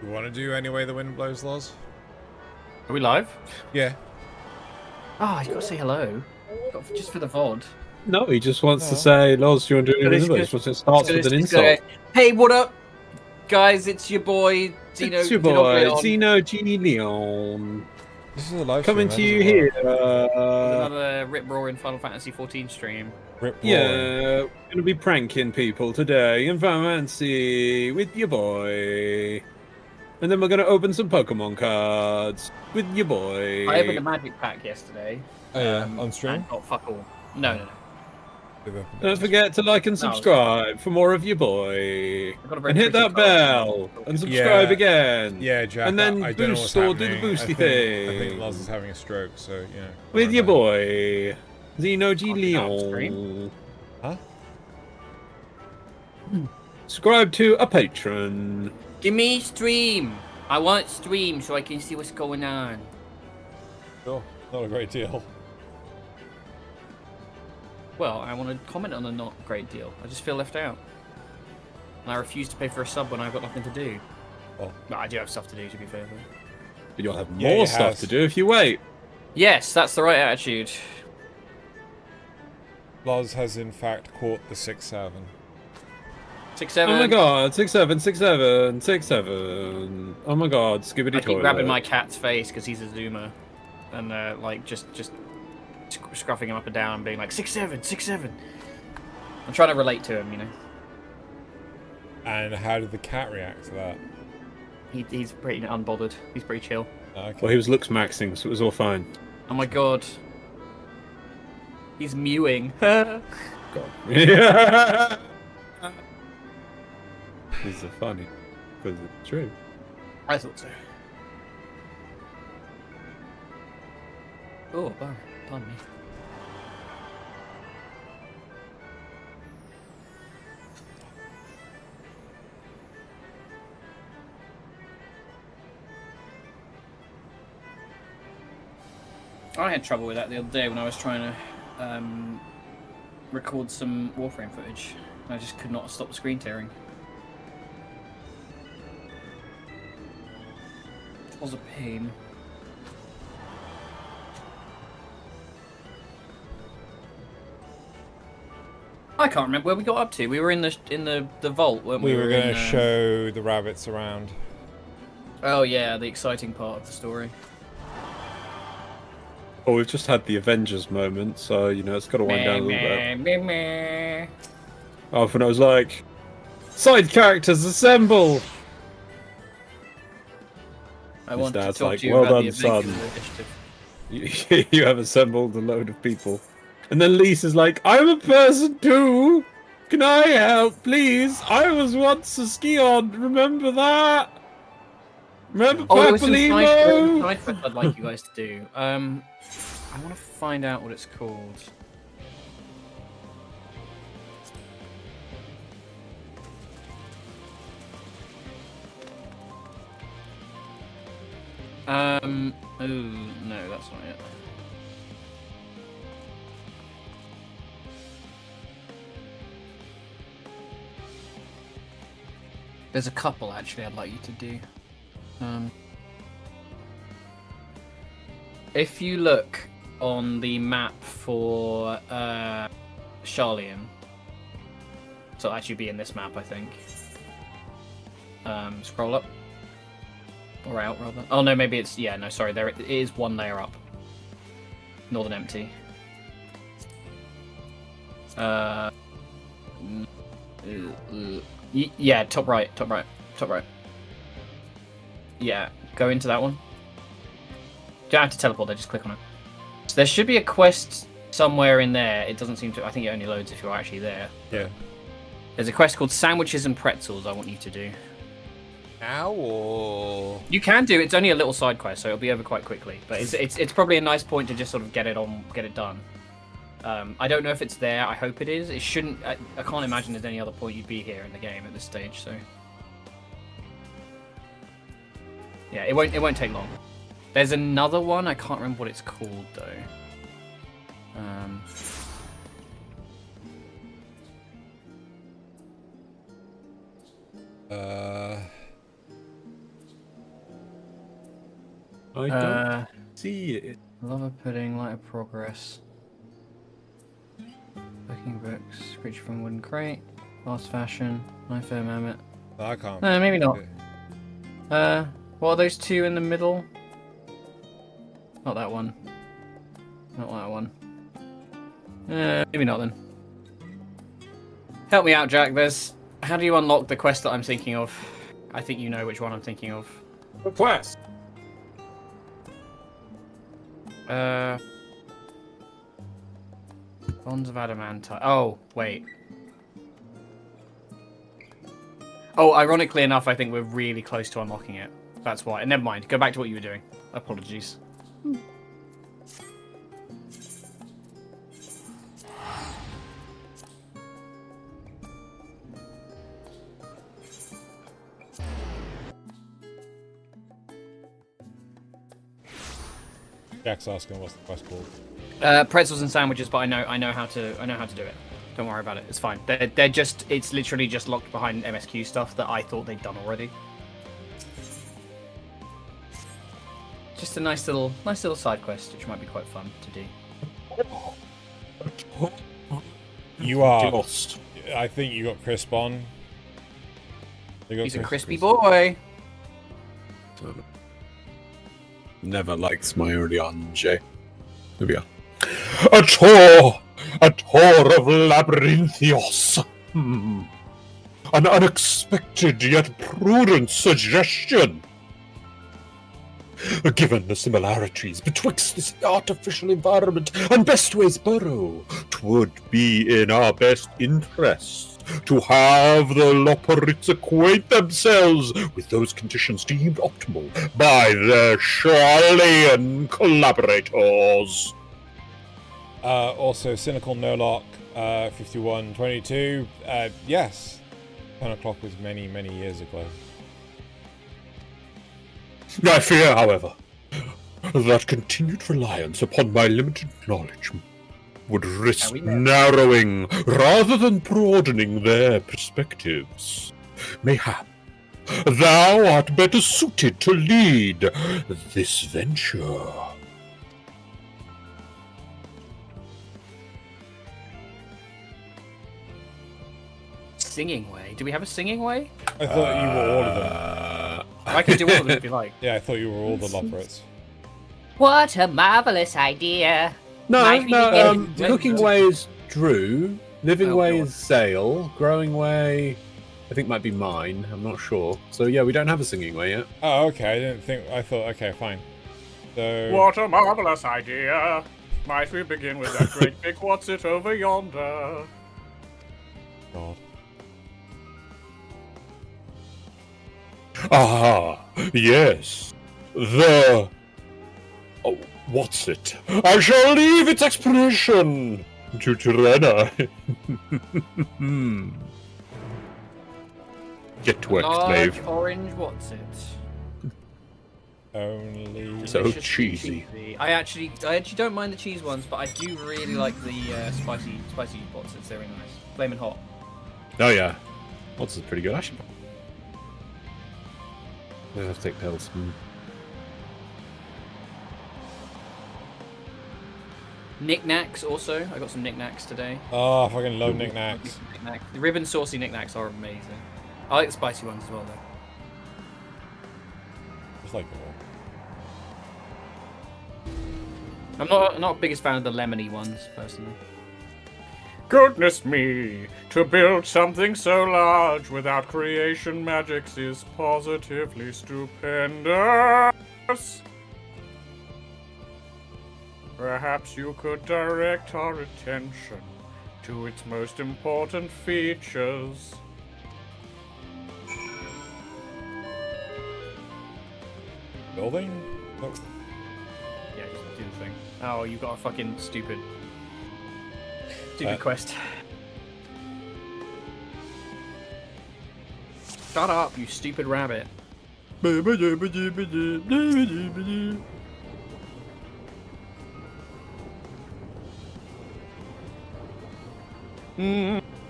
You want to do Any Way the Wind Blows, Loz? Are we live? Yeah. Ah, you gotta say hello. Just for the VOD. No, he just wants to No. say, Loz, do you want to do But anything? it's But good. he just wants to start with an It's gonna insult. go, hey, what up, guys? It's your boy Zeno. It's your boy, Leon, Zeno G. Leon, This is a live coming stream, to that you doesn't work. with here. another rip roaring Final Fantasy 14 stream. Rip roaring. Yeah, we're gonna be pranking people today in Final Fantasy with your boy. And then we're gonna open some Pokemon cards with your boy. I opened a magic pack yesterday. Oh, yeah, on stream? And got fuck all. No. Don't forget to like and subscribe for more of your boy. I've got a very And hit pretty that card. bell and subscribe Yeah. again. Yeah, Jack. And then I don't know what's boost or do the happening. boosty I thing. think Loz is having a stroke, so, you know. With your boy. boy, Zeno G. On Leon. stream? Huh? Subscribe to a patron. Give me stream. I want stream so I can see what's going on. Sure. Not a great deal. Well, I want to comment on a not great deal. I just feel left out. And I refuse to pay for a sub when I've got nothing to do. Well, I do have stuff to do, to be fair. But you'll have Yeah, more he stuff has. to do if you wait. Yes, that's the right attitude. Loz has, in fact, caught the 6-7. 6-7. Oh my god, 6-7, 6-7, 6-7. Oh my god, skibbity I keep toilet. grabbing my cat's face because he's a zoomer. And, like, just scruffing him up and down and being like, 6-7, 6-7. I'm trying to relate to him, you know. And how did the cat react to that? He's pretty unbothered. He's pretty chill. Okay. Well, he was looks maxing, so it was all fine. Oh my god. He's mewing. God. Yeah. These are funny. Because it's true. I thought so. Oh, pardon me. I had trouble with that the other day when I was trying to record some Warframe footage. I just could not stop the screen tearing. It was a pain. I can't remember where we got up to. We were in the vault, weren't we? We were going in, to show the rabbits around. Oh yeah, the exciting part of the story. Well, we've just had the Avengers moment, so, you know, it's got to wind down a little bit. Oh, when I was like, side characters assemble! I His want to dad's talk like, to you "Well about done, the son." Avengers initiative. You have assembled a load of people. And then Lisa's like, I'm a person too! Can I help, please? I was once a Skion, remember that? Remember Oh, there was some Papolimo? side quest I'd like you guys to do. I want to find out what it's called. Oh no, that's not it. There's a couple actually I'd like you to do. If you look on the map for Charlian, so it'll actually be in this map, I think. Scroll up. Or out, rather. Oh, no, maybe it's... Yeah, no, sorry. There it is one layer up. Northern Empty. Yeah, top right, top right, top right. Yeah, go into that one. Don't have to teleport there, just click on it. So there should be a quest somewhere in there. It doesn't seem to... I think it only loads if you're actually there. Yeah. There's a quest called Sandwiches and Pretzels I want you to do. Ow, or... You can do. It's only a little side quest, so it'll be over quite quickly. But it's probably a nice point to just sort of get it done. I don't know if it's there. I hope it is. It shouldn't. I can't imagine there's any other point you'd be here in the game at this stage. So yeah, it won't take long. There's another one. I can't remember what it's called though. I don't see it. Lava pudding, light of progress. Booking books, creature from wooden crate, fast fashion, my fair mammoth. I can't. Maybe not. What are those two in the middle? Not that one. Not that one. Maybe not then. Help me out, Jack. How do you unlock the quest that I'm thinking of? I think you know which one I'm thinking of. The quest. Bonds of Adamantite. Oh, wait. Oh, ironically enough, I think we're really close to unlocking it. That's why. Never mind. Go back to what you were doing. Apologies. Jack's asking what's the quest called. Pretzels and sandwiches, but I know how to do it. Don't worry about it. It's fine. It's literally just locked behind MSQ stuff that I thought they'd done already. Just a nice little side quest, which might be quite fun to do. You are. Lost. I think you got Crisp on. He's a crispy boy. Never likes my orange. There we are. A tour of Labyrinthios. An unexpected yet prudent suggestion. Given the similarities betwixt this artificial environment and Bestway's burrow, 'twould be in our best interests to have the Loporrits acquaint themselves with those conditions deemed optimal by their Charlean collaborators. Also, Cynical No-Lock, 5122. Yes. 10 o'clock was many, many years ago. I fear, however, that continued reliance upon my limited knowledge would risk narrowing rather than broadening their perspectives. Mayhap thou art better suited to lead this venture. Singing way? Do we have a singing way? I thought you were all of them. I can do all of them if you like. Yeah, I thought you were all the Loporrits. What a marvelous idea. No, Might be the Cooking way is Drew, Living Oh, way God. is Zale, Growing way I think might be mine, I'm not sure. So yeah, we don't have a singing way yet. Oh, okay. I thought, okay, fine. So. What a marvelous idea! Might we begin with that great big what's it over yonder? God. Ah, yes. The... Oh, what's it? I shall leave its explanation to Tirena. Get to work, Large slave. orange, what's it? Only. So Delicious cheesy. cheesy. I actually don't mind the cheese ones, but I do really like the spicy what's it's very nice. Flamin' hot. Oh yeah. What's is pretty good, actually. I have to take pills. Knickknacks also. I got some knickknacks today. Oh, I fucking love knickknacks. The ribbon saucy knickknacks are amazing. I like the spicy ones as well though. Just like them all. I'm not the biggest fan of the lemony ones personally. Goodness me! To build something so large without creation magics is positively stupendous! Perhaps you could direct our attention to its most important features. Building? Oh, Yeah, just do the thing. Oh, you got a fucking stupid Uh, quest. Shut up, you stupid rabbit.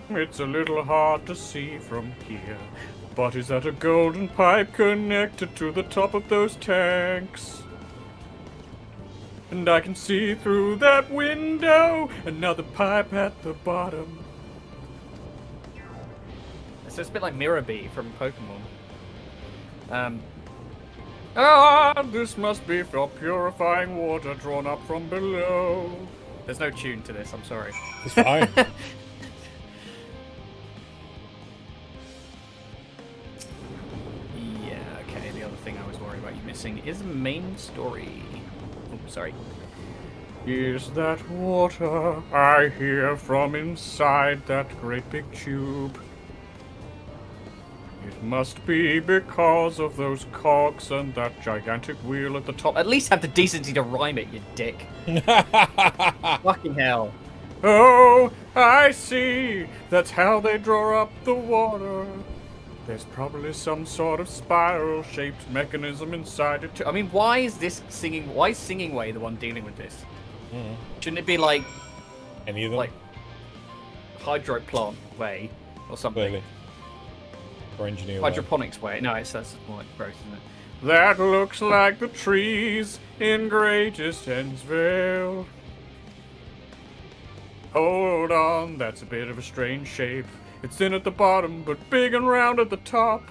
It's a little hard to see from here, but is that a golden pipe connected to the top of those tanks? And I can see through that window another pipe at the bottom. So it's a bit like Mirror Bee from Pokemon. This must be for purifying water drawn up from below. There's no tune to this, I'm sorry. It's fine. Yeah, okay, the other thing I was worried about you missing is the main story. Oh, sorry. Is that water I hear from inside that great big tube? It must be because of those cogs and that gigantic wheel at the top. At least have the decency to rhyme it, you dick. Fucking hell. Oh, I see. That's how they draw up the water. There's probably some sort of spiral-shaped mechanism inside it. I mean, why is Singing Way the one dealing with this? Shouldn't it be like Any of them? like hydroplant way or something? Clearly. Or engineer way. Hydroponics way. No, that's more like growth, isn't it? That looks like the trees in Greatest Ensville. Hold on, that's a bit of a strange shape. It's thin at the bottom, but big and round at the top.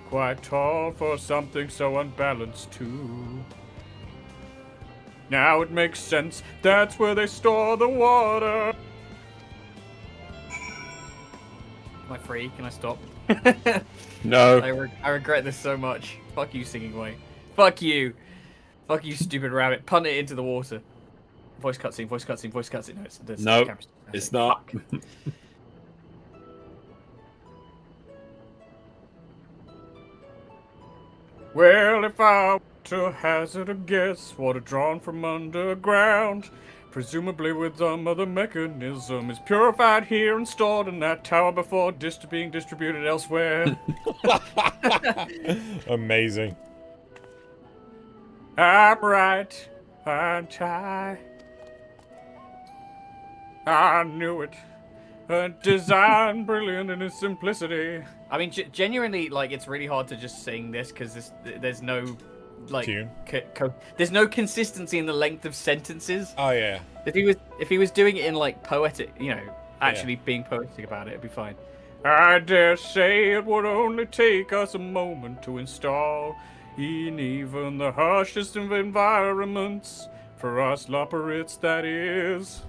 Quite tall for something so unbalanced, too. Now it makes sense. That's where they store the water. Am I free? Can I stop? No. I regret this so much. Fuck you, Singing Way. Fuck you. Fuck you, stupid rabbit. Punt it into the water. Voice cutscene, voice cutscene, voice cutscene. No, it's No, the camera's- it's not. Well, if I were to hazard a guess, water drawn from underground, presumably with some other mechanism, is purified here and stored in that tower before being distributed elsewhere. Amazing. I'm right, aren't I? I knew it. A design brilliant in its simplicity. I mean, genuinely, like, it's really hard to just sing this because there's no, like, Tune. there's no consistency in the length of sentences. Oh yeah. If he was doing it in like poetic, you know, actually being poetic about it, it'd be fine. I dare say it would only take us a moment to install in even the harshest of environments. For us Loporrits, that is.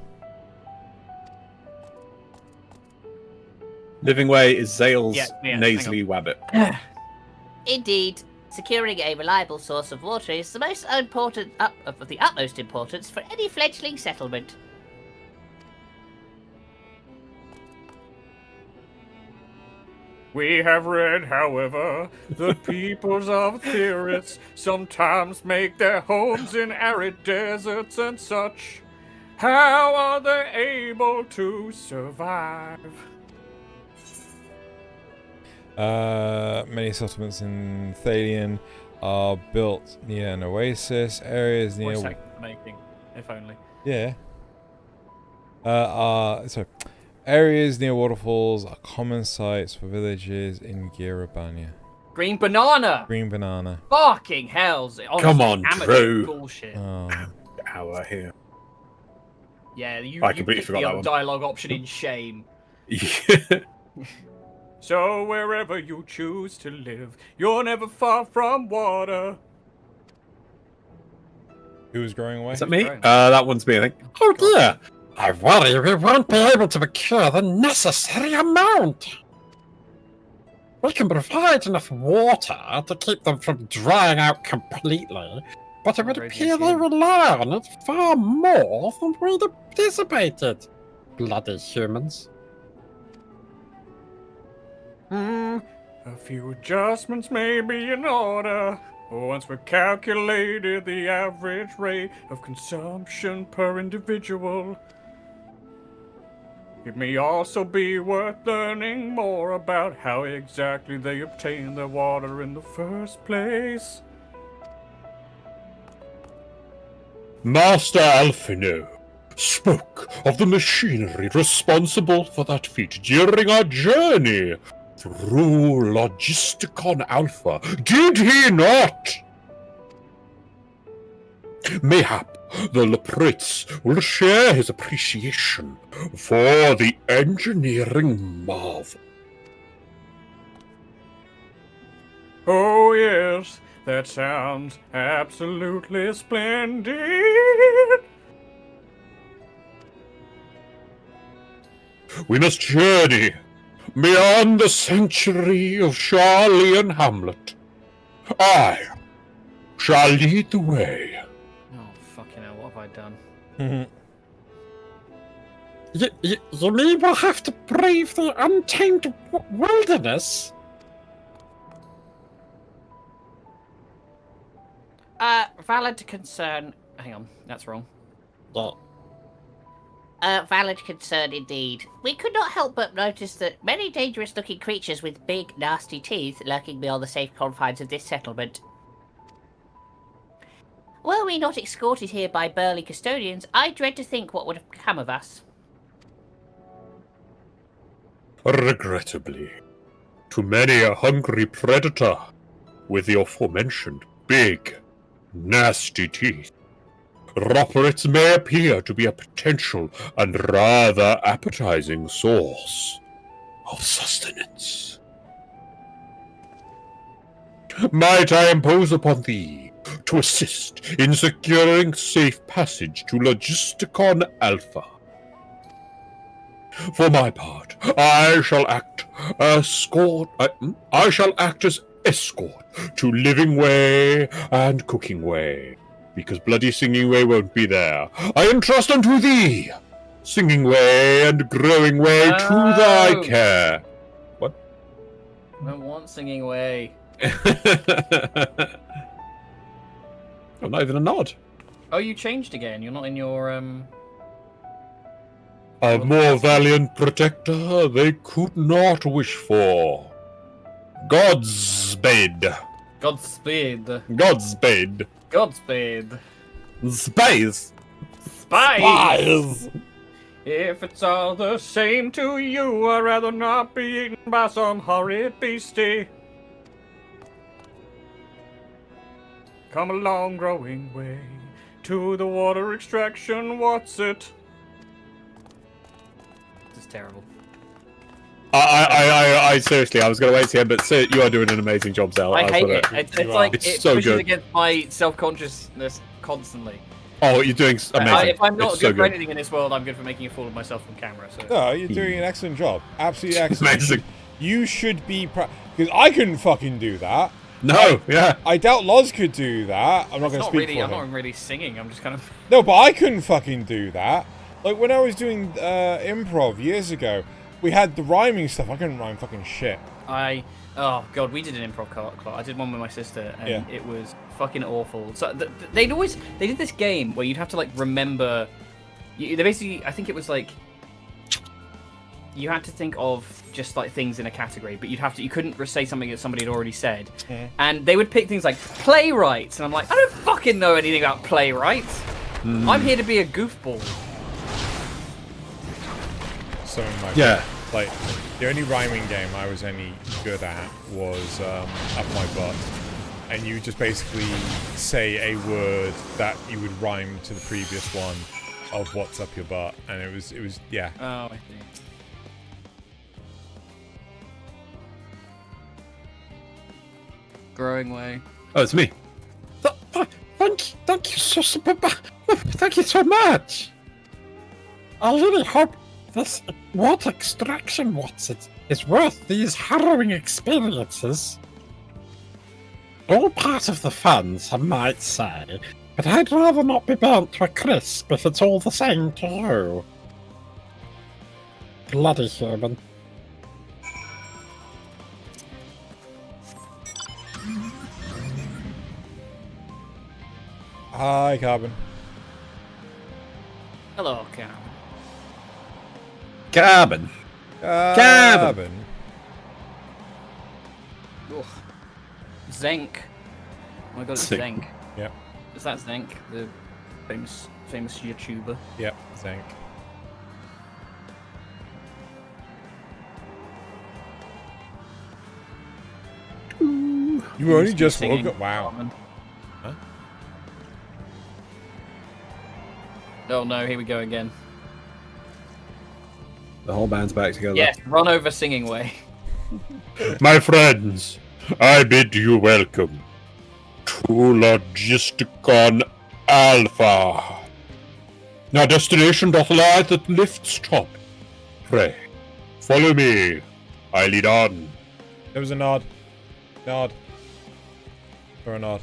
Living Way is Zale's Yeah, hang nasally wabbit. Indeed, securing a reliable source of water is the most important, of the utmost importance for any fledgling settlement. We have read, however, that peoples of Theris sometimes make their homes in arid deserts and such. How are they able to survive? Many settlements in Thalian are built near an oasis. Areas near Voice act making, if only. areas near waterfalls are common sites for villages in Girabania. Green banana. Green banana. Fucking hells! Honestly, Come on, amateur Drew. Bullshit. Oh. Hour here. Yeah, you completely picked forgot the that other one. dialogue option in shame. So wherever you choose to live, you're never far from water. Who was growing away? Is that me? Right. That one's me, I think. Oh dear! I worry we won't be able to procure the necessary amount. We can provide enough water to keep them from drying out completely, but it would Great appear they machine. rely on it far more than we'd anticipated. Bloody humans. A few adjustments may be in order. Once we've calculated the average rate of consumption per individual. It may also be worth learning more about how exactly they obtain their water in the first place. Master Alphino spoke of the machinery responsible for that feat during our journey through Logisticon Alpha. Did he not? Mayhap the Lepritz will share his appreciation for the engineering marvel. Oh, yes, that sounds absolutely splendid. We must journey beyond the century of Charlie and Hamlet. I shall lead the way. Oh, fucking hell, what have I done? You mean we'll have to brave the untamed wilderness? Valid concern. Hang on, that's wrong. Valid concern indeed. We could not help but notice that many dangerous-looking creatures with big, nasty teeth lurking beyond the safe confines of this settlement. Were we not escorted here by burly custodians, I dread to think what would have become of us. Regrettably, to many a hungry predator with the aforementioned big, nasty teeth, Roperits may appear to be a potential and rather appetizing source of sustenance. Might I impose upon thee to assist in securing safe passage to Logisticon Alpha? For my part, I shall act as escort to Living Way and Cooking Way, because bloody Singing Way won't be there. I entrust unto thee, Singing Way and Growing Way, to thy No. care. I don't want Singing Way. Oh, not even a nod. Oh, you changed again. You're not in your A more valiant protector they could not wish for. Godspeed. Godspeed. Godspeed. Godspeed. Space. Spies. If it's all the same to you, I'd rather not be eaten by some horrid beastie. Come along, Growing Way, to the water extraction. What's it? This is terrible. I seriously, I was going to wait to him, but sir, you are doing an amazing job, Zell. I hate thought it. It's like It's it so pushes good. against my self-consciousness constantly. Oh, you're doing amazing. If I'm not It's good so for good. anything in this world, I'm good for making a fool of myself on camera. So. No, you're doing an excellent job. Absolutely excellent. Amazing. You should be because I couldn't fucking do that. No, yeah. I doubt Loz could do that. I'm not It's going to not speak really. for I'm him. not really singing. I'm just kind of. No, but I couldn't fucking do that. Like when I was doing improv years ago, we had the rhyming stuff. I couldn't rhyme fucking shit. Oh god, we did an improv club. I did one with my sister, and Yeah. it was fucking awful. So they did this game where you'd have to like remember. They basically, I think it was like you had to think of just like things in a category, but you couldn't say something that somebody had already said, and they would pick things like playwrights, and I'm like, I don't fucking know anything about playwrights. I'm here to be a goofball. So in my Yeah. like the only rhyming game I was any good at was Up My Butt, and you just basically say a word that you would rhyme to the previous one of what's up your butt, and it was yeah. Oh, I see. Growing Way. Oh, it's me. Thank you so much. I really hope this water extraction is worth these harrowing experiences. All part of the fun, some might say, but I'd rather not be burnt to a crisp if it's all the same to you. Bloody human. Hi, Carbon. Hello, Cam. Carbon. Carbon. Ugh. Zenk. Oh my god, it's Sick. Zenk. Yep. Is that Zenk, the famous YouTuber? Yep. Zank. You only just woke Singing up. Wow. Carmen. Huh? Oh no, here we go again. The whole band's back together. Yes, run over Singing Way. My friends, I bid you welcome to Logisticon Alpha. Our destination doth lie at the lift's top. Pray, follow me. I lead on. There was a nod. Nod. Or a nod.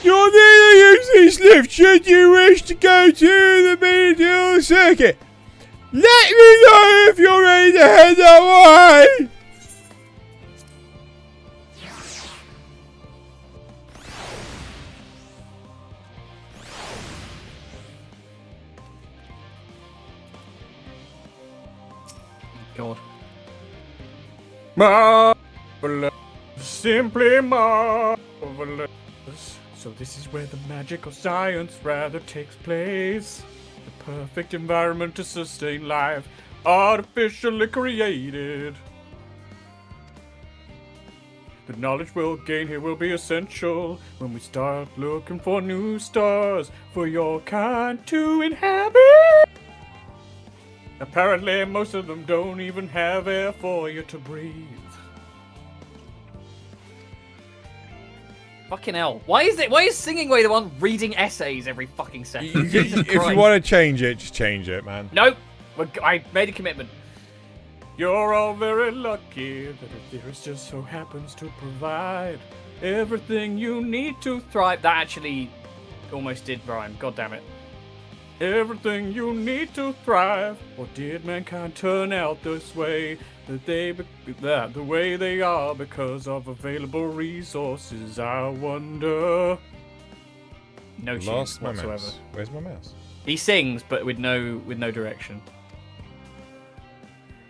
You'll need to use this lift should you wish to go to the medial circuit. Let me know if you're ready to head that way. God. Marvelous, simply marvelous. So this is where the magic of science rather takes place. The perfect environment to sustain life, artificially created. The knowledge we'll gain here will be essential when we start looking for new stars for your kind to inhabit. Apparently, most of them don't even have air for you to breathe. Fucking hell. Why is Singing Way the one reading essays every fucking second? Jesus If you Christ. want to change it, just change it, man. Nope. I made a commitment. You're all very lucky that Aetherius just so happens to provide everything you need to Thrive. That actually almost did rhyme. God damn it. everything you need to thrive. Or did mankind turn out this way? That the way they are because of available resources, I wonder. No tunes Lost my whatsoever. mouse. Where's my mouse? He sings, but with no direction.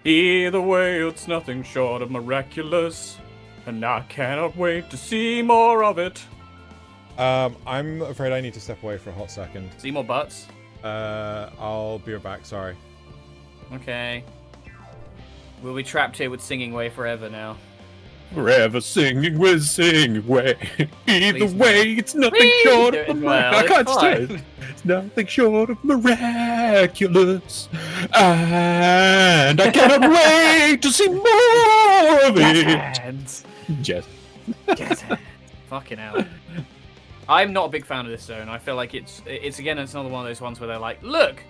Either way, it's nothing short of miraculous, and I cannot wait to see more of it. I'm afraid I need to step away for a hot second. See more butts? I'll be right back, sorry. Okay. We'll be trapped here with Singing Way forever now. Forever singing with Singing Way. Either Please way, it's nothing Please short do of it as well, I it's can't fine. say it. It's nothing short of miraculous. And I cannot wait to see more of it. Hands. Yes. Fucking hell. I'm not a big fan of this zone. I feel like it's again, it's another one of those ones where they're like, look,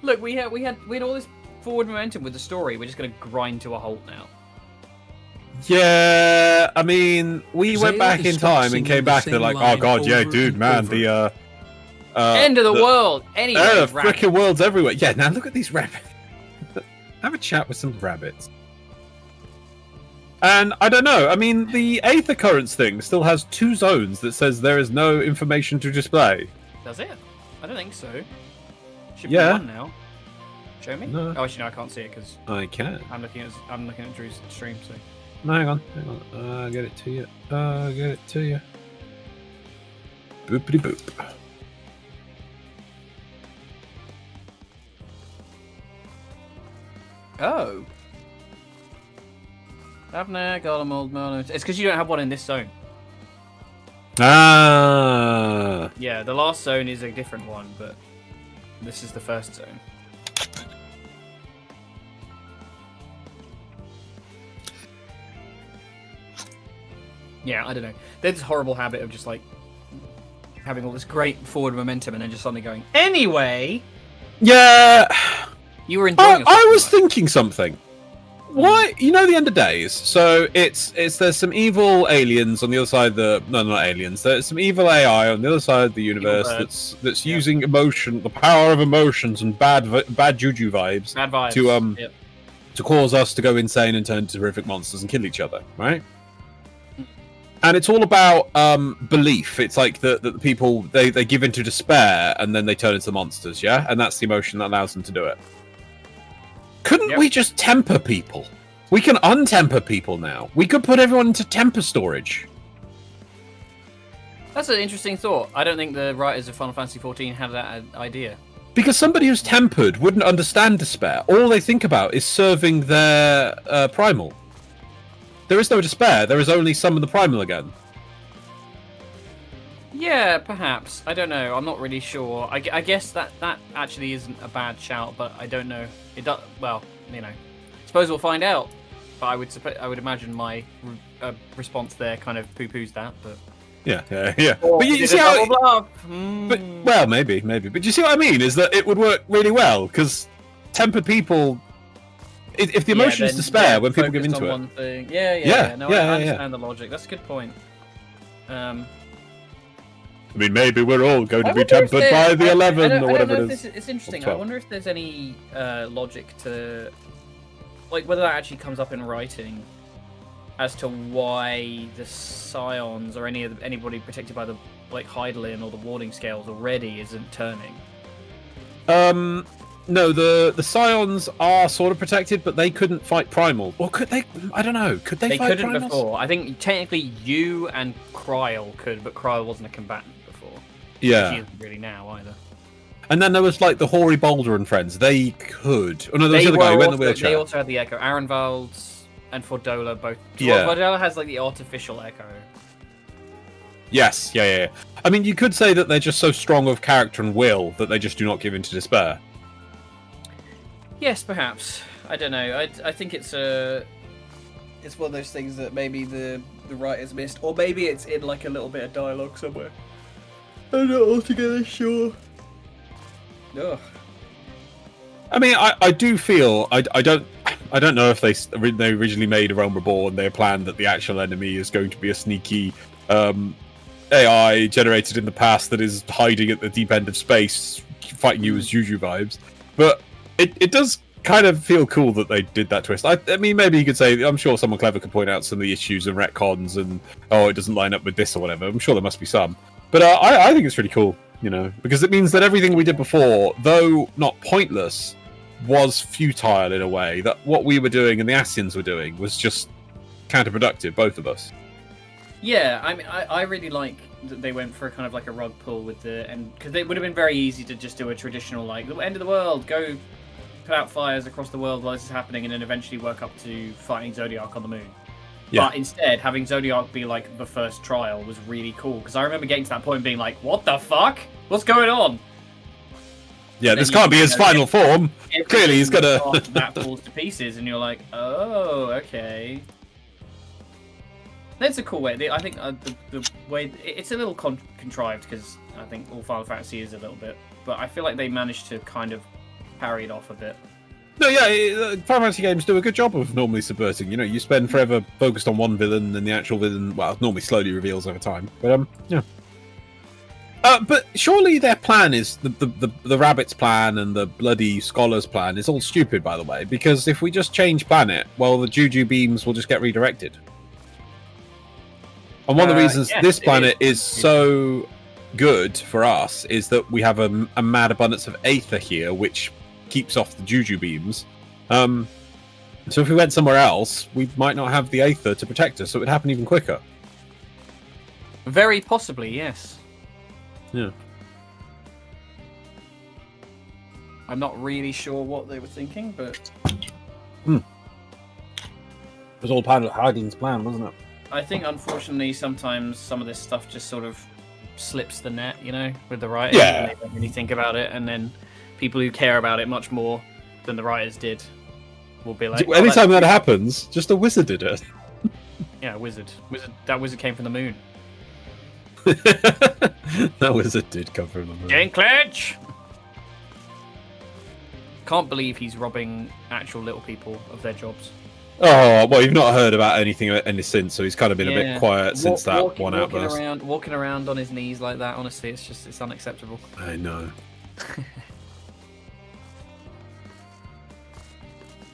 we had all this forward momentum with the story. We're just gonna grind to a halt now. Yeah, I mean, we went Zayla back is in time singing and came the back and they're same like, oh line god, yeah, over dude, and man, over. End of the world. Anyway, the rabbit. freaking world's everywhere. Yeah, now look at these rabbits. Have a chat with some rabbits. And I don't know. I mean, the Aether Currents thing still has 2 zones that says there is no information to display. Does it? I don't think so. Should Yeah. be one now. Show me. No. Oh, actually, no, I can't see it because I can. I'm looking at Drew's stream. So No, hang on. I'll get it to you. Boopity boop. oh, Avner, Golem, Old Mono. It's because you don't have one in this zone. Ah. Yeah, the last zone is a different one, but this is the first zone. Yeah, I don't know. There's this horrible habit of just like having all this great forward momentum and then just suddenly going, anyway, Yeah. you were enjoying yourself. I was too much." thinking something. Why? You know the End of Days. So it's there's some evil aliens on the other side of the not aliens. There's some evil AI on the other side of the universe birds. that's Yeah. using emotion, the power of emotions and bad juju vibes Bad vibes. to Yep. to cause us to go insane and turn into horrific monsters and kill each other, right? And it's all about belief. It's like the people they give into despair and then they turn into monsters, yeah. And that's the emotion that allows them to do it. Couldn't Yep. we just temper people? We can untemper people now. We could put everyone into temper storage. That's an interesting thought. I don't think the writers of Final Fantasy XIV had that idea. Because somebody who's tempered wouldn't understand despair. All they think about is serving their primal. There is no despair. There is only summon the primal again. Yeah, perhaps. I don't know. I'm not really sure. I guess that actually isn't a bad shout, but I don't know. It does. Well, you know, suppose we'll find out. But I would imagine my response there kind of poo-poos that. But Yeah. Or But you did see it how? double bluff? But, well, maybe. But you see what I mean? Is that it would work really well because tempered people. If the emotion is despair when people give focused into on it. one thing. Yeah. No, I yeah. understand the logic. That's a good point. I mean, maybe we're all going to I be wonder if tempered there- by the I 11 don't or know whatever if it is. It's interesting. Or I 12. wonder if there's any logic to, like, whether that actually comes up in writing, as to why the scions or anybody protected by the Hydaelyn or the warding scales already isn't turning. No, the scions are sort of protected, but they couldn't fight primal. Or could they? I don't know. Could they They fight couldn't primals? before. I think technically you and Kryl could, but Kryl wasn't a combatant before. She Yeah. isn't really now either. And then there was like the Hoary Boulder and friends. They could. Oh no, there was They, the other guy who went in the they wheelchair. also had the Echo. Arenvald and Fordola both. Yeah. Well, Fordola has like the artificial Echo. Yes, yeah. I mean, you could say that they're just so strong of character and will that they just do not give in to despair. Yes, perhaps. I don't know. I think it's one of those things that maybe the writers missed, or maybe it's in like a little bit of dialogue somewhere. I'm not altogether sure. Ugh. I mean, I do feel I don't know if they originally made a Realm Reborn. They planned that the actual enemy is going to be a sneaky AI generated in the past that is hiding at the deep end of space, fighting you as Juju vibes. But it does kind of feel cool that they did that twist. I mean, maybe you could say, I'm sure someone clever could point out some of the issues and retcons and, oh, it doesn't line up with this or whatever. I'm sure there must be some. But I think it's really cool, you know, because it means that everything we did before, though not pointless, was futile in a way. That what we were doing and the Ascians were doing was just counterproductive, both of us. Yeah, I mean, I really like that they went for kind of like a rug pull with because it would have been very easy to just do a traditional like the end of the world, go put out fires across the world while this is happening, and then eventually work up to fighting Zodiark on the moon. Yeah. But instead, having Zodiark be like the first trial was really cool because I remember getting to that point and being like, "What the fuck? What's going on?" Yeah, And this then can't be his final form. Clearly, he's gonna. that falls to pieces, and you're like, "Oh, okay." That's a cool way. I think the way it's a little contrived because I think all Final Fantasy is a little bit, but I feel like they managed to kind of parry it off a bit. No, yeah, Final Fantasy games do a good job of normally subverting. You know, you spend forever focused on one villain, and the actual villain, well, normally slowly reveals over time. But yeah. But surely their plan is the rabbit's plan and the bloody scholar's plan is all stupid, by the way. Because if we just change planet, well, the Juju beams will just get redirected. And one of the reasons yes, this planet is so good for us is that we have a mad abundance of aether here, which keeps off the Juju beams. So if we went somewhere else, we might not have the aether to protect us, so it would happen even quicker. Very possibly, yes. Yeah. I'm not really sure what they were thinking, but It was all part of Hydaelyn's plan, wasn't it? I think unfortunately sometimes some of this stuff just sort of slips the net, you know, with the writers. Yeah. And they don't really think about it, and then people who care about it much more than the writers did will be like, Anytime that happens, just a wizard did it. yeah, wizard. That wizard came from the moon. That wizard did come from the moon. Jane Cledge! Can't believe he's robbing actual little people of their jobs. Oh, well, you've not heard about anything since, so he's kind of been a bit quiet since that one outburst. Walking around on his knees like that, honestly, it's unacceptable. I know.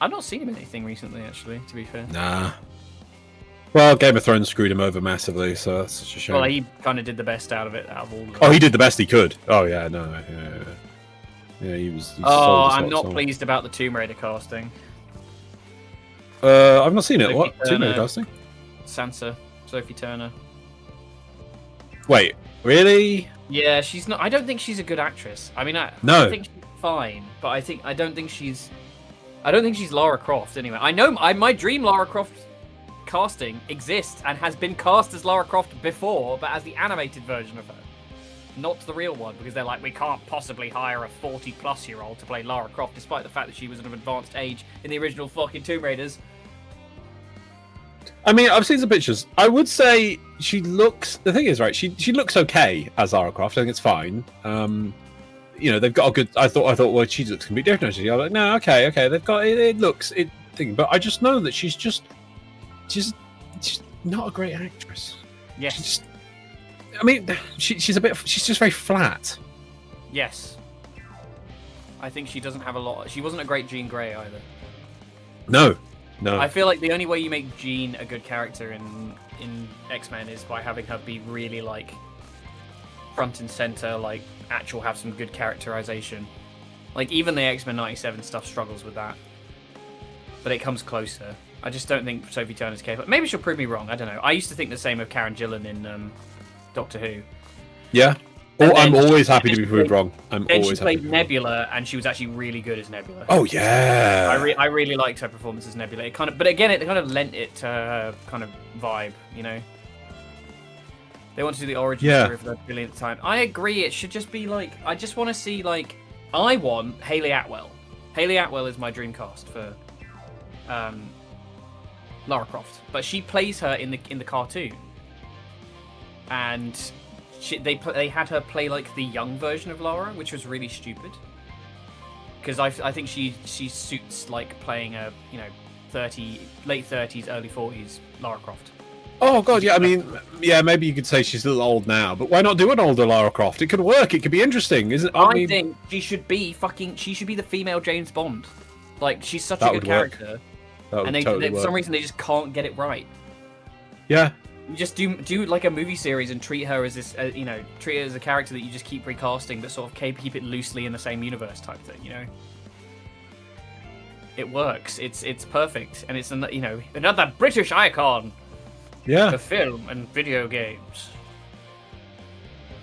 I've not seen him in anything recently, actually, to be fair. Nah. Well, Game of Thrones screwed him over massively, so that's such a shame. Well, he kind of did the best out of it, out of all of them. Oh, he did the best he could. Oh, yeah, no. Yeah, he was Oh, sold his I'm heart not and pleased about the Tomb Raider casting. soul. I've not seen it. Sophie What? Tomb Raider Turner. casting? Sansa, Sophie Turner. Wait, really? Yeah, she's not. I don't think she's a good actress. I mean, I think she's fine, but I don't think she's Lara Croft anyway. I know my dream Lara Croft casting exists and has been cast as Lara Croft before, but as the animated version of her, not the real one, because they're like, we can't possibly hire a 40-plus-year-old to play Lara Croft, despite the fact that she was of an advanced age in the original fucking Tomb Raiders. I mean, I've seen some pictures. I would say she looks. The thing is, right? She looks okay as Lara Croft. I think it's fine. They've got a good. I thought, well, she looks completely different. I'm like, no, okay. They've got it. Looks it thing, but I just know that she's not a great actress. Yes. She's a bit. She's just very flat. Yes. I think she doesn't have a lot. She wasn't a great Jean Grey either. No. I feel like the only way you make Jean a good character in X-Men is by having her be really like front and center, like have some good characterization. Like even the X-Men 97 stuff struggles with that, but it comes closer. I just don't think Sophie Turner's capable. Maybe she'll prove me wrong. I don't know. I used to think the same of Karen Gillan in Doctor Who. Yeah. I'm always happy to be proved wrong. She played Nebula, and she was actually really good as Nebula. Oh yeah. I really liked her performance as Nebula. But again, it kind of lent it to her kind of vibe, you know. They want to do the origin story for the billionth time. I agree. It should just be like, I just want to see like, I want Hayley Atwell. Hayley Atwell is my dream cast for Lara Croft, but she plays her in the cartoon, and they had her play like the young version of Lara, which was really stupid. Because I think she suits like playing a late 30s, early 40s Lara Croft. Oh god, yeah. I mean, yeah. Maybe you could say she's a little old now, but why not do an older Lara Croft? It could work. It could be interesting, isn't it? I think she should be the female James Bond. Like she's such a good character, and for some reason they just can't get it right. Yeah. You just do like a movie series and treat her as this, treat her as a character that you just keep recasting, but sort of keep it loosely in the same universe type thing, you know. It works. It's perfect, and it's another British icon. Yeah. For film and video games.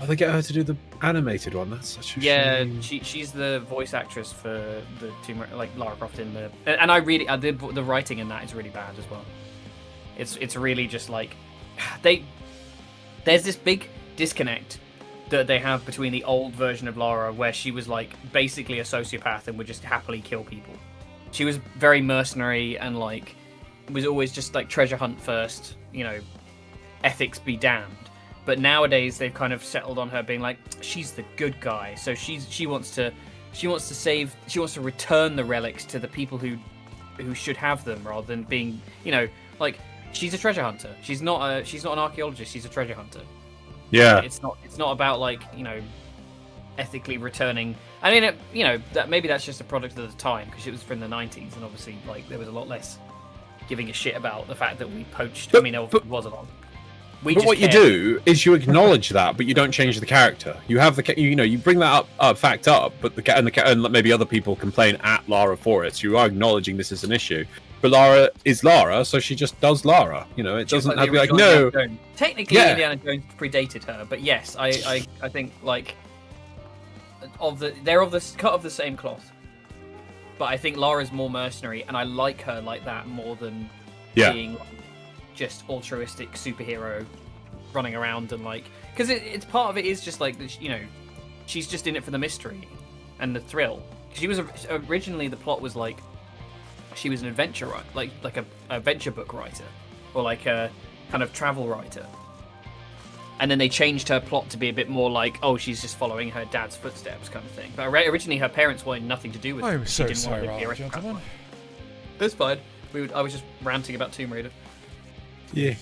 Oh, they get her to do the animated one. That's such a shame. She's the voice actress for the Tomb Raider, like Lara Croft in the, and I really the writing in that is really bad as well. It's really just like there's this big disconnect that they have between the old version of Lara, where she was like basically a sociopath and would just happily kill people. She was very mercenary and like was always just like treasure hunt first, ethics be damned. But nowadays they've kind of settled on her being like, she's the good guy, so she wants to return the relics to the people who should have them, rather than being, like, she's a treasure hunter. She's not an archaeologist. She's a treasure hunter. Yeah. It's not about like, ethically returning. I mean, that maybe that's just a product of the time, because it was from the 90s, and obviously like there was a lot less giving a shit about the fact that we poached. It was a lot. But what you do is you acknowledge that, but you don't change the character. You have you bring that fact up, but and maybe other people complain at Lara for it. So you are acknowledging this is an issue. But Lara is Lara, so she just does Lara. It doesn't have to be like, no. Technically, Indiana Jones predated her, but yes, I think like they're cut of the same cloth. But I think Lara's more mercenary, and I like her like that more than being just altruistic superhero running around and like, because it's part of it is just like, she's just in it for the mystery and the thrill. She was originally, the plot was like she was an adventure writer, like a adventure book writer, or like a kind of travel writer. And then they changed her plot to be a bit more like, oh, she's just following her dad's footsteps kind of thing. But originally her parents wanted nothing to do with it. I'm so sorry, gentlemen. That's fine. I was just ranting about Tomb Raider. Yeah.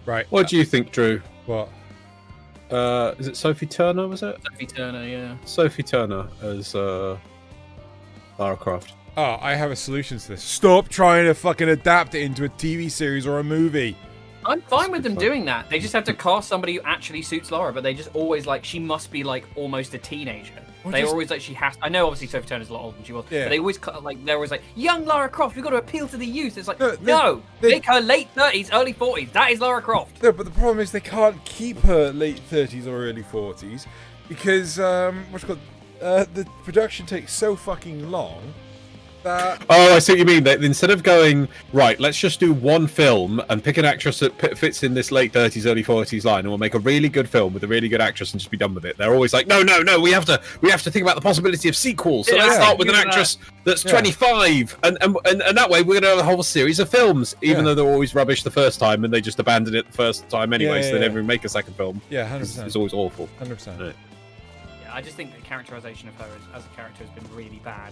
Right. What do you think, Drew? What? Is it Sophie Turner, was it? Sophie Turner, yeah. Sophie Turner as Lara Croft. Oh, I have a solution to this. Stop trying to fucking adapt it into a TV series or a movie. I'm fine with That's them good fun. doing that. They just have to cast somebody who actually suits Lara, but they just always like she must be like almost a teenager. Or They just- always like she has. I know obviously Sophie Turner's a lot older than she was, Yeah. but they always like they're always like young Lara Croft. We've got to appeal to the youth. It's like No, no, they- make her late 30s, early 40s. That is Lara Croft. No, but the problem is they can't keep her late 30s or early 40s because the production takes so fucking long that Oh, I see what you mean. That instead of going right, let's just do one film and pick an actress that fits in this late 30s, early 40s line, and we'll make a really good film with a really good actress and just be done with it. They're always like, no, we have to think about the possibility of sequels. So Yeah, let's start with an do that. actress that's Yeah. 25, and that way we're gonna have a whole series of films, even Yeah. though they're always rubbish the first time and they just abandon it the first time anyway, so they never even make a second film. yeah, It's 100%. always awful. 100%. Right. Yeah, I just think the characterization of her as a character has been really bad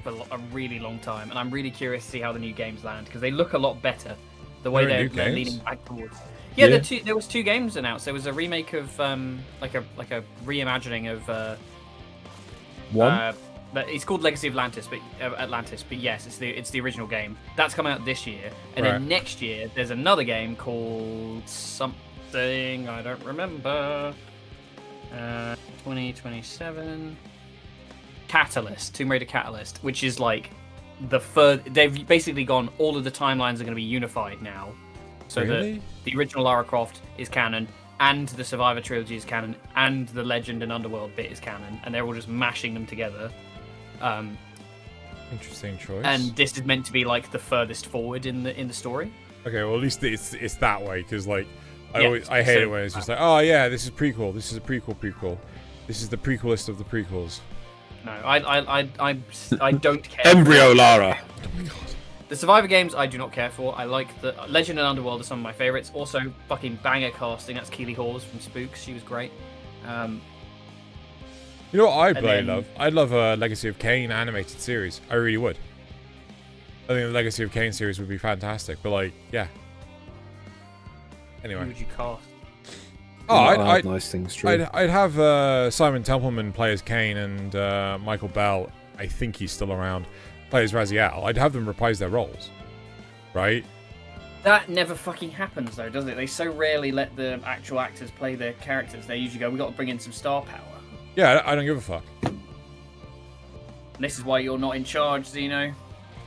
for a really long time, and I'm really curious to see how the new games land because they look a lot better. The way There are new they're games? leaning back towards. Yeah, Yeah. there was 2 games announced. There was a remake of like a reimagining of One. but it's called Legacy of Atlantis, but yes, it's the original game. That's coming out this year, and Right. then next year there's another game called something I don't remember. 2027. Catalyst, Tomb Raider Catalyst, which is like they've basically gone. All of the timelines are going to be unified now, so Really? the original Lara Croft is canon, and the Survivor trilogy is canon, and the Legend and Underworld bit is canon, and they're all just mashing them together. Interesting choice. And this is meant to be like the furthest forward in the story. okay, well at least it's that way because like Yeah, I hate so- it when it's just like, oh yeah, this is prequel. This is a prequel. This is the prequelist of the prequels. No, I don't care. Embryo Lara. Oh my god. The Survivor games I do not care for. I like the Legend and Underworld are some of my favorites. Also, fucking banger casting. That's Keely Hawes from Spooks. She was great. You know what I'd And really then- love? I'd love a Legacy of Kain animated series. I really would. I think the Legacy of Kain series would be fantastic. But like, yeah. Who Anyway. would you cast? Oh, I'd nice things true. I'd have Simon Templeman play as Kane and Michael Bell, I think he's still around, play as Raziel. I'd have them reprise their roles, right? That never fucking happens though, does it? They so rarely let the actual actors play their characters. They usually go, "We got to bring in some star power." Yeah, I don't give a fuck. And this is why you're not in charge, Zeno.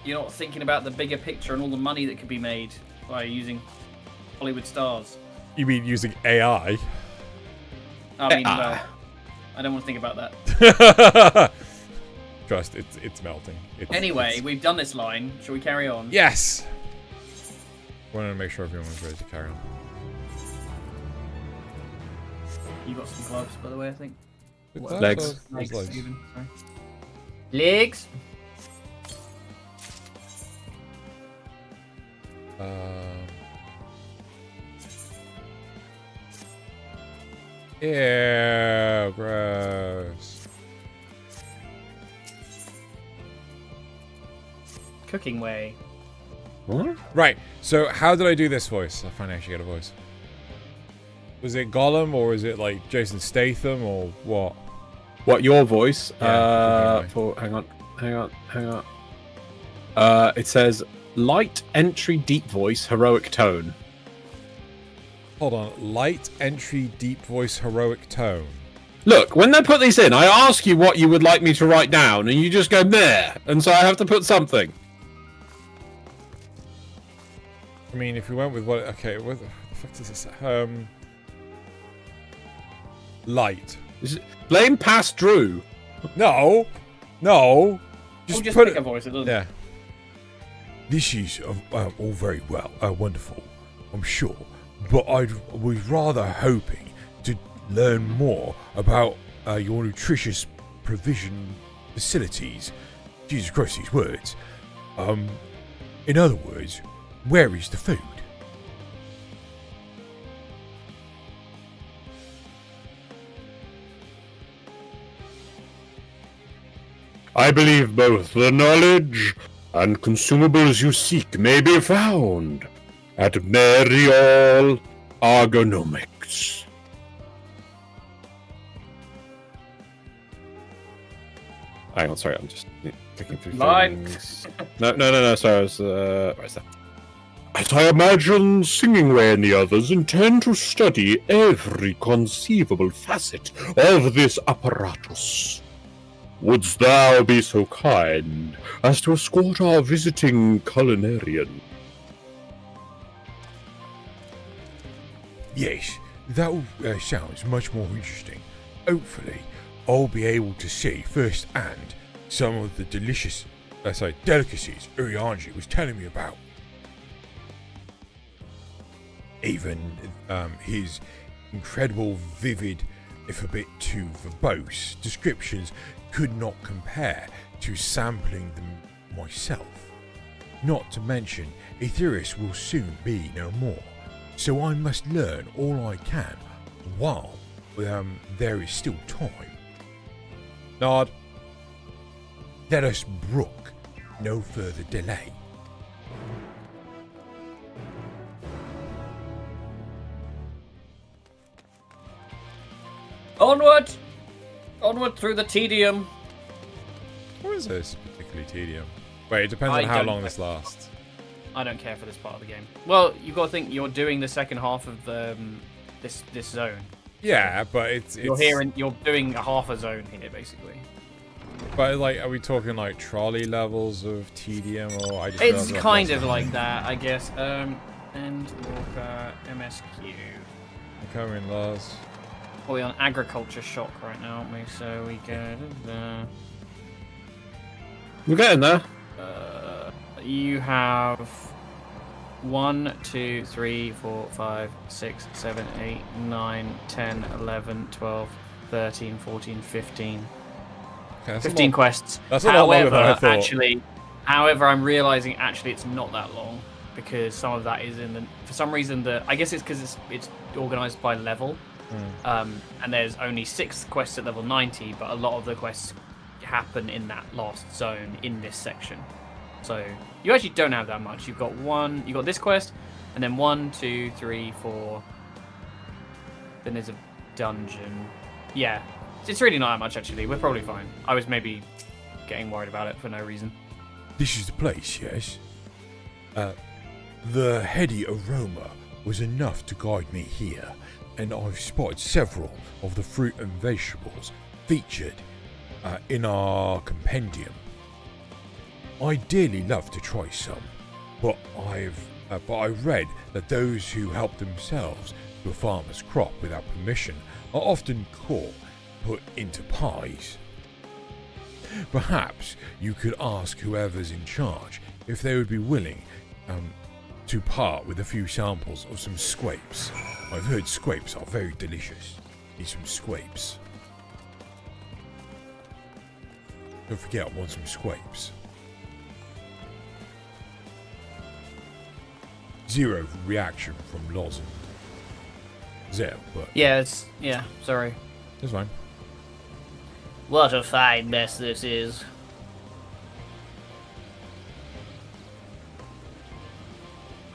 You're not thinking about the bigger picture and all the money that could be made by using Hollywood stars. You mean using AI? I mean, well, I don't want to think about that. Trust, it's melting. Anyway, it's- we've done this line. Shall we carry on? yes! I wanted to make sure everyone was ready to carry on. You got some gloves, by the way, I think. Legs. Legs. Stephen, sorry. Legs. Ew, gross. Cooking way. What? Right, so how did I do this voice? I finally actually get a voice. Was it Gollum or was it like Jason Statham or what? What, your voice? Yeah, Hang on. It says light entry deep voice heroic tone. Hold on, light entry deep voice heroic tone. Look, when they put these in, I ask you what you would like me to write down, and you just go meh, and so I have to put something. I mean, if we went with what? Okay, what the fuck does this say? Light. Blame past Drew. No, We'll just just put pick it. a voice. It doesn't. Yeah. This is all very well, wonderful, I'm sure, but I was rather hoping to learn more about your nutritious provision facilities. Jesus Christ, these words. In other words, where is the food? I believe both the knowledge and consumables you seek may be found at Mariol Ergonomics. Hang on, sorry, I'm just clicking through Light. things. No, sorry, I was, where's that? Right, I imagine Singingway and the others intend to study every conceivable facet of this apparatus. Wouldst thou be so kind as to escort our visiting culinarian? Yes, that sounds much more interesting. Hopefully, I'll be able to see firsthand some of the delicious, delicacies Urianji was telling me about. Even his incredible, vivid, if a bit too verbose, descriptions could not compare to sampling them myself. Not to mention, Aetherius will soon be no more, so I must learn all I can while there is still time. Nod. Let us brook no further delay. Onward! Onward through the tedium. What is this particularly tedium? Wait, it depends I on how don't long know. this lasts. I don't care for this part of the game. Well, you've got to think you're doing the second half of the this zone. Yeah, but it's You're doing a half a zone here, basically. But like, are we talking like trolley levels of tedium, or I just? It's realised I've kind lost of it. like that, I guess. And Walker MSQ. I'm coming, Lars. We're on agriculture shock right now, aren't we? So we go. We're getting there. You have 1, 2, 3, 4, 5, 6, 7, 8, 9, 10, 11, 12, 13, 14, 15. Okay, that's 15 a lot. quests. That's a lot longer than I thought. However, I'm realizing actually it's not that long because some of that is in the. For some reason, I guess it's because it's organized by level, and there's only 6 quests at level 90, but a lot of the quests happen in that last zone in this section. So you actually don't have that much. You've got this quest, and then 1, 2, 3, 4. Then there's a dungeon. Yeah, it's really not that much actually. We're probably fine. I was maybe getting worried about it for no reason. This is the place, yes? The heady aroma was enough to guide me here, and I've spotted several of the fruit and vegetables featured in our compendium. I'd dearly love to try some, but I read that those who help themselves to a farmer's crop without permission are often put into pies. Perhaps you could ask whoever's in charge if they would be willing to part with a few samples of some scrapes. I've heard scrapes are very delicious. Need some scrapes. Don't forget, I want some scrapes. 0 reaction from Loz. 0, but Yeah, sorry. it's fine. What a fine mess this is.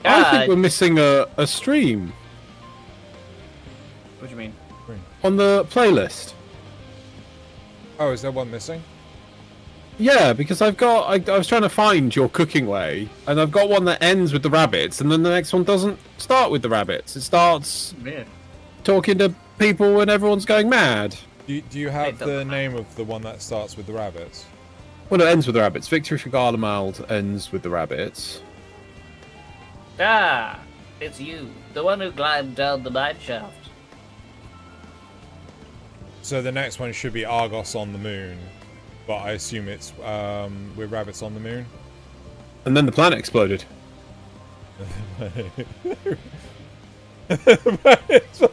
I think we're missing a stream What do you mean? on the playlist. Oh, is there one missing? Yeah, because I was trying to find your cooking way, and I've got one that ends with the rabbits, and then the next one doesn't start with the rabbits. It starts Weird. talking to people when everyone's going mad. Do you have It doesn't the name of the one that starts with the rabbits? Well, it ends with the rabbits. Victory for Garlemald ends with the rabbits. Ah, it's you, the one who climbed down the mine shaft. So the next one should be Argos on the moon, but I assume it's with rabbits on the moon. And then the planet exploded. What the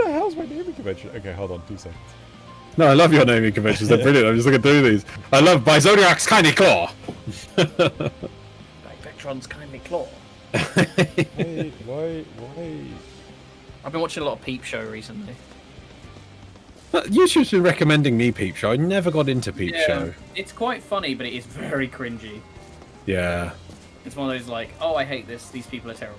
hell's my naming convention? Okay, hold on, 2 seconds. No, I love your naming conventions. They're brilliant. I'm just looking through these. I love By Zodiac's Kindly Claw. Like Vectron's kindly claw. Wait. I've been watching a lot of Peep Show recently. YouTube's been recommending me Peep Show. I never got into Peep Show. It's quite funny, but it is very cringy. Yeah. It's one of those like, oh, I hate this. These people are terrible.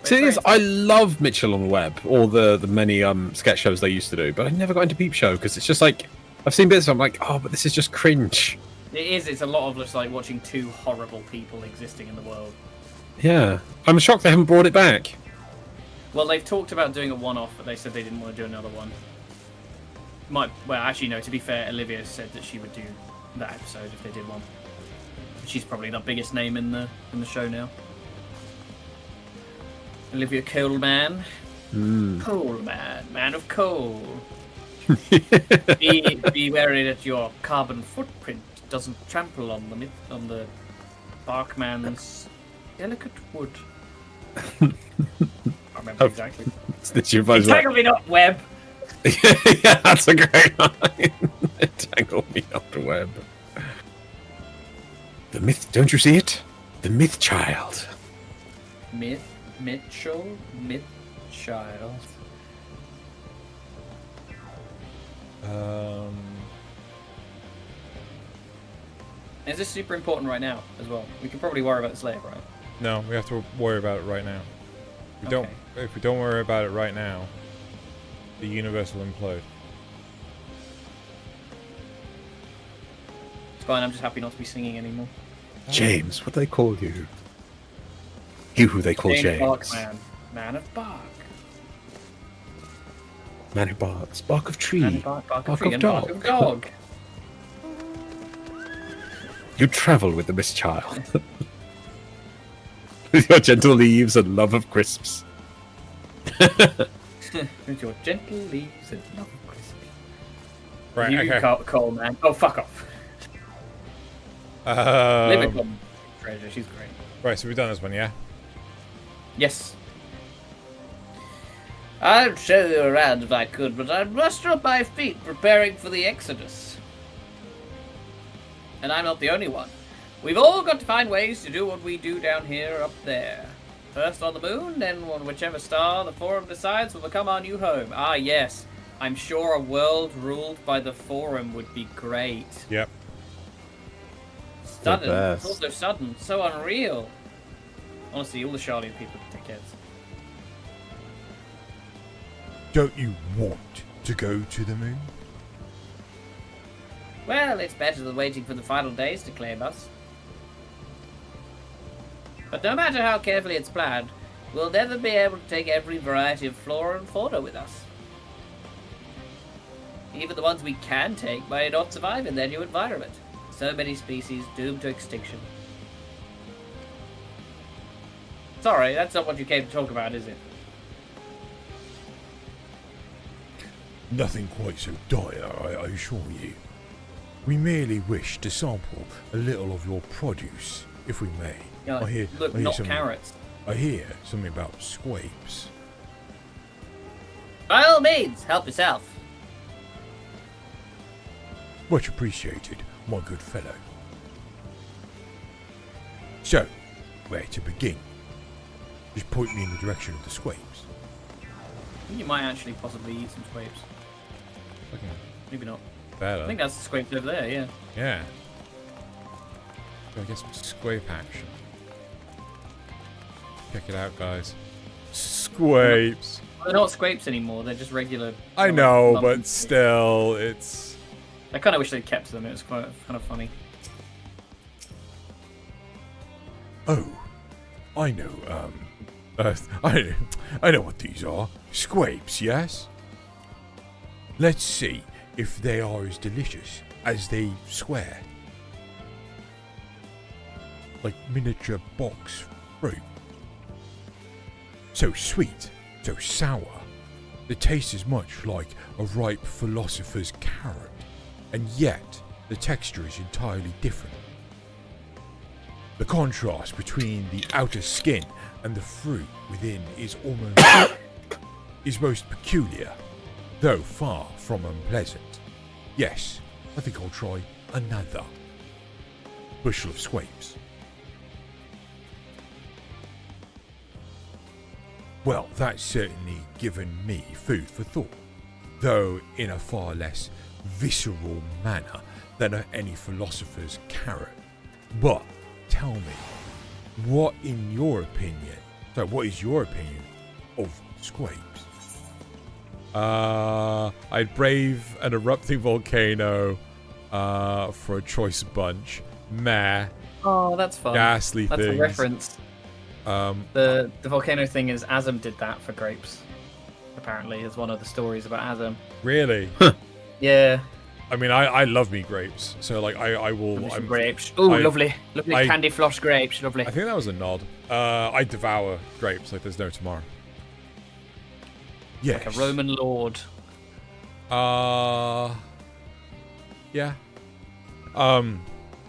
But See, it's I very- love Mitchell on the Web, all the many sketch shows they used to do, but I never got into Peep Show because it's just like I've seen bits. I'm like, oh, but this is just cringe. It is. It's a lot of just like watching 2 horrible people existing in the world. Yeah. I'm shocked they haven't brought it back. Well, they've talked about doing a one-off, but they said they didn't want to do another one. Well, actually, no. To be fair, Olivia said that she would do that episode if they did one. She's probably the biggest name in the show now. Olivia Coleman. Coleman, man of coal. be wary that your carbon footprint doesn't trample on the Barkman's delicate wood. I can't remember exactly. Tangle me not, web. Yeah, that's a great line. Tangle me up the web. The myth, don't you see it? The myth child. Mitchell? Child. Is this super important right now as well? We can probably worry about this later, right? No, we have to worry about it right now. If we don't worry about it right now, the universe will implode. It's fine, I'm just happy not to be singing anymore. James, what do they call you? You who they call James. Barkman. Man of bark. Man who barks. Bark of tree. Man of bark, bark of Bark tree, of and dog. bark of dog. You travel with the Mist Child. With your gentle leaves and love of crisps. With your gentle leaves and love of crisps. Right, You okay. Cole, man. Oh, fuck off. Live treasure, she's great. Right, so we've done this one, yeah? Yes. I'd show you around if I could, but I'm rushed on my feet preparing for the Exodus. And I'm not the only one. We've all got to find ways to do what we do down here up there. First on the moon, then on whichever star the Forum decides will become our new home. Ah, yes. I'm sure a world ruled by the Forum would be great. Yep. Sudden. best. It's also sudden. So unreal. Honestly, all the Shardian people are dickheads. Don't you want to go to the moon? Well, it's better than waiting for the final days to claim us. But no matter how carefully it's planned, we'll never be able to take every variety of flora and fauna with us. Even the ones we can take may not survive in their new environment. So many species doomed to extinction. Sorry, that's not what you came to talk about, is it? Nothing quite so dire, I assure you. We merely wish to sample a little of your produce, if we may. Yeah, I hear not something- carrots. I hear something about squapes. By all means, help yourself. Much appreciated, my good fellow. So, where to begin? Just point me in the direction of the squapes. I think you might actually possibly eat some squapes. Looking Maybe not. better. I think that's the squapes over there, yeah. Yeah. Gotta get some squape action. Check it out, guys. Squapes. They're not squapes anymore, they're just regular... I know, lump- but still, it's... I kind of wish they'd kept them, it was quite kind of funny. Oh, I know, I know what these are. Squapes, yes? Let's see if they are as delicious as they swear. Like miniature box fruit. So sweet, so sour. They taste as much like a ripe philosopher's carrot, and yet the texture is entirely different. The contrast between the outer skin and the fruit within is most peculiar, though far from unpleasant. Yes, I think I'll try another bushel of squapes. Well, that's certainly given me food for thought, though in a far less visceral manner than any philosopher's carrot. But tell me, what is your opinion of squapes? I'd brave an erupting volcano for a choice bunch. Meh. Oh, that's fun. Ghastly That's things. a reference. The volcano thing is Azam did that for grapes. Apparently, is one of the stories about Azam. Really? Yeah. I mean, I love me grapes, so like I will. Some grapes. Oh, I- lovely I- candy floss grapes. Lovely. I think that was a nod. I devour grapes like there's no tomorrow. Yes. Like a Roman lord. Yeah.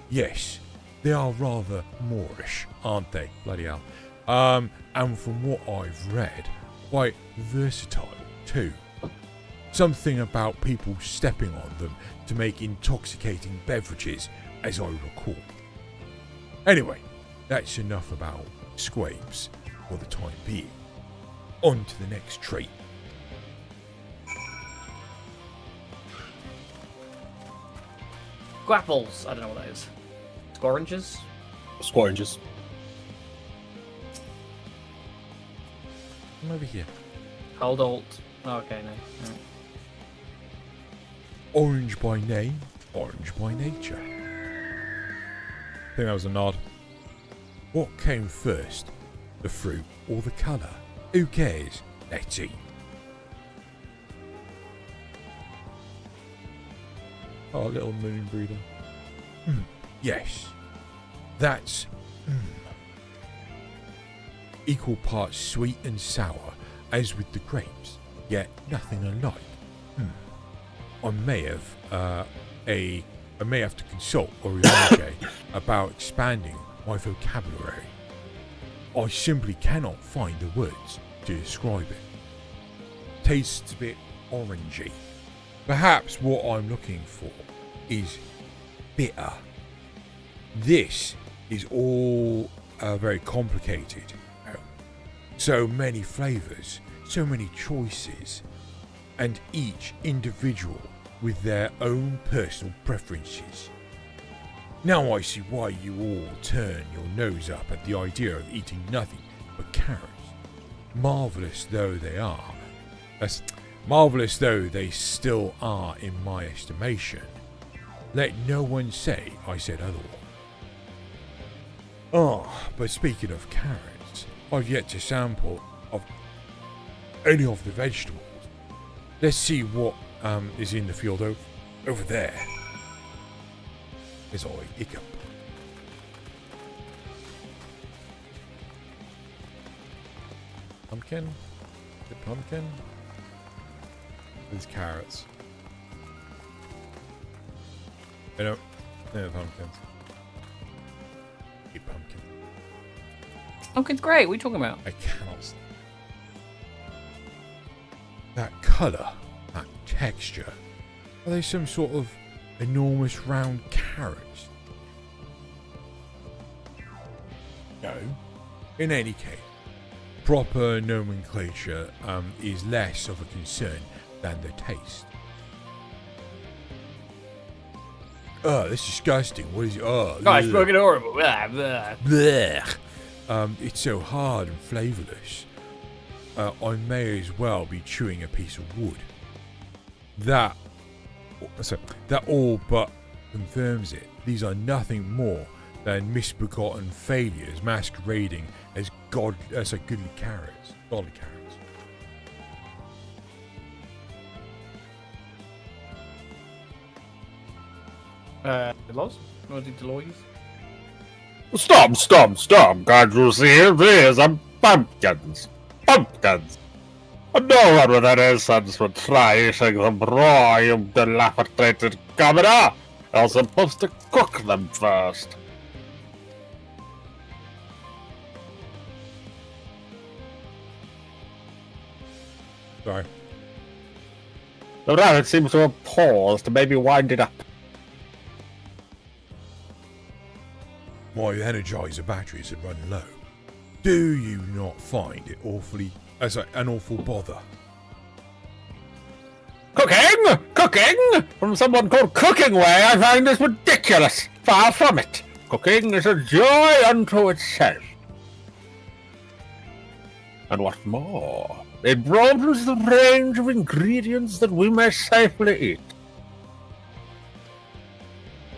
Yes. They are rather Moorish, Aren't they? Bloody hell. and from what I've read, quite versatile too. Something about people stepping on them to make intoxicating beverages, as I recall. Anyway, that's enough about scrapes for the time being. On to the next trait. Grapples. I don't know what that is. Scoranges? Squaranges. Come over here. Hold alt. Oh, okay, no. No. Orange by name, orange by nature. I think that was a nod. What came first, the fruit or the colour? Who cares? Let's eat. Oh, little moon breeder. Yes, that's equal parts sweet and sour, as with the grapes, yet nothing alike. I may have to consult Oriage about expanding my vocabulary. I simply cannot find the words to describe it. Tastes a bit orangey. Perhaps what I'm looking for is bitter. This is all very complicated. So many flavours, so many choices, and each individual with their own personal preferences. Now I see why you all turn your nose up at the idea of eating nothing but carrots. Marvellous though they are, marvellous though they still are in my estimation. Let no one say I said otherwise. Oh, but speaking of carrots, I've yet to sample of any of the vegetables. Let's see what is in the field over there. As I hiccup. Pumpkin? Is it pumpkin? There's carrots. I don't know pumpkins. Eat pumpkin. Pumpkin's great. What are you talking about? I cannot. That colour, that texture. Are they some sort of enormous round carrots? No. In any case, proper nomenclature is less of a concern than the taste. Oh, that's disgusting. What is it? Oh, Oh, it's ugh. fucking horrible. Blah, blah. Blech. It's so hard and flavourless. I may as well be chewing a piece of wood. That all but confirms it. These are nothing more than misbegotten failures masquerading as goodly carrots. Godly carrots. Delos? What did Deloitte? Stop, can't you see? These are pumpkins. Pumpkins. No one with any sense would try eating them raw, you dilapidated commoner. You're supposed to cook them first. Sorry. The rabbit seems to have paused to maybe wind it up. My energizer batteries had run low. Do you not find it an awful bother? Cooking? From someone called Cooking Way, I find this ridiculous. Far from it. Cooking is a joy unto itself. And what more, it broadens the range of ingredients that we may safely eat.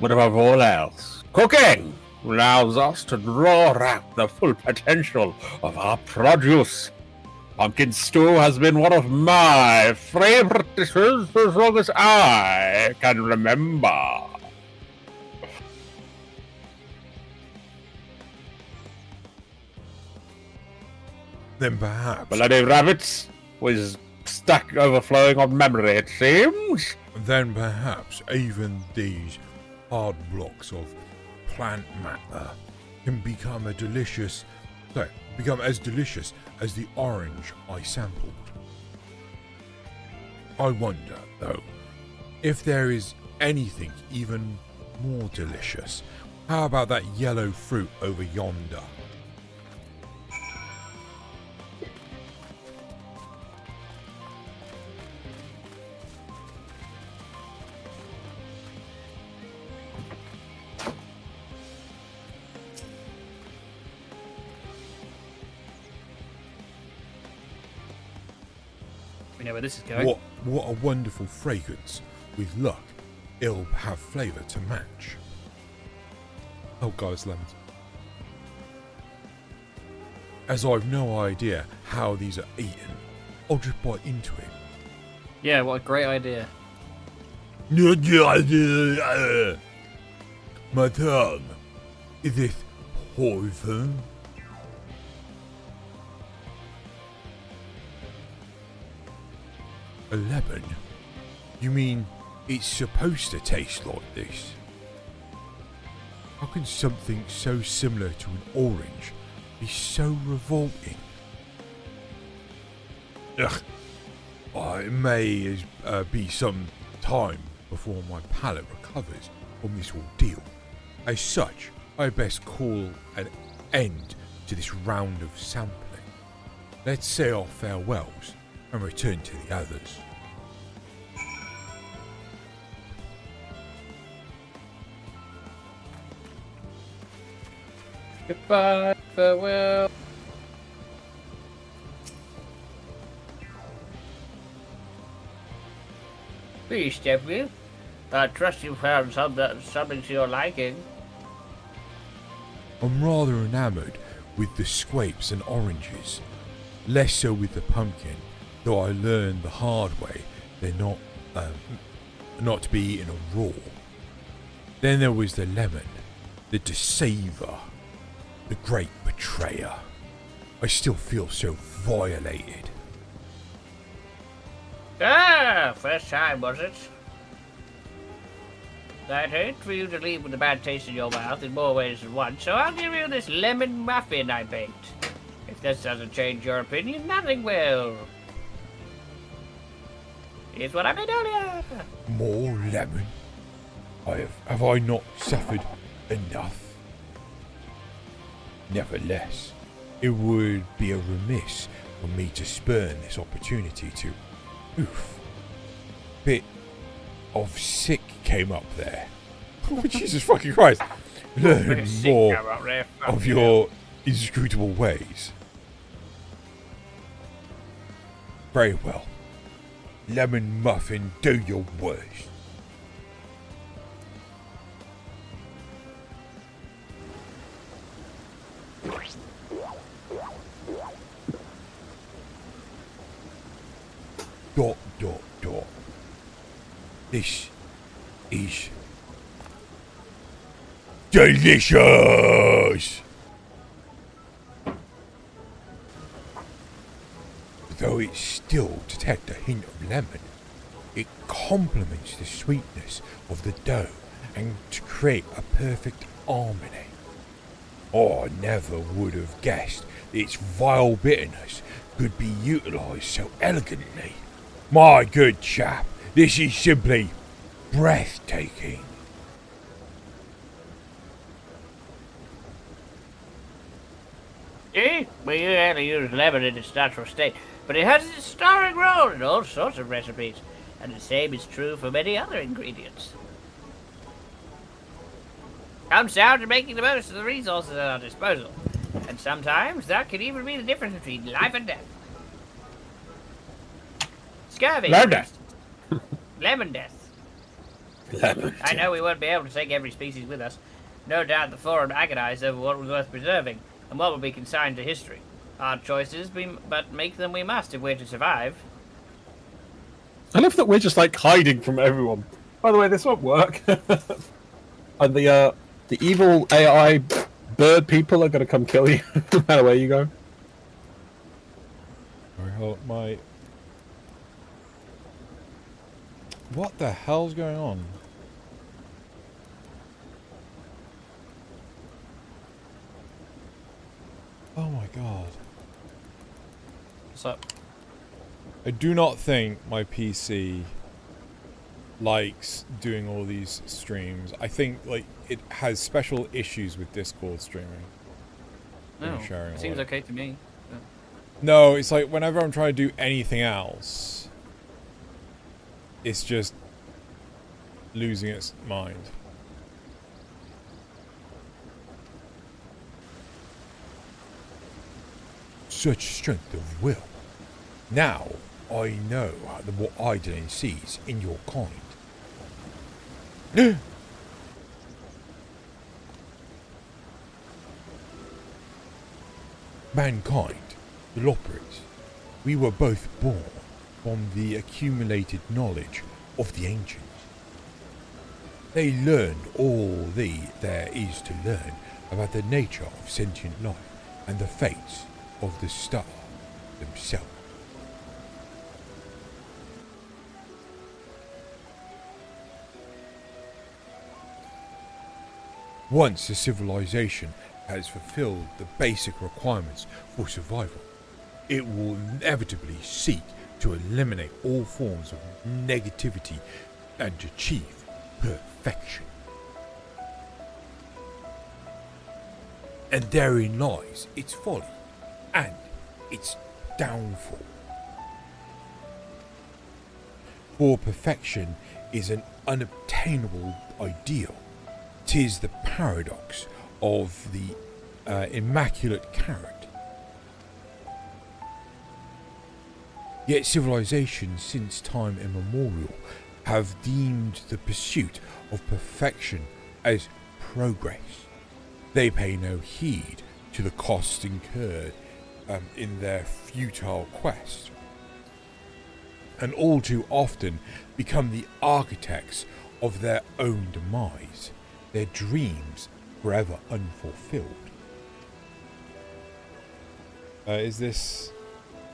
But above all else, cooking allows us to draw out the full potential of our produce. Pumpkin stew has been one of my favorite dishes as long as I can remember. Then perhaps, Bloody rabbits was stuck overflowing on memory, it seems. even these hard blocks of plant matter can become as delicious as the orange I sampled. I wonder, though, if there is anything even more delicious. How about that yellow fruit over yonder? We know where this is going. What a wonderful fragrance. With luck, it'll have flavour to match. Oh, guys, lemons. As I've no idea how these are eaten, I'll just bite into it. Yeah, what a great idea. My tongue. Is this poison? A lemon? You mean it's supposed to taste like this? How can something so similar to an orange be so revolting? Ugh. It may be some time before my palate recovers from this ordeal. As such, I best call an end to this round of sampling. Let's say our farewells and return to the others. Goodbye, farewell. Please, Jeffrey. I trust you found something to your liking. I'm rather enamoured with the scrapes and oranges, less so with the pumpkin, though I learned the hard way they're not to be eaten raw. Then there was the lemon, the deceiver, the great betrayer. I still feel so violated. Ah, first time, was it? I'd hate for you to leave with a bad taste in your mouth in more ways than one, so I'll give you this lemon muffin I baked. If this doesn't change your opinion, nothing will. Here's what I made earlier. More lemon? Have I not suffered enough? Nevertheless, it would be a remiss for me to spurn this opportunity to... Bit of sick came up there. Oh, Jesus fucking Christ. Learn more of your inscrutable ways. Very well. Lemon muffin, do your worst. Dot, dot, dot. This is delicious! Though it still detects a hint of lemon, it complements the sweetness of the dough and to create a perfect harmony. I never would have guessed that its vile bitterness could be utilised so elegantly. My good chap, this is simply breathtaking. See? We only use lemon in its natural state, but it has its starring role in all sorts of recipes, and the same is true for many other ingredients. Comes down to making the most of the resources at our disposal, and sometimes that can even be the difference between life and death. Scurvy. Lemon death. Lemon death. Lemon. I know we won't be able to take every species with us, No doubt the Forum agonized over what was worth preserving, and what will be consigned to history. Hard choices, but make them we must if we're to survive. I love that we're just like hiding from everyone. By the way, this won't work. And the evil AI bird people are gonna come kill you no matter where you go. My... What the hell's going on? Oh my god. What's up? I do not think my PC likes doing all these streams. I think like it has special issues with Discord streaming. No, sharing seems work. okay to me. No, it's like whenever I'm trying to do anything else, it's just losing its mind. Such strength of will. Now I know what Idolin sees in your kind. Mankind, the Loporrits, we were both born from the accumulated knowledge of the ancients. They learned all there is to learn about the nature of sentient life and the fates of the star themselves. Once a civilization has fulfilled the basic requirements for survival, it will inevitably seek to eliminate all forms of negativity and achieve perfection. And therein lies its folly and its downfall. For perfection is an unobtainable ideal. 'Tis the paradox of the immaculate carrot. Yet civilizations since time immemorial have deemed the pursuit of perfection as progress. They pay no heed to the costs incurred in their futile quest, and all too often become the architects of their own demise, their dreams forever unfulfilled. Is this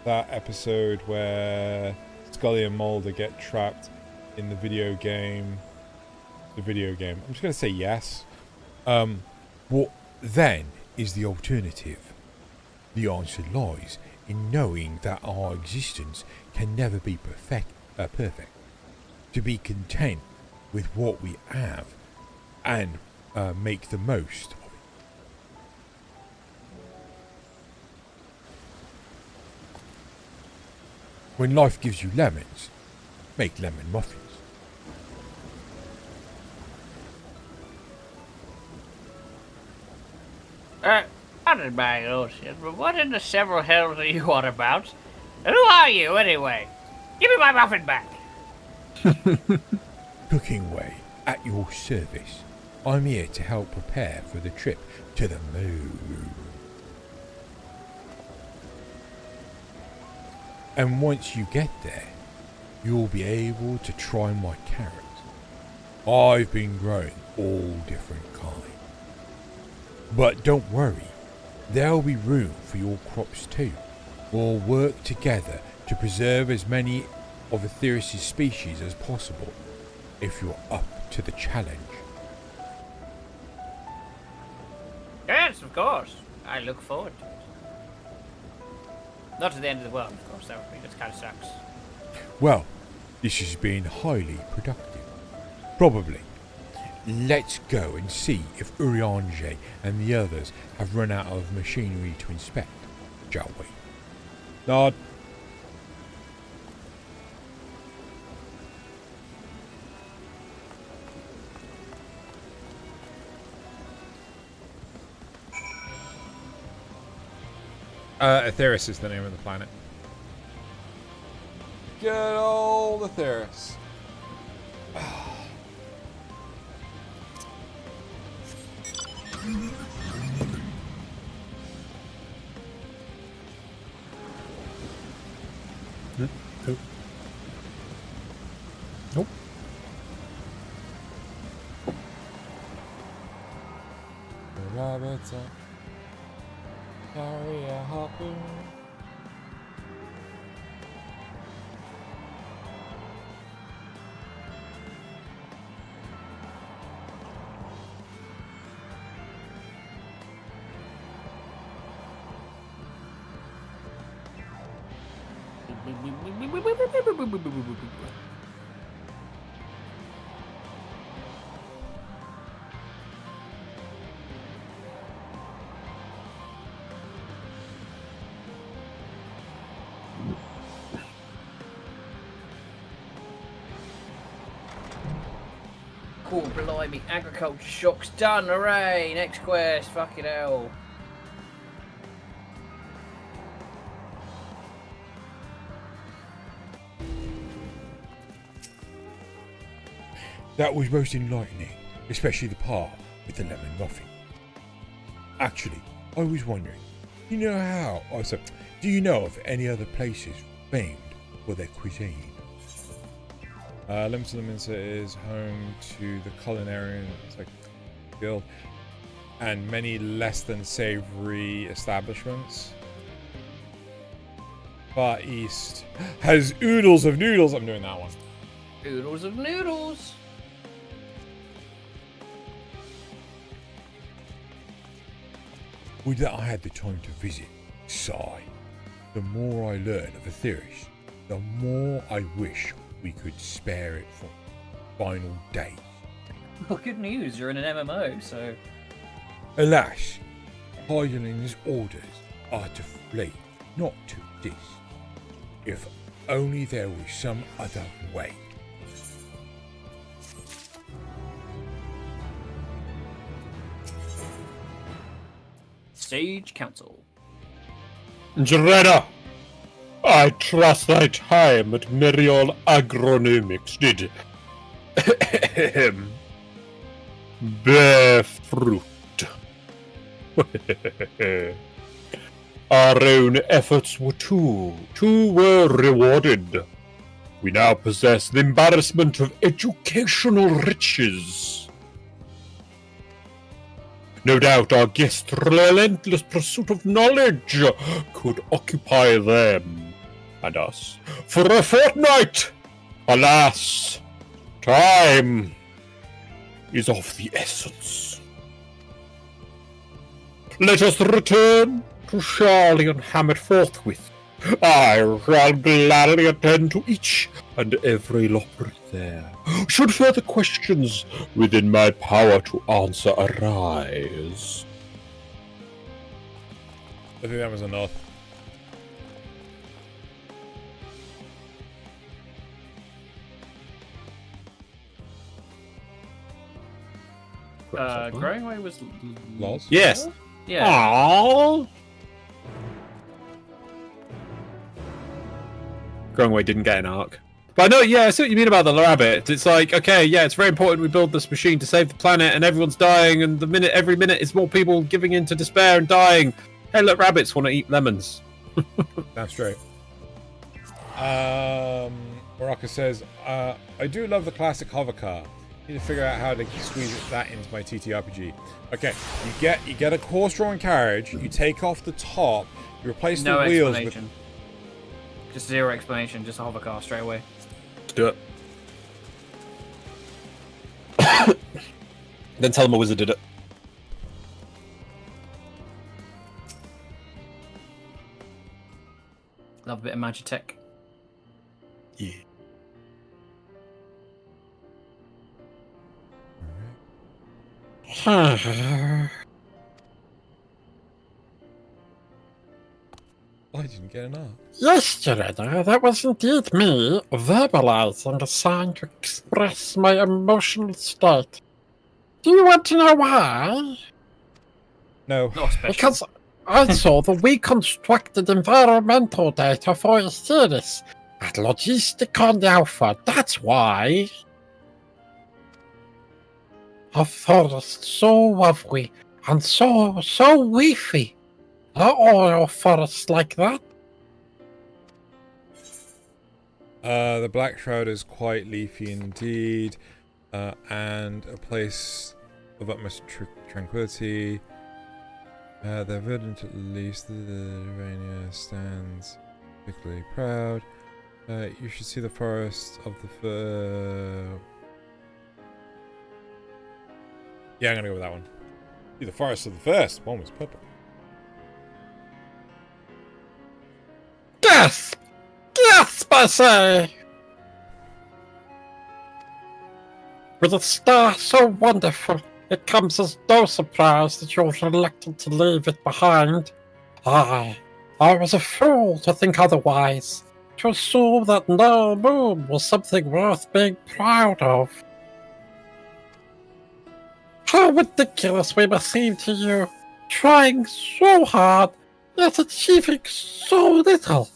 that episode where Scully and Mulder get trapped in the video game? The video game. I'm just going to say yes. What then is the alternative? The answer lies in knowing that our existence can never be perfect. To be content with what we have and make the most of it. When life gives you lemons, make lemon muffins. Pardon my notion, but what in the several hells are you on about? And who are you, anyway? Give me my muffin back! Cooking Way, at your service. I'm here to help prepare for the trip to the moon. And once you get there, you'll be able to try my carrots. I've been growing all different kinds. But don't worry, there'll be room for your crops too. We'll work together to preserve as many of Aetheris' species as possible, if you're up to the challenge. Yes, of course. I look forward to it. Not to the end of the world, of course. That would be just kind of sucks. Well, this has been highly productive. Probably. Let's go and see if Urianger and the others have run out of machinery to inspect, shall we? Nod. Aetheris is the name of the planet. Good old Aetheris. rabbits up. Carry a hopping. Cool, blimey, agriculture shock's done, hooray! Next quest, fucking hell. That was most enlightening, especially the part with the lemon muffin. Actually, I was wondering, do you know of any other places famed for their cuisine? Limited Minster is home to the Culinarian Guild and many less than savory establishments. Far East has oodles of noodles. I'm doing that one. Oodles of noodles. Would that I had the time to visit. Sigh. The more I learn of Aetheris, the more I wish we could spare it for final days. Well, good news, you're in an MMO, so... Alas, Hydaelyn's orders are to flee, not to this. If only there was some other way. Sage Council. Drena, I trust thy time at Meriol Agronomics did bear fruit. Our own efforts were too well rewarded. We now possess the embarrassment of educational riches. No doubt our guest's relentless pursuit of knowledge could occupy them and us for a fortnight. Alas, time is of the essence. Let us return to Charlie and Hammett forthwith. I shall gladly attend to each and every loprit there, should further questions within my power to answer arise. I think that was enough. Growing Way was... Lols? Yes. Yeah. Aww. Growingway didn't get an arc. But I know, yeah, I see what you mean about the rabbit. It's like, okay, yeah, it's very important we build this machine to save the planet, and everyone's dying, and every minute is more people giving in to despair and dying. Hey, look, rabbits want to eat lemons. That's right. Baraka says, I do love the classic hover car. Need to figure out how to squeeze that into my TTRPG. Okay, you get a horse-drawn carriage, you take off the top, you replace No the wheels with... explanation. Just zero explanation, just a hover car straight away. Let's do it. Then tell them a wizard did it. Love a bit of Magitech. Yeah. I didn't get an R. Yes, Jordan, that was indeed me, verbalizing a sign to express my emotional state. Do you want to know why? No. Not special. Because I saw the reconstructed environmental data for Aetheris at Logisticon Alpha, that's why. A forest so lovely and so leafy. Are all forests like that? The Black Shroud is quite leafy indeed, and a place of utmost tranquility. They're verdant at least. The Rania stands particularly proud. You should see the forest of the Yeah, I'm gonna go with that one. See the forest of the first. One was purple. Gasp! Gasp, I say! With a star so wonderful, it comes as no surprise that you're reluctant to leave it behind. I was a fool to think otherwise, to assume that no moon was something worth being proud of. How ridiculous we must seem to you, trying so hard, yet achieving so little.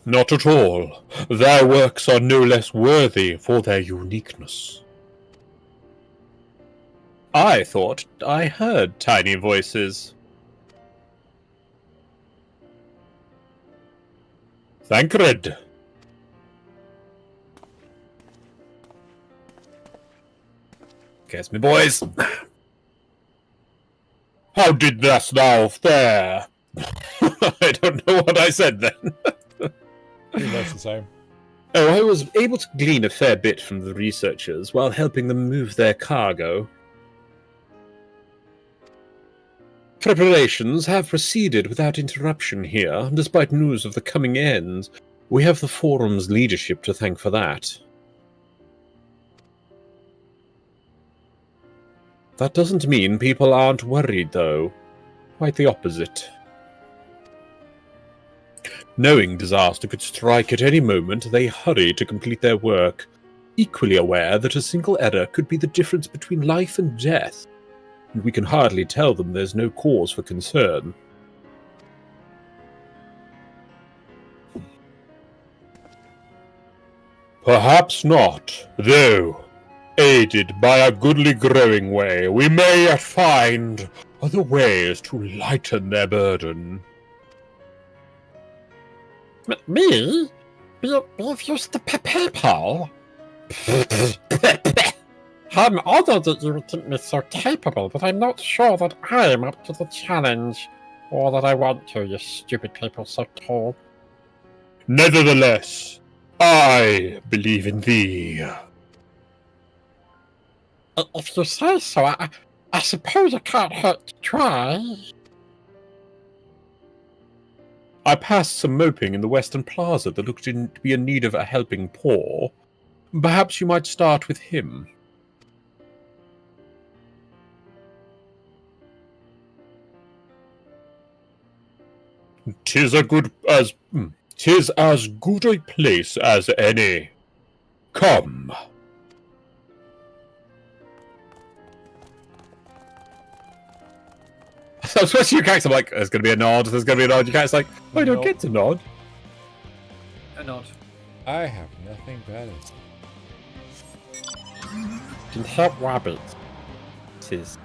Not at all. Their works are no less worthy for their uniqueness. I thought I heard tiny voices. Thancred. Guess me, boys. How did thus thou fare? I don't know what I said then. Pretty much the same. Oh, I was able to glean a fair bit from the researchers while helping them move their cargo. Preparations have proceeded without interruption here, despite news of the coming end. We have the Forum's leadership to thank for that. That doesn't mean people aren't worried, though. Quite the opposite. Knowing disaster could strike at any moment, they hurry to complete their work, equally aware that a single error could be the difference between life and death, and we can hardly tell them there's no cause for concern. Perhaps not, though, aided by a goodly growing way, we may yet find other ways to lighten their burden. Me? We've used the PayPal? I'm honored that you would think me so capable, but I'm not sure that I'm up to the challenge. Or that I want to, you stupid people so tall. Nevertheless, I believe in thee. If you say so, I suppose it can't hurt to try. I passed some moping in the Western Plaza that looked to be in need of a helping paw. Perhaps you might start with him. Tis as good a place as any. Come. So especially your character, like, there's going to be a nod, there's going to be a nod. Your character's like, I don't Nope. get to nod. A nod. I have nothing better. Can help rabbit. Tis.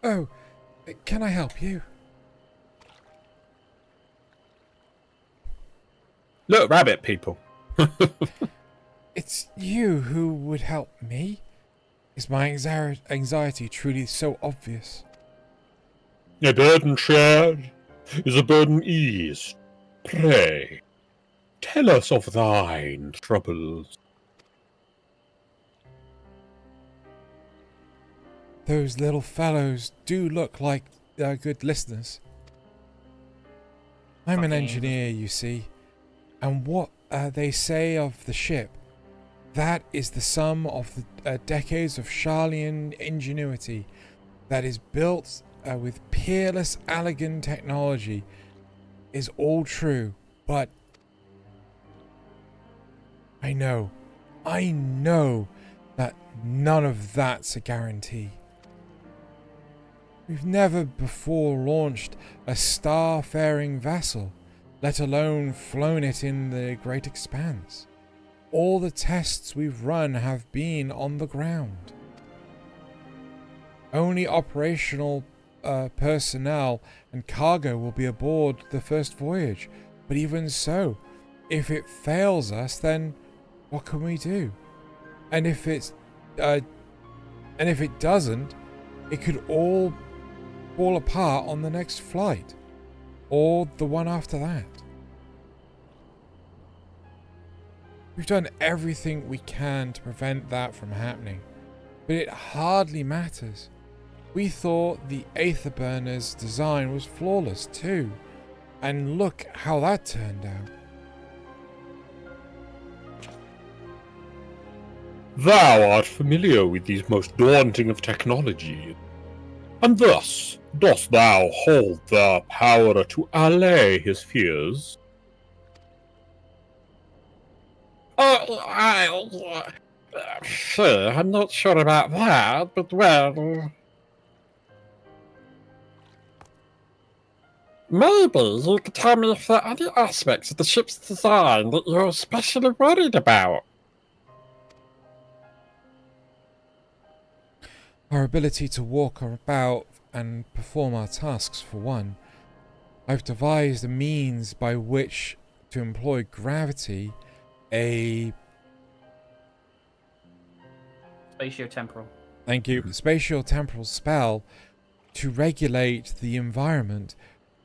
Oh, can I help you? Look, rabbit people. It's you who would help me? Is my anxiety truly so obvious? A burden shared is a burden eased. Pray, tell us of thine troubles. Those little fellows do look like good listeners. I'm an Fucking engineer, you see, and what they say of the ship, that is the sum of the decades of Sharlayan ingenuity that is built with peerless Allagan technology, is all true, but I know that none of that's a guarantee. We've never before launched a star-faring vessel, let alone flown it in the great expanse. All the tests we've run have been on the ground. Only operational personnel and cargo will be aboard the first voyage. But even so, if it fails us, then what can we do? And if it doesn't, it could all fall apart on the next flight, or the one after that. We've done everything we can to prevent that from happening, but it hardly matters. We thought the Aetherburner's design was flawless too, and look how that turned out. Thou art familiar with these most daunting of technology, and thus dost thou hold the power to allay his fears? Sure, I'm not sure about that, but well... Maybe you could tell me if there are any aspects of the ship's design that you're especially worried about. Our ability to walk about and perform our tasks, for one. I've devised a means by which to employ gravity, a... Spatiotemporal. Thank you. Spatiotemporal spell to regulate the environment.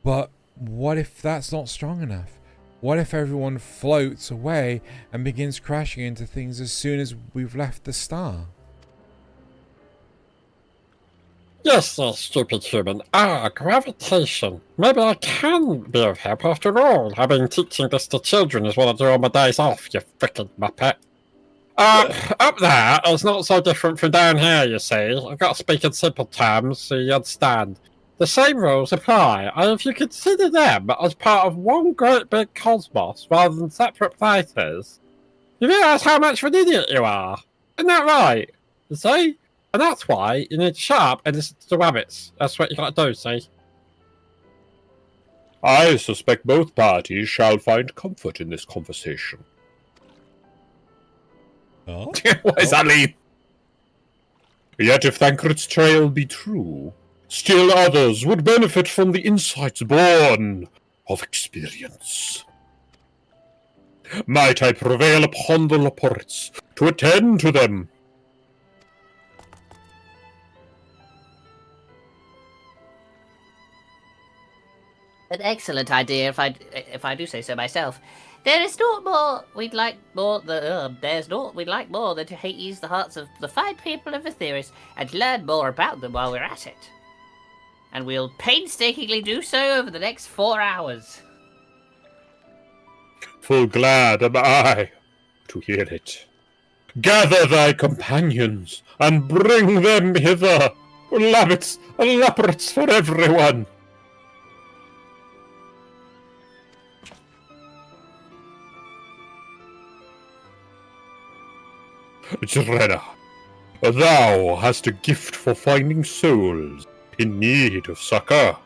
But what if that's not strong enough? What if everyone floats away and begins crashing into things as soon as we've left the star? Yes, you stupid human. Gravitation. Maybe I can be of help after all. I've been teaching this to children as well as on my days off, you frickin' muppet. Up there, it's not so different from down here, you see. I've got to speak in simple terms so you understand. The same rules apply, and if you consider them as part of one great big cosmos rather than separate places, you realise how much of an idiot you are. Isn't that right? You see? And that's why you need to shut up and listen to the rabbits. That's what you gotta do, see? I suspect both parties shall find comfort in this conversation. Oh? What does that mean? Yet if Thancred's trail be true, still others would benefit from the insights born of experience. Might I prevail upon the Loporrits to attend to them? An excellent idea, if I do say so myself. There is naught more we'd like more. There's naught we'd like more than to ease the hearts of the fine people of Aetheris and learn more about them while we're at it. And we'll painstakingly do so over the next 4 hours. Full glad am I to hear it. Gather thy companions and bring them hither. Labbits and Loporrits for everyone. Drena, thou hast a gift for finding souls in need of succor.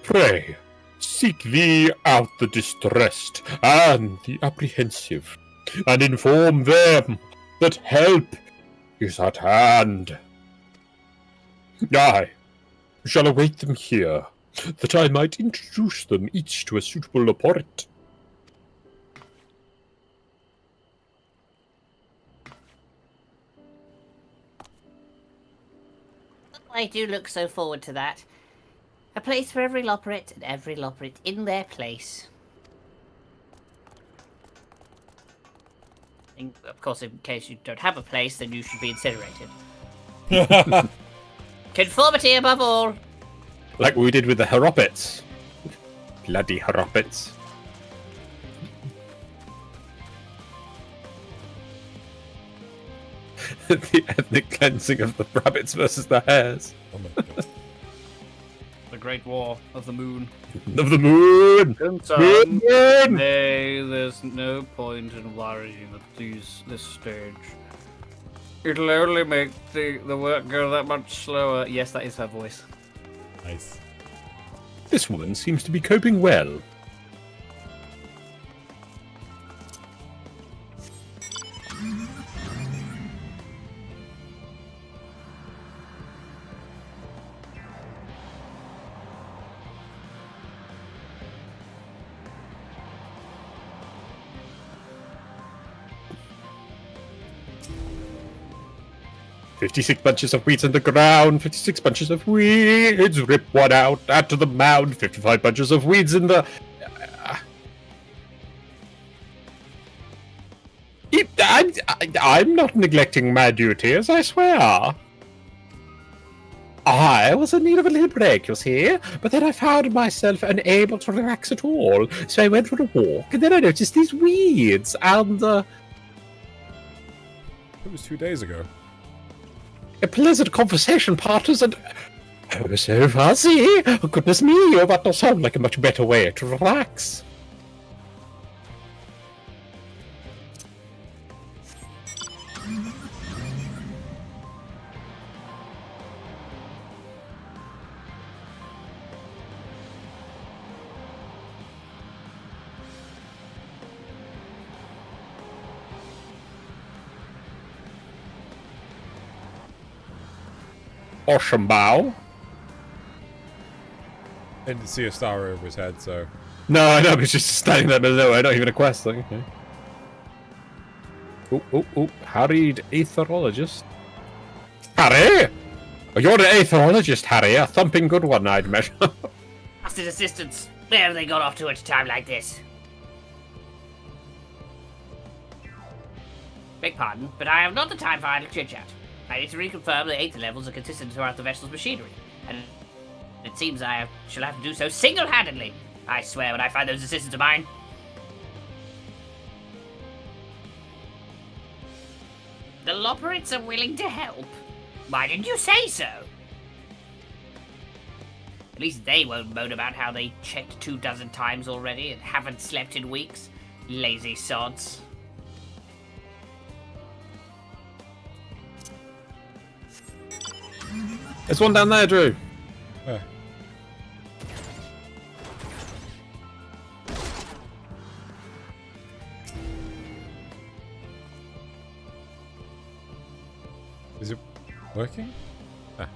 Pray, seek thee out the distressed and the apprehensive, and inform them that help is at hand. I shall await them here, that I might introduce them each to a suitable Loporrit. I do look so forward to that. A place for every Loporrit and every Loporrit in their place. Of course, in case you don't have a place, then you should be incinerated. Conformity above all. Like we did with the Heropits. Bloody Heropits. The ethnic cleansing of the rabbits versus the hares. Oh my God. The Great War of the Moon. Of the moon! Concerned. Moon! Hey, there's no point in worrying at this stage. It'll only make the work go that much slower. Yes, that is her voice. Nice. This woman seems to be coping well. "56 bunches of weeds in the ground, 56 bunches of weeds, rip one out, add to the mound, 55 bunches of weeds in the... I'm not neglecting my duties, I swear. I was in need of a little break, you see, but then I found myself unable to relax at all, so I went for a walk, and then I noticed these weeds, and, It was 2 days ago. a pleasant conversation, partners, and... Oh, so fuzzy! Oh, goodness me, oh, that does sound like a much better way to relax. Awesome bow. I didn't see a star over his head, so... No, I know, but it's just standing there below, not even a quest thing. Okay. Oh, harried aetherologist. Harry! Oh, you're an aetherologist, Harry. A thumping good one, I'd measure. Bastard assistants. Where have they got off to at a time like this? Beg pardon, but I have not the time for idle chit-chat. I need to reconfirm the aether levels are consistent throughout the vessel's machinery, and it seems I shall have to do so single-handedly. I swear when I find those assistants of mine. The Loporrits are willing to help. Why didn't you say so? At least they won't moan about how they checked 24 times already and haven't slept in weeks. Lazy sods. There's one down there, Drew. Where? Is it working? Ah.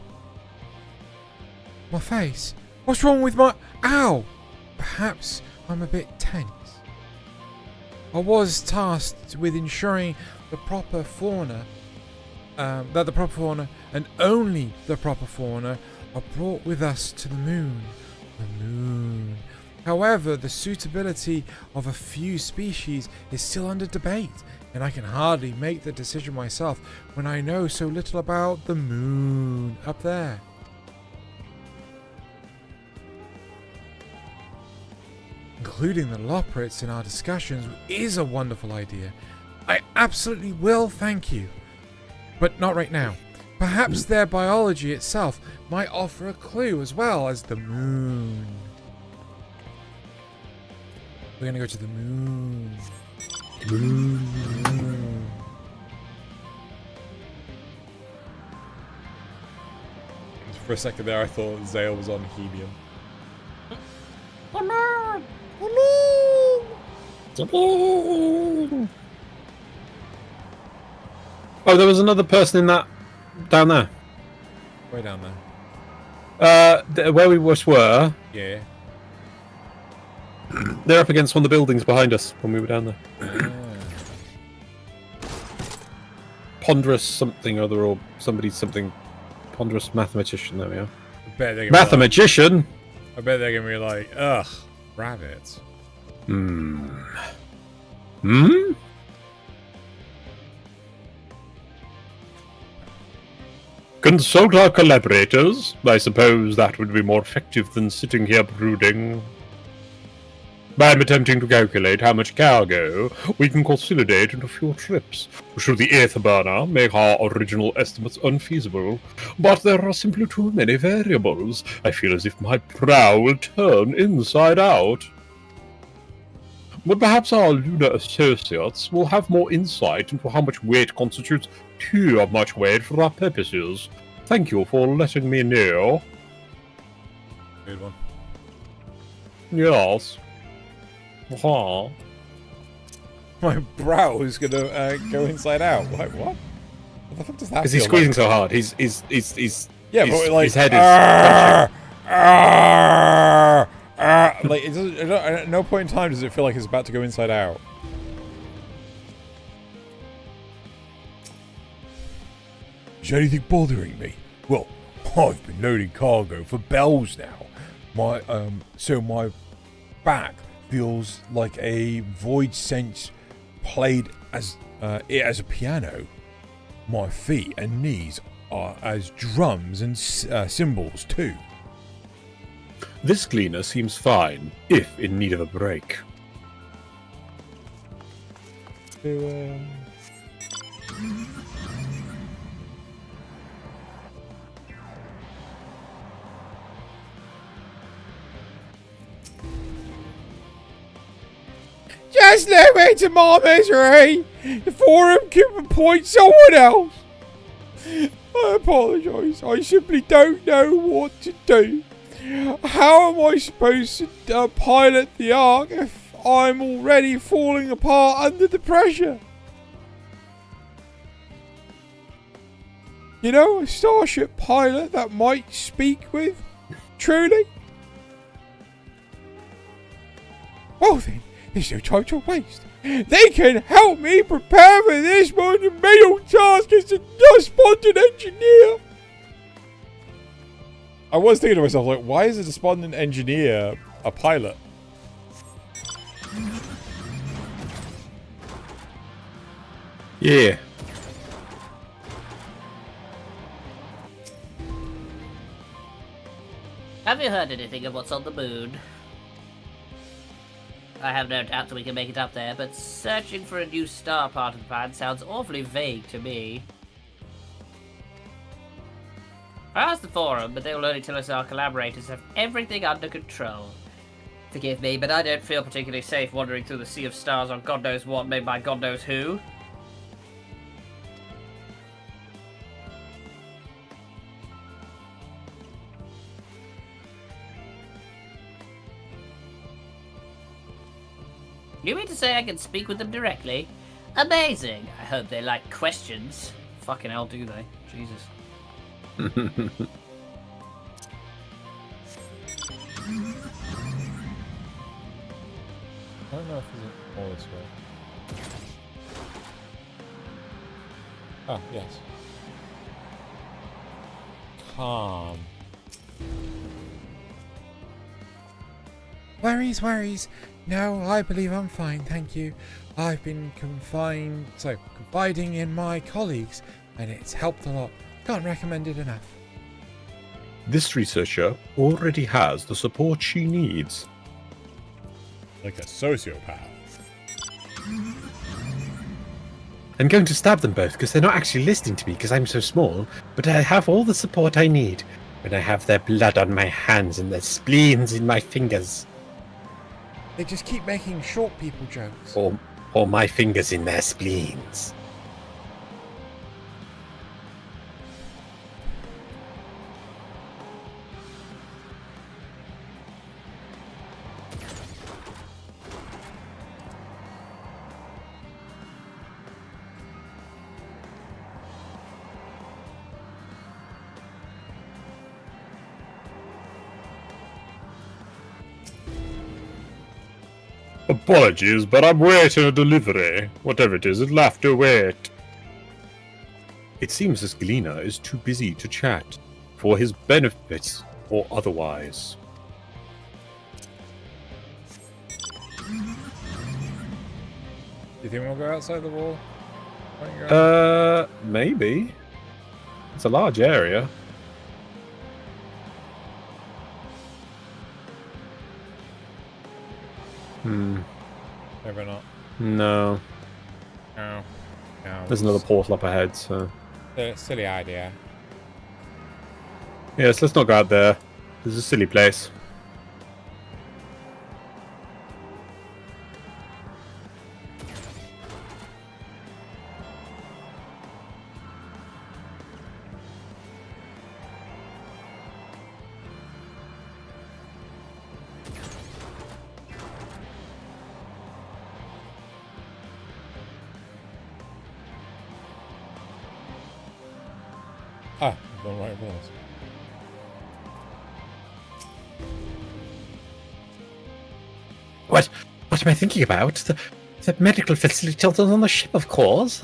My face? What's wrong with my... Ow! Perhaps I'm a bit tense. I was tasked with ensuring the proper fauna, that the proper fauna, and only the proper fauna, are brought with us to the moon. The moon. However, the suitability of a few species is still under debate, and I can hardly make the decision myself when I know so little about the moon up there. Including the Loporrits in our discussions is a wonderful idea. I absolutely will thank you. But not right now. Perhaps their biology itself might offer a clue as well as the moon. We're gonna go to the moon. Moon. For a second there, I thought Zale was on helium. Oh, there was another person in that down there. Way down there. Where we just were. Yeah. They're up against one of the buildings behind us when we were down there. Ponderous something or other, or something. Ponderous mathematician. There we are. I bet they're gonna Mathematician. I bet they're gonna be like, ugh, rabbits. Consult our collaborators. I suppose that would be more effective than sitting here brooding. I'm attempting to calculate how much cargo we can consolidate into a few trips. Should the Aether Burner make our original estimates unfeasible, but there are simply too many variables. I feel as if my prow will turn inside out. but perhaps our lunar associates will have more insight into how much weight constitutes too much weight for our purposes. Thank you for letting me know. Good one. Yes. Huh. My brow is gonna go inside out. Like what? What the fuck does that? Because he's feel squeezing like? so hard. Yeah, his, but like his head is touching. like it doesn't. At no point in time does it feel like it's about to go inside out. Is anything bothering me? Well, I've been loading cargo for bells now. So my back feels like a void sense played as a piano. My feet and knees are as drums and cymbals too. This cleaner seems fine, if in need of a break. Just let me to my misery. The forum can appoint someone else. I apologise. I simply don't know what to do. How am I supposed to pilot the Ark if I'm already falling apart under the pressure? You know, a starship pilot that might speak with? Truly? Well then, there's no time to waste. They can help me prepare for this monumental task as a despondent engineer. I was thinking to myself, like, why is a despondent engineer a pilot? Yeah. Have you heard anything of what's on the moon? I have no doubt that we can make it up there, but searching for a new star part of the plan sounds awfully vague to me. I asked the forum, but they will only tell us our collaborators have everything under control. Forgive me, but I don't feel particularly safe wandering through the sea of stars on God knows what made by God knows who. You mean to say I can speak with them directly? Amazing! I hope they like questions. Fucking hell, do they? Jesus. I don't know if it's all this way. Oh, yes. Calm. Worries. No, I believe I'm fine, thank you. I've been confiding in my colleagues, and it's helped a lot. Can't recommend it enough. This researcher already has the support she needs. Like a sociopath. I'm going to stab them both because they're not actually listening to me because I'm so small, but I have all the support I need when I have their blood on my hands and their spleens in my fingers. They just keep making short people jokes. Or my fingers in their spleens. Apologies, but I'm waiting a delivery. Whatever it is, it'll have to wait. It seems this Galena is too busy to chat, for his benefits or otherwise. Do you think we'll go outside the wall? Maybe. It's a large area. Maybe not. No. No. There's another portal up ahead, so... Silly idea. Yes, let's not go out there. This is a silly place. Ah, I've gone right across. What am I thinking about? The medical facilities on the ship, of course.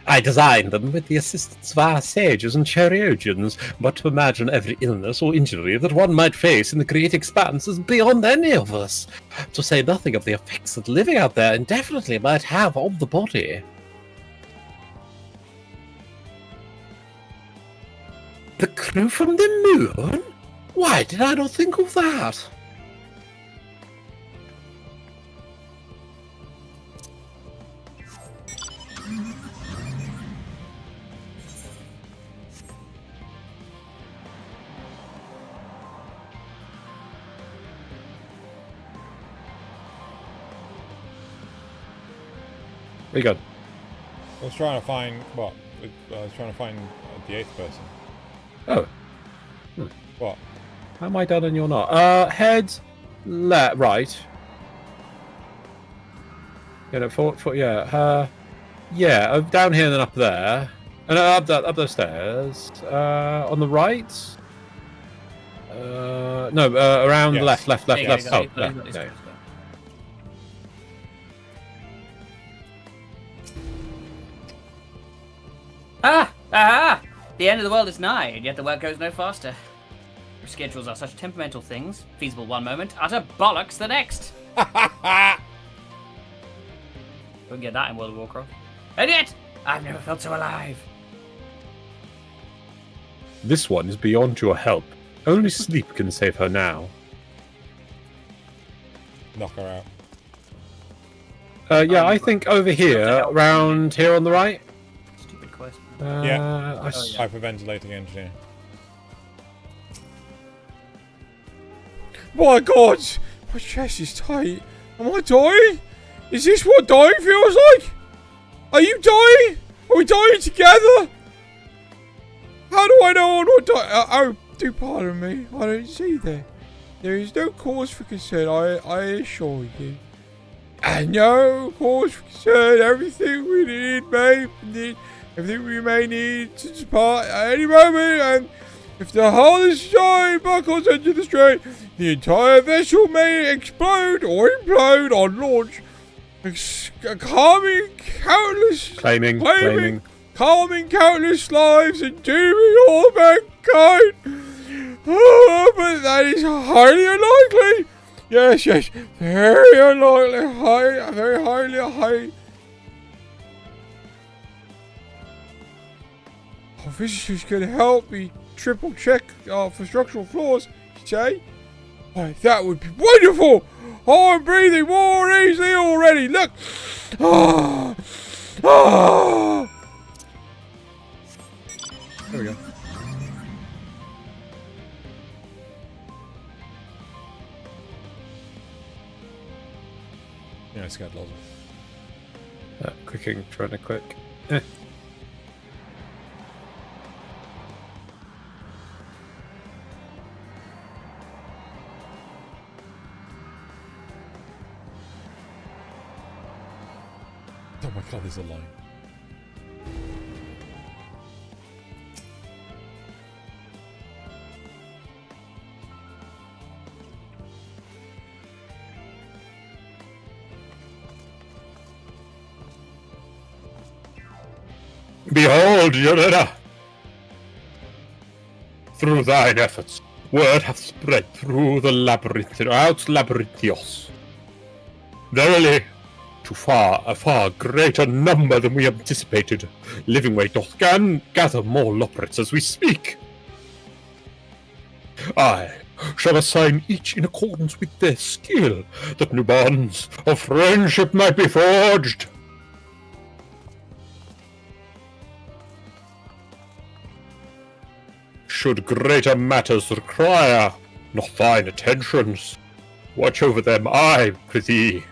I designed them with the assistance of our sages and Chariodians, but to imagine every illness or injury that one might face in the great expanse is beyond any of us, to say nothing of the effects that living out there indefinitely might have on the body. The crew from the moon? Why did I not think of that? Where you go? I was trying to find what? I was trying to find the 8th person. Oh. What? How am I done and you're not? Head, left, right. Yeah, no, yeah, down here and then up there. And up the stairs. On the right? No, around Yes. left. There you go, Oh, you got it, yeah, you got it, yeah. you got it. Ah! The end of the world is nigh, and yet the work goes no faster. Schedules are such temperamental things, feasible one moment, utter bollocks the next. Don't get that in World of Warcraft. And yet, I've never felt so alive. This one is beyond your help. Only sleep can save her now. Knock her Yeah, I think over here, round here on the right. Stupid quest. Yeah. I s- out. Hyperventilating engineer. My God! My chest is tight. Am I dying? Is this what dying feels like? Are you dying? Are we dying together? How do I know I'm not dying? Oh, do pardon me. I don't see there. There is no cause for concern, I assure you. And no cause for concern. Everything we may need to depart at any moment. And if the hull is shine buckles into the strait, the entire vessel may explode or implode on launch, calming countless lives and dooming all mankind. Oh, but that is highly unlikely. Yes, very unlikely. Very highly. Our visitors can help me triple check for structural flaws, you say? Why, that would be wonderful! Oh, I'm breathing more easily already. Look! Ah! Ah! There we go. Yeah, I scared lots. Clicking, trying to click. Oh my God, there's a line. Behold, Urena! Through thine efforts, word hath spread through the labyrinth, throughout Labyrinthios. Verily, to a far greater number than we anticipated, Livingway doth gather more loprits as we speak. I shall assign each in accordance with their skill, that new bonds of friendship might be forged. Should greater matters require not thine attentions, watch over them, I prithee.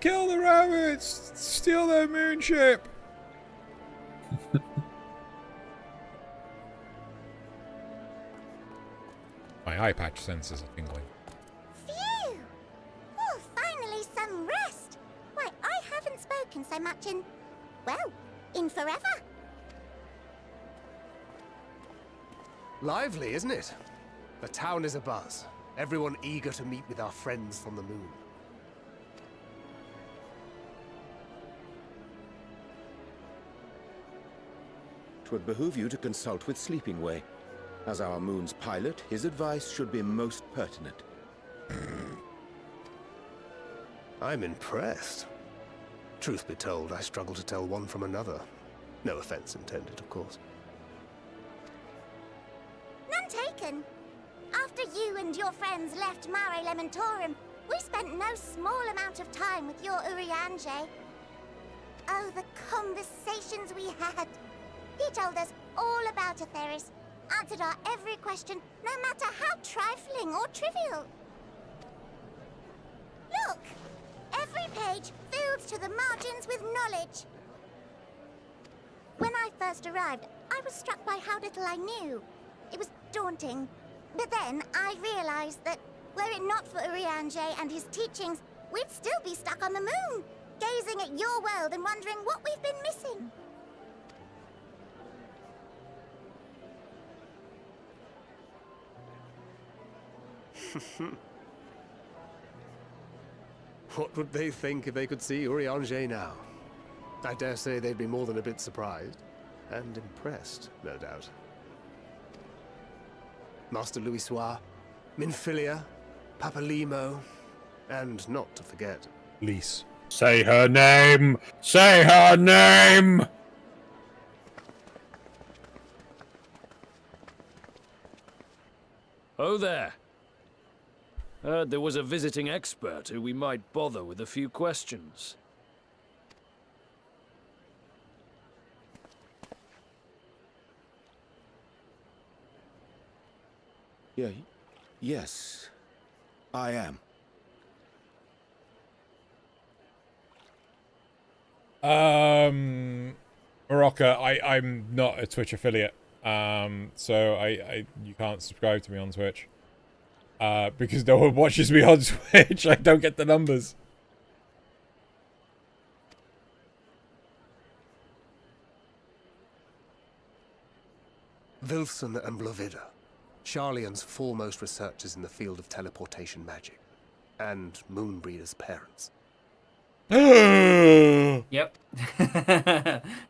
Kill the rabbits! Steal their moon ship! My eye patch sensors are tingling. Phew! Oh, finally some rest. Why, I haven't spoken so much in, well, in forever. Lively, isn't it? The town is abuzz. Everyone eager to meet with our friends from the moon. 'Twould behoove you to consult with Sleeping Way. As our moon's pilot, his advice should be most pertinent. I'm impressed. Truth be told, I struggle to tell one from another. No offense intended, of course. None taken. After you and your friends left Mare Elementorum, we spent no small amount of time with your Urianger. Oh, the conversations we had. He told us all about Atheris, answered our every question, no matter how trifling or trivial. Look! Every page filled to the margins with knowledge. When I first arrived, I was struck by how little I knew. It was daunting. But then I realized that, were it not for Urianger and his teachings, we'd still be stuck on the moon, gazing at your world and wondering what we've been missing. What would they think if they could see Urianger now? I dare say they'd be more than a bit surprised. And impressed, no doubt. Master Louisoix, Minfilia, Papalimo, and not to forget... Lise. Say her name! Say her name! Oh there. Heard there was a visiting expert who we might bother with a few questions. Yes, I am. Morocca, I'm not a Twitch affiliate. So you can't subscribe to me on Twitch. Because no one watches me on Twitch. I don't get the numbers. Vilson and Blovida, Sharlayan's foremost researchers in the field of teleportation magic, and Moonbreeder's parents. Yep.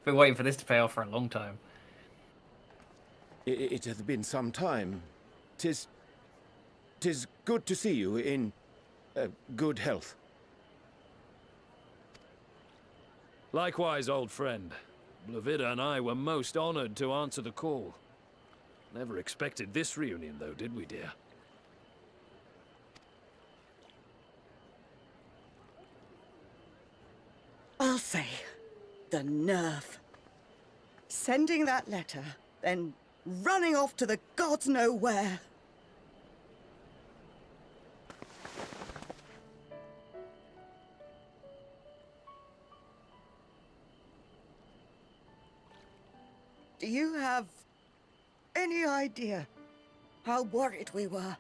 Been waiting for this to pay off for a long time. It hath been some time. 'Tis good to see you in good health. Likewise, old friend. Blovida and I were most honored to answer the call. Never expected this reunion, though, did we, dear? I'll say, the nerve. Sending that letter, then running off to the gods know where. Do you have any idea how worried we were?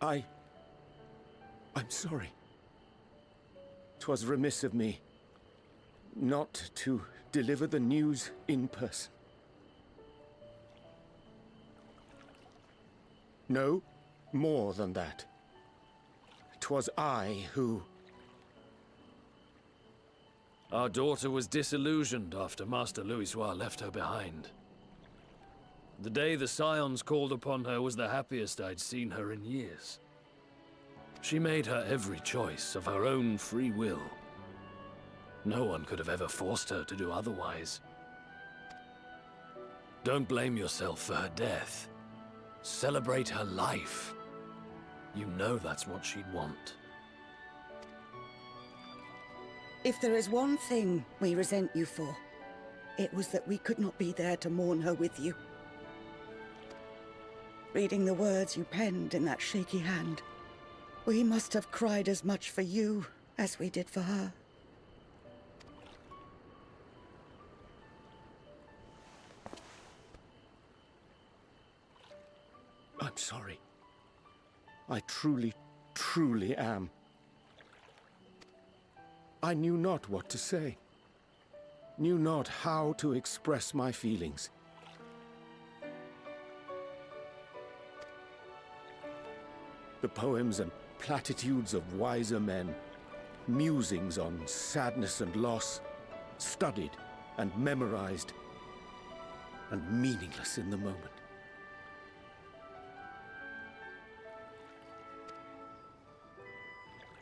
I'm sorry. 'Twas remiss of me not to deliver the news in person. No, more than that. 'Twas I who... Our daughter was disillusioned after Master Louisoix left her behind. The day the Scions called upon her was the happiest I'd seen her in years. She made her every choice of her own free will. No one could have ever forced her to do otherwise. Don't blame yourself for her death. Celebrate her life. You know that's what she'd want. If there is one thing we resent you for, it was that we could not be there to mourn her with you. Reading the words you penned in that shaky hand, We must have cried as much for you as we did for her. I'm sorry. I truly, truly am. I knew not what to say. Knew not how to express my feelings. The poems and platitudes of wiser men, musings on sadness and loss, studied and memorized, and meaningless in the moment.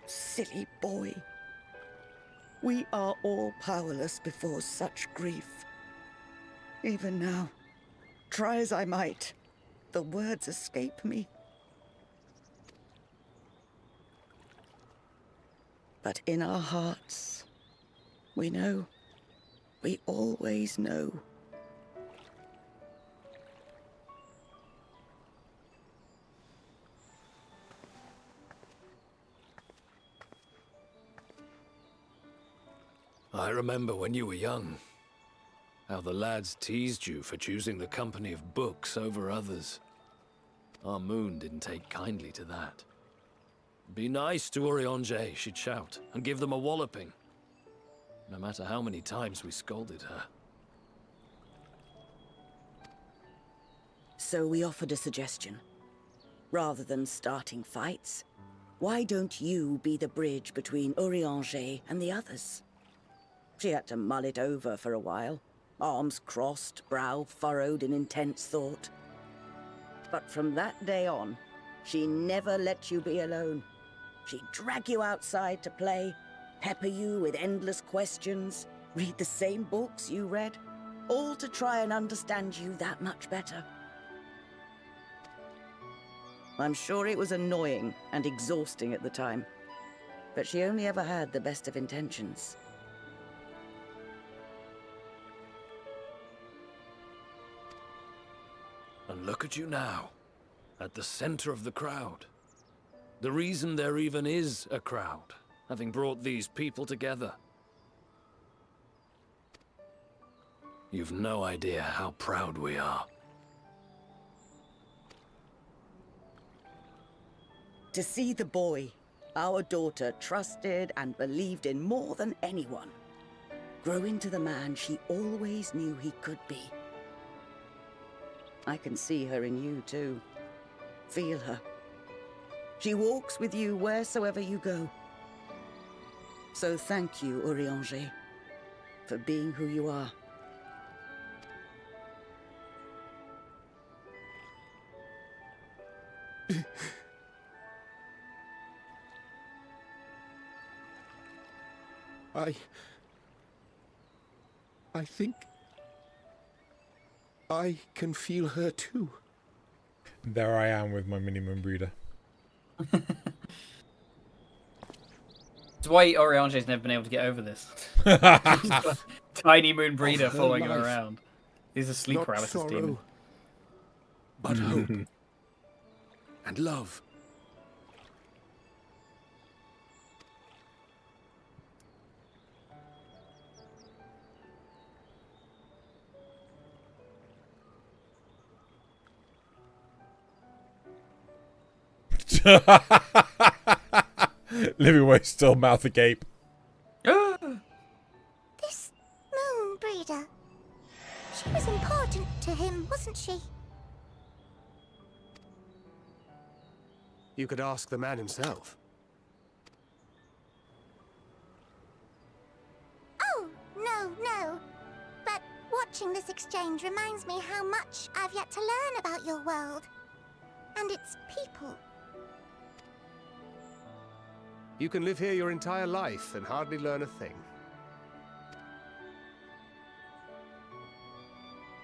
Silly boy. We are all powerless before such grief. Even now, try as I might, the words escape me. But in our hearts, we know, we always know. I remember when you were young, how the lads teased you for choosing the company of books over others. Our moon didn't take kindly to that. Be nice to Urianger, she'd shout, and give them a walloping. No matter how many times we scolded her. So we offered a suggestion. Rather than starting fights, why don't you be the bridge between Urianger and the others? She had to mull it over for a while, arms crossed, brow furrowed in intense thought. But from that day on, she never let you be alone. She'd drag you outside to play, pepper you with endless questions, read the same books you read, all to try and understand you that much better. I'm sure it was annoying and exhausting at the time, but she only ever had the best of intentions. And look at you now, at the center of the crowd. The reason there even is a crowd, having brought these people together. You've no idea how proud we are. To see the boy, our daughter, trusted and believed in more than anyone, grow into the man she always knew he could be. I can see her in you, too. Feel her. She walks with you wheresoever you go. So thank you, Urianger, for being who you are. I think I can feel her too. There I am with my mini moon breeder. It's why Urianger's never been able to get over this. Tiny moon breeder following him around. He's a sleep paralysis demon. But hope and love. Living way still, mouth agape. This moon breeder. She was important to him, wasn't she? You could ask the man himself. Oh, no. But watching this exchange reminds me how much I've yet to learn about your world. And its people. You can live here your entire life and hardly learn a thing.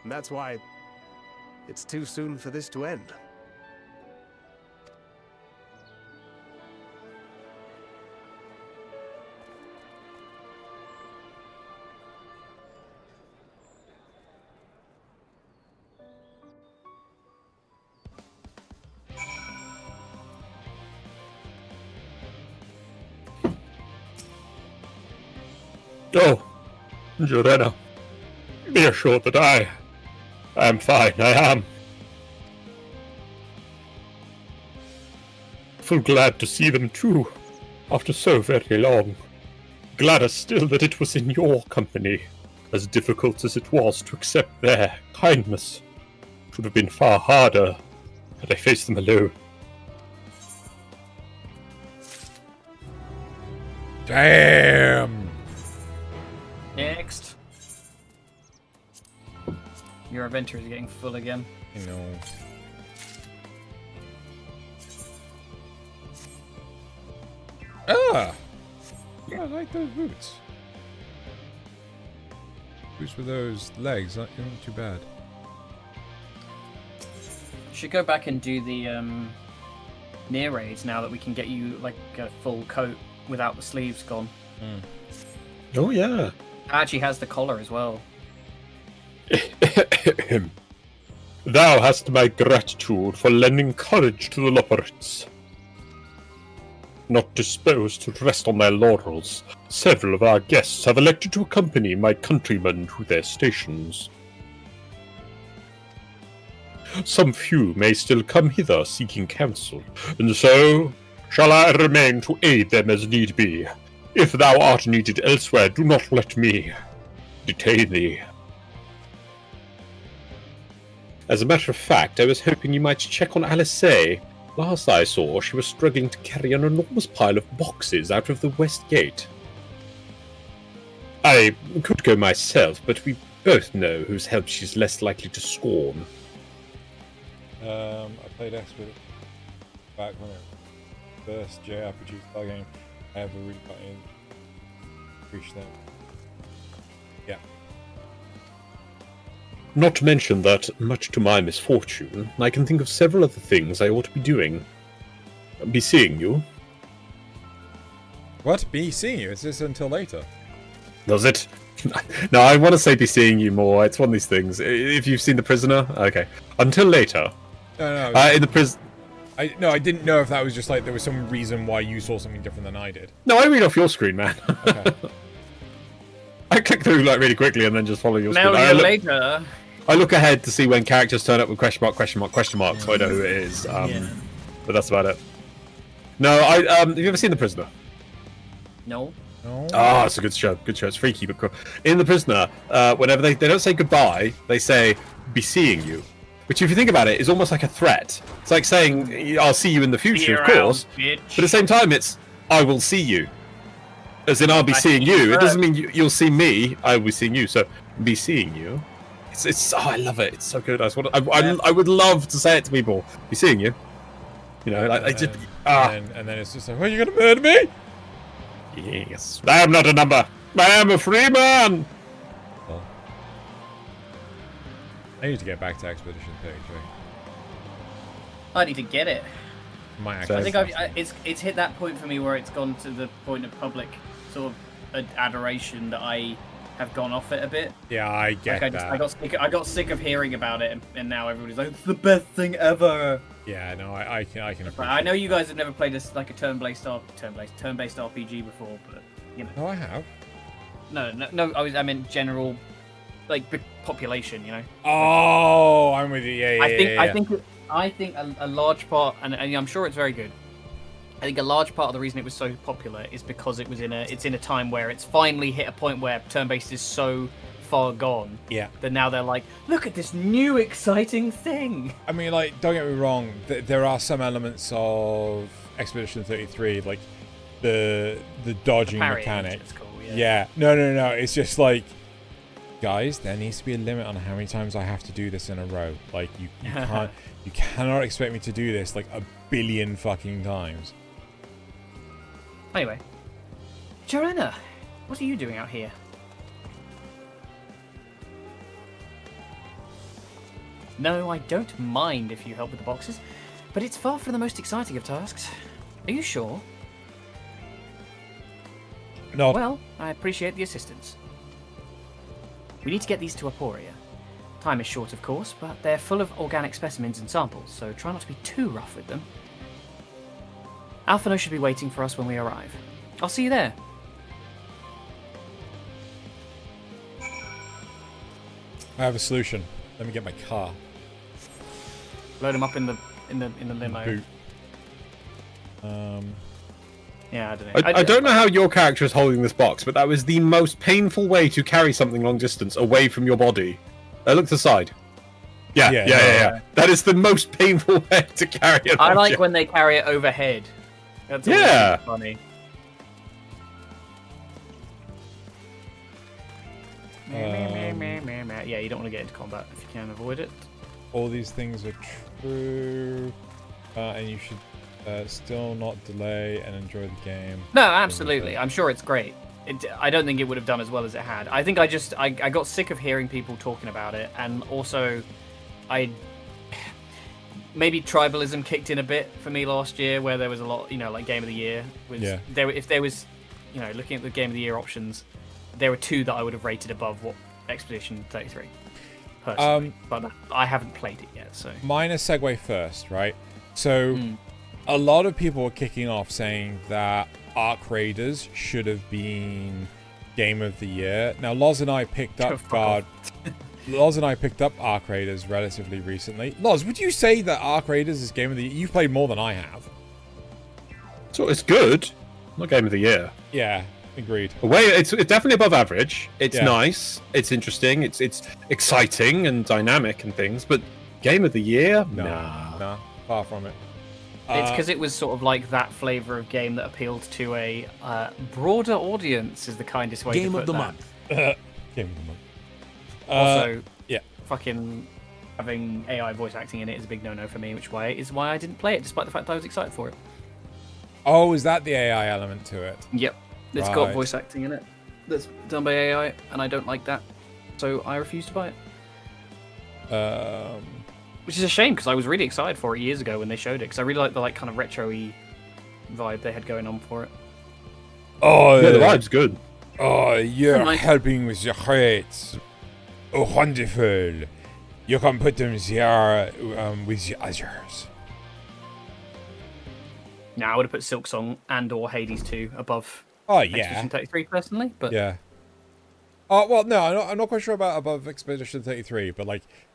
And that's why it's too soon for this to end. Oh, Jorenna, be assured that I am fine. I am. Full glad to see them too, after so very long. Gladder still that it was in your company, as difficult as it was to accept their kindness. It would have been far harder had I faced them alone. Damn! Next. Your inventory is getting full again. You know. Ah! Yeah, I like those boots. Boots with those legs, not too bad. Should go back and do the near raids now that we can get you like a full coat without the sleeves gone. Oh yeah. It actually has the collar as well. Thou hast my gratitude for lending courage to the Loporrits. Not disposed to rest on their laurels, several of our guests have elected to accompany my countrymen to their stations. Some few may still come hither seeking counsel, and so shall I remain to aid them as need be. If thou art needed elsewhere, do not let me detain thee. As a matter of fact, I was hoping you might check on Alice. Last I saw, she was struggling to carry an enormous pile of boxes out of the west gate. I could go myself, but we both know whose help she's less likely to scorn. I played Expedition back when it was first JRPG style game. I ever really got in. Appreciate that. Yeah. Not to mention that, much to my misfortune, I can think of several other things I ought to be doing. Be seeing you. What? Be seeing you? Is this until later? Does it? No, I want to say be seeing you more. It's one of these things. If you've seen The Prisoner, okay. Until later. No. In the prison. I didn't know if that was just like there was some reason why you saw something different than I did. No, I read off your screen, man. Okay. I click through like really quickly and then just follow your screen. Later. I look ahead to see when characters turn up with question mark, so I know who it is. But that's about it. No, have you ever seen The Prisoner? No. Oh, it's a good show. Good show. It's freaky but cool. In The Prisoner, whenever they don't say goodbye, they say "be seeing you," which, if you think about it, is almost like a threat. It's like saying "I'll see you in the future," of course. Bitch. But at the same time, it's "I will see you," as in I'll be seeing you. It doesn't mean you'll see me. I will be seeing you. So be seeing you. It's I love it. It's so good. I would love to say it to people. Be seeing you. You know, like and then it's just like, "Are you gonna murder me?" Yes, I am not a number. I am a free man. Well, I need to get back to Expedition 33. I need to get it. I think it's hit that point for me where it's gone to the point of public sort of adoration that I have gone off it a bit. Yeah, I get that. I got sick of hearing about it, and now everybody's like, "It's the best thing ever." Yeah, no, I can appreciate. I know you guys have never played this like a turn-based RPG before, but you know. Oh, I have. No. I meant general, like big population. You know. Oh, I'm with you. Yeah. I think a large part, and I'm sure it's very good. I think a large part of the reason it was so popular is because it's in a time where it's finally hit a point where turn-based is so far gone. Yeah. That now they're like, look at this new exciting thing. I mean, like, don't get me wrong. There are some elements of Expedition 33, like the dodging mechanic. It's cool, yeah. No. It's just like, guys, there needs to be a limit on how many times I have to do this in a row. Like, you can't, you cannot expect me to do this like a billion fucking times. Anyway, Jorenna, what are you doing out here? No, I don't mind if you help with the boxes, but it's far from the most exciting of tasks. Are you sure? No. Well, I appreciate the assistance. We need to get these to Aporia. Time is short, of course, but they're full of organic specimens and samples, so try not to be too rough with them. Alphino should be waiting for us when we arrive. I'll see you there. I have a solution. Let me get my car. Load them up in the limo. Boot. Yeah, I don't know. I don't know how your character is holding this box, but that was the most painful way to carry something long distance away from your body. Look to the side. Yeah. That is the most painful way to carry it. I like when they carry it overhead. That's always funny. Yeah, you don't want to get into combat if you can avoid it. All these things are true, and you should still not delay and enjoy the game. No, absolutely. I'm sure it's great. I don't think it would have done as well as it had. I think I got sick of hearing people talking about it, and also maybe tribalism kicked in a bit for me last year, where there was a lot, like Game of the Year. If there was, looking at the Game of the Year options, there were two that I would have rated above what Expedition 33. Personally, but I haven't played it yet, so. Minor segue first, right? So, a lot of people were kicking off saying that Ark Raiders should have been Game of the Year. Now, Loz and I picked up Ark Raiders relatively recently. Loz, would you say that Ark Raiders is Game of the Year? You've played more than I have. So it's good. Not Game of the Year. Yeah, agreed. It's definitely above average. It's nice. It's interesting. It's exciting and dynamic and things. But Game of the Year? Nah, far from it. It's because it was sort of like that flavor of game that appealed to a broader audience, is the kindest way to put that. Game of the month. Also, fucking having AI voice acting in it is a big no-no for me, which is why I didn't play it, despite the fact that I was excited for it. Oh, is that the AI element to it? Yep. It's got voice acting in it that's done by AI, and I don't like that, so I refuse to buy it. Which is a shame, because I was really excited for it years ago when they showed it, because I really like the kind of retro-y vibe they had going on for it. Oh, yeah, the vibe's good. Oh, you're helping with your rates. Oh, wonderful. You can put them there with the others. Now, I would have put Silksong and or Hades 2 above Expedition 33 personally, but yeah. Oh well, no, I'm not quite sure about above Expedition 33, but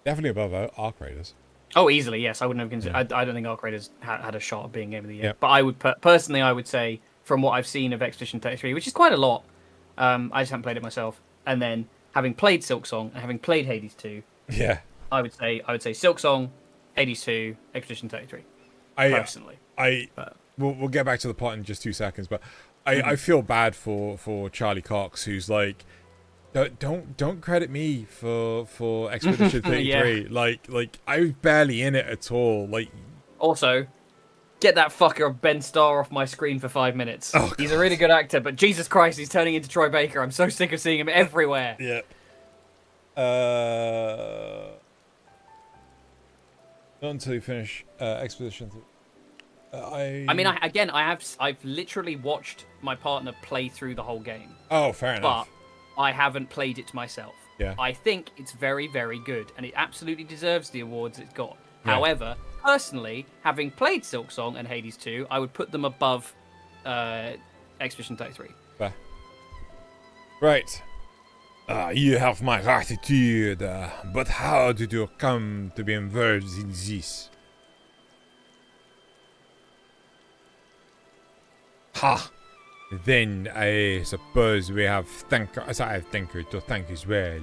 definitely above Ark Raiders. Oh, easily, yes. I wouldn't have considered. I don't think Ark Raiders had a shot of being Game of the Year. But I would personally, I would say from what I've seen of Expedition 33, which is quite a lot. I just haven't played it myself, and then having played Silksong and having played Hades 2, I would say Silksong, Hades 2, Expedition 33. Personally, we'll get back to the plot in just 2 seconds, but I feel bad for Charlie Cox, who's like, don't credit me for Expedition 33. Like I was barely in it at all. Also, get that fucker Ben Starr off my screen for 5 minutes. Oh, he's a really good actor, but Jesus Christ, he's turning into Troy Baker. I'm so sick of seeing him everywhere. Yeah. Not until you finish Expedition. I mean, I've literally watched my partner play through the whole game. Oh, fair enough. But I haven't played it myself. Yeah. I think it's very, very good, and it absolutely deserves the awards it's got. Yeah. However, personally, having played Silksong and Hades 2, I would put them above Expedition 33. Fair. Right. You have my gratitude, but how did you come to be involved in this? Ha! Then I suppose we have Thinker to thank as well.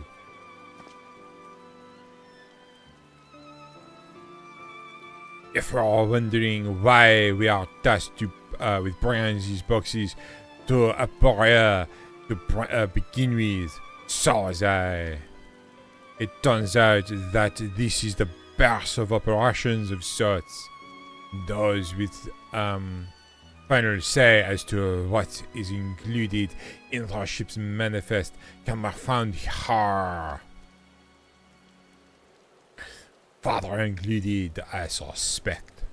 If you are wondering why we are tasked with bringing these boxes to a barrier to begin with, so was I. It turns out that this is the base of operations of sorts. Those with final say as to what is included in the ship's manifest can be found here. Father included, I suspect.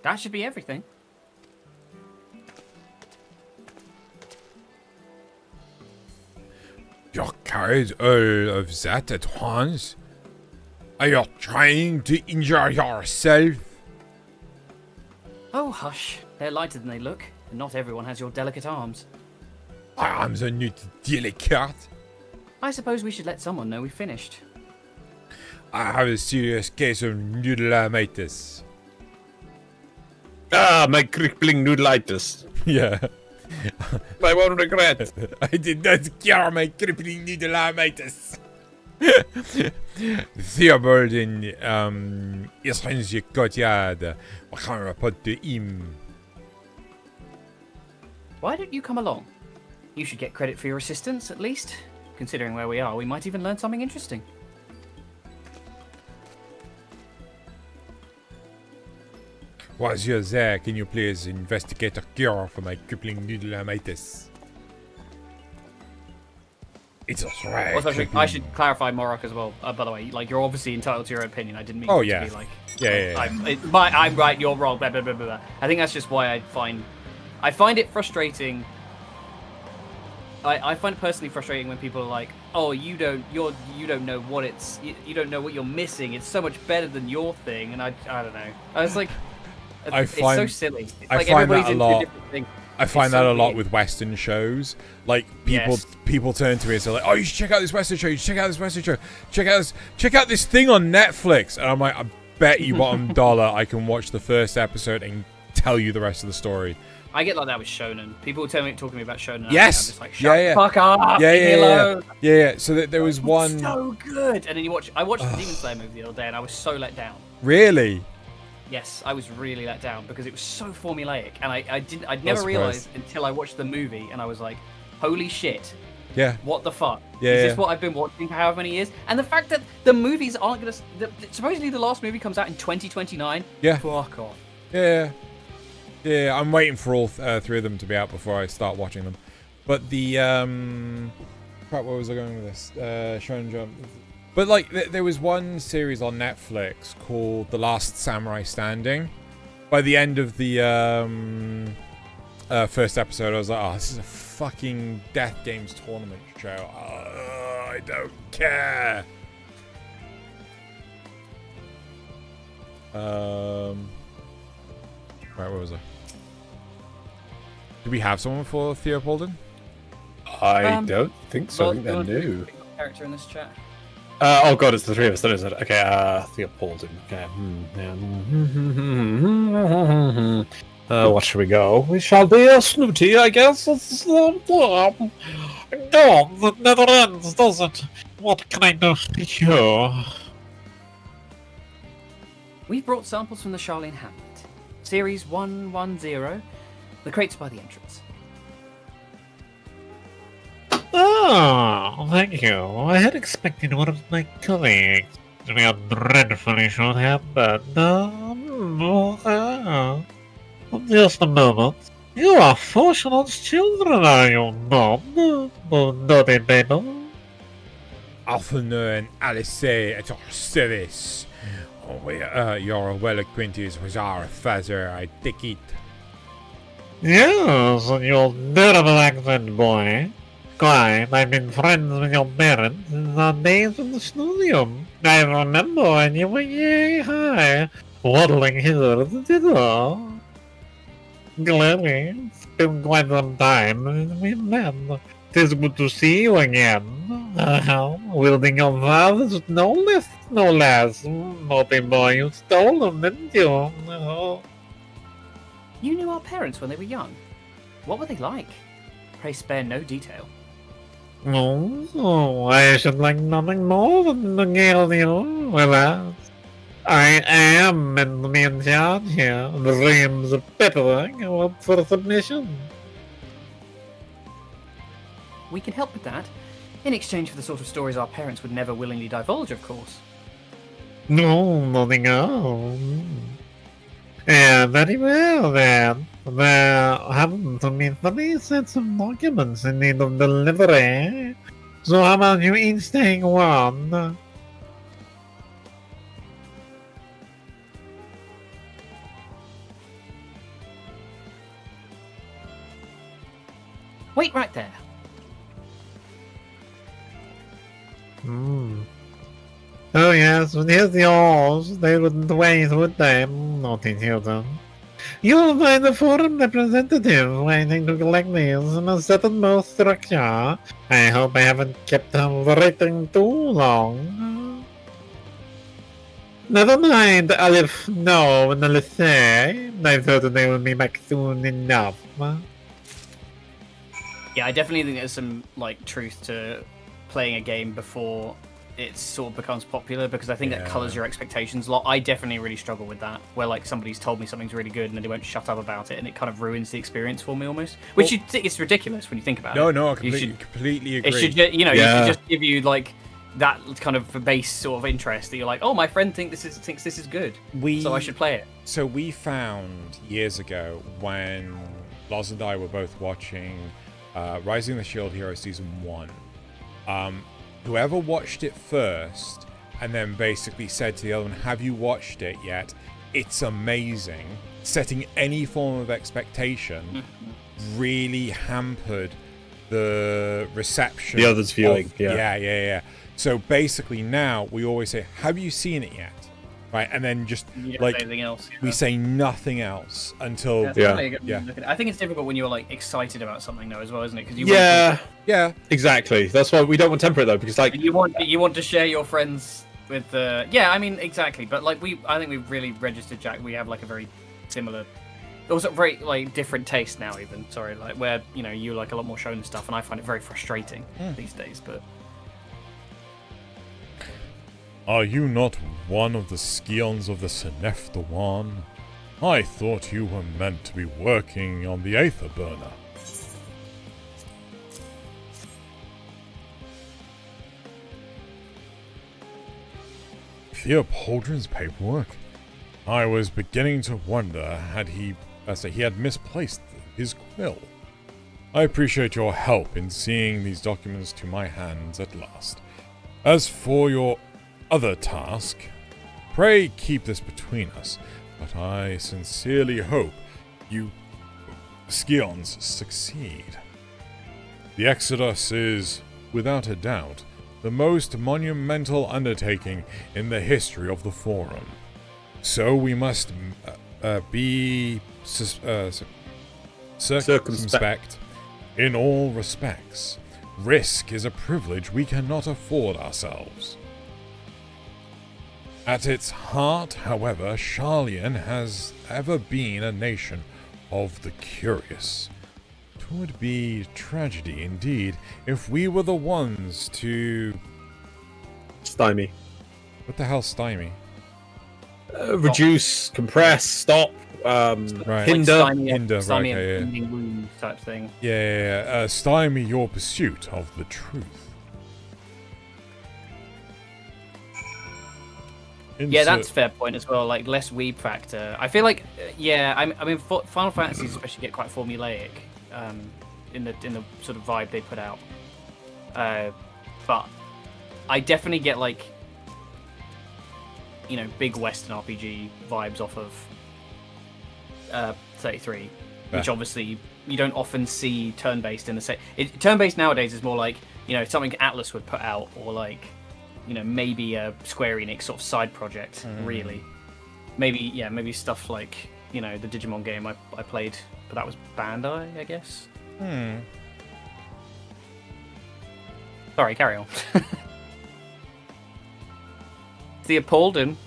That should be everything. You carried all of that at once? Are you trying to injure yourself? Oh, hush. They're lighter than they look, and not everyone has your delicate arms. Arms are not delicate. I suppose we should let someone know we finished. I have a serious case of noodleitis. Ah, my crippling noodleitis. Yeah. I won't regret. I did not cure my crippling noodleitis. Theobald is Cotiade. We can report to him. Why don't you come along? You should get credit for your assistance, at least. Considering where we are, we might even learn something interesting. Whilst you're there, can you please investigate a cure for my crippling noodleitis? It's right. Also, I should clarify Morok as well. By the way, like, you're obviously entitled to your opinion. I didn't mean Oh, it yeah. to be like, Yeah. I'm right, you're wrong. Blah blah blah blah. I think that's just why I find it frustrating. I find it personally frustrating when people are like, "Oh, you don't know what you don't know what you're missing. It's so much better than your thing." And I don't know. I was like, it's so silly. It's I like find everybody's that a into lot. different thing. I find It's that so a lot weird. with Western shows. Like Yes. people turn to me and say like, "Oh, you should check out this Western show. You should check out this Western show. Check out this thing on Netflix." And I'm like, I bet you bottom dollar I can watch the first episode and tell you the rest of the story. I get like that with Shonen. People talking to me about Shonen. Yes. I'm just like, shut Yeah. the fuck up. Yeah, Leave me alone. yeah. So there was It's one. so good. And then I watched the Demon Slayer movie the other day, and I was so let down. Really? Yes, I was really let down because it was so formulaic, and I'd Not never surprised. realized until I watched the movie, and I was like, holy shit. Yeah. What the fuck? Yeah, Is this yeah. what I've been watching for however many years? And the fact that the movies aren't gonna. Supposedly the last movie comes out in 2029. Yeah. Fuck off. Yeah. I'm waiting for all three of them to be out before I start watching them. But the crap, where was I going with this? Shonen Jump. But like, there was one series on Netflix called The Last Samurai Standing. By the end of the first episode, I was like, "Oh, this is a fucking Death Games tournament show. I don't care." Right, where was I? Do we have someone for Theopolden? I don't think so. I think they're Well, new. Character in this chat. Oh god, it's the three of us, that is it. Okay, Theopolden. Okay. What shall we go? We shall be a snooty, I guess. No, that never ends, does it? What kind of show? We've brought samples from the Charlene Hamlet. Series 110. The crates by the entrance. Oh, thank you. I had expected one of my colleagues to be a dreadfully short-handed. Just a moment. You are Fortunat's children, are you not? Naughty people. Alphoneur and Alice at your service. You're well acquainted with our father, I take it. Yes, your terrible accent, boy. Quite, I've been friends with your parents since our days in the studio. I remember when you were yay high, waddling hither to thither. Clearly, it's been quite some time since we met. Tis good to see you again. Wielding your father's no less. Naughty boy, you stole them, didn't you? You knew our parents when they were young. What were they like? Pray spare no detail. Oh, I should like nothing more than to regale you with that. I am mentally in charge here. The dreams of Peppering are up for submission. We can help with that. In exchange for the sort of stories our parents would never willingly divulge, of course. No, nothing else. Yeah, very well then. There happen to be 3 sets of documents in need of delivery. So how about you each take one? Wait right there. Oh yes, but here's yours. They wouldn't wait, would they? Naughty children. You'll find the forum representative waiting to collect these in a southernmost structure. I hope I haven't kept them waiting too long. Never mind, Aleph. No, Nalise. I thought they would be back soon enough. Yeah, I definitely think there's some like truth to playing a game before it sort of becomes popular, because I think that colours your expectations a lot. I definitely really struggle with that, where like somebody's told me something's really good and then they won't shut up about it, and it kind of ruins the experience for me almost. Which you think it's ridiculous when you think about it. No, I completely agree. It should, you know, you should just give you like that kind of base sort of interest that you're like, oh, my friend thinks this is good, so I should play it. So we found years ago when Loz and I were both watching Rising the Shield Hero Season 1. Whoever watched it first and then basically said to the other one, have you watched it yet? It's amazing. Setting any form of expectation really hampered the reception. The other's viewing, yeah. So basically now we always say, have you seen it yet? Right, and then just like anything else, we say nothing else until I think it's difficult when you're like excited about something though as well, isn't it? Because yeah, exactly. That's why we don't want to temper it though, because like you want to share your friends with the I mean exactly. But like I think we've really registered, Jack. We have like a very similar, also very like different taste now. Even like where you like a lot more shonen stuff, and I find it very frustrating these days. But are you not one of the scions of the Seneftawan? I thought you were meant to be working on the Aether Burner. Theopoldrin's paperwork? I was beginning to wonder had he had misplaced his quill. I appreciate your help in seeing these documents to my hands at last. As for your other task, pray keep this between us, but I sincerely hope you Scions succeed. The Exodus is, without a doubt, the most monumental undertaking in the history of the Forum. So we must be circumspect in all respects. Risk is a privilege we cannot afford ourselves. At its heart, however, Sharlayan has ever been a nation of the curious. 'Twould be tragedy indeed if we were the ones to... Stymie. What the hell stymie? Reduce, compress, stop, right. hinder. Hinder, right, okay, wound type thing. Yeah. Stymie your pursuit of the truth. Yeah, that's a fair point as well. Like less weeb factor. I feel like, I mean, Final Fantasies especially get quite formulaic in the sort of vibe they put out. But I definitely get like, big Western RPG vibes off of 33, which obviously you don't often see turn-based in the same. Turn-based nowadays is more like something Atlas would put out, or like. Maybe a Square Enix sort of side project, really. Maybe stuff like, the Digimon game I played, but that was Bandai, I guess. Sorry, carry on. Theopoldin.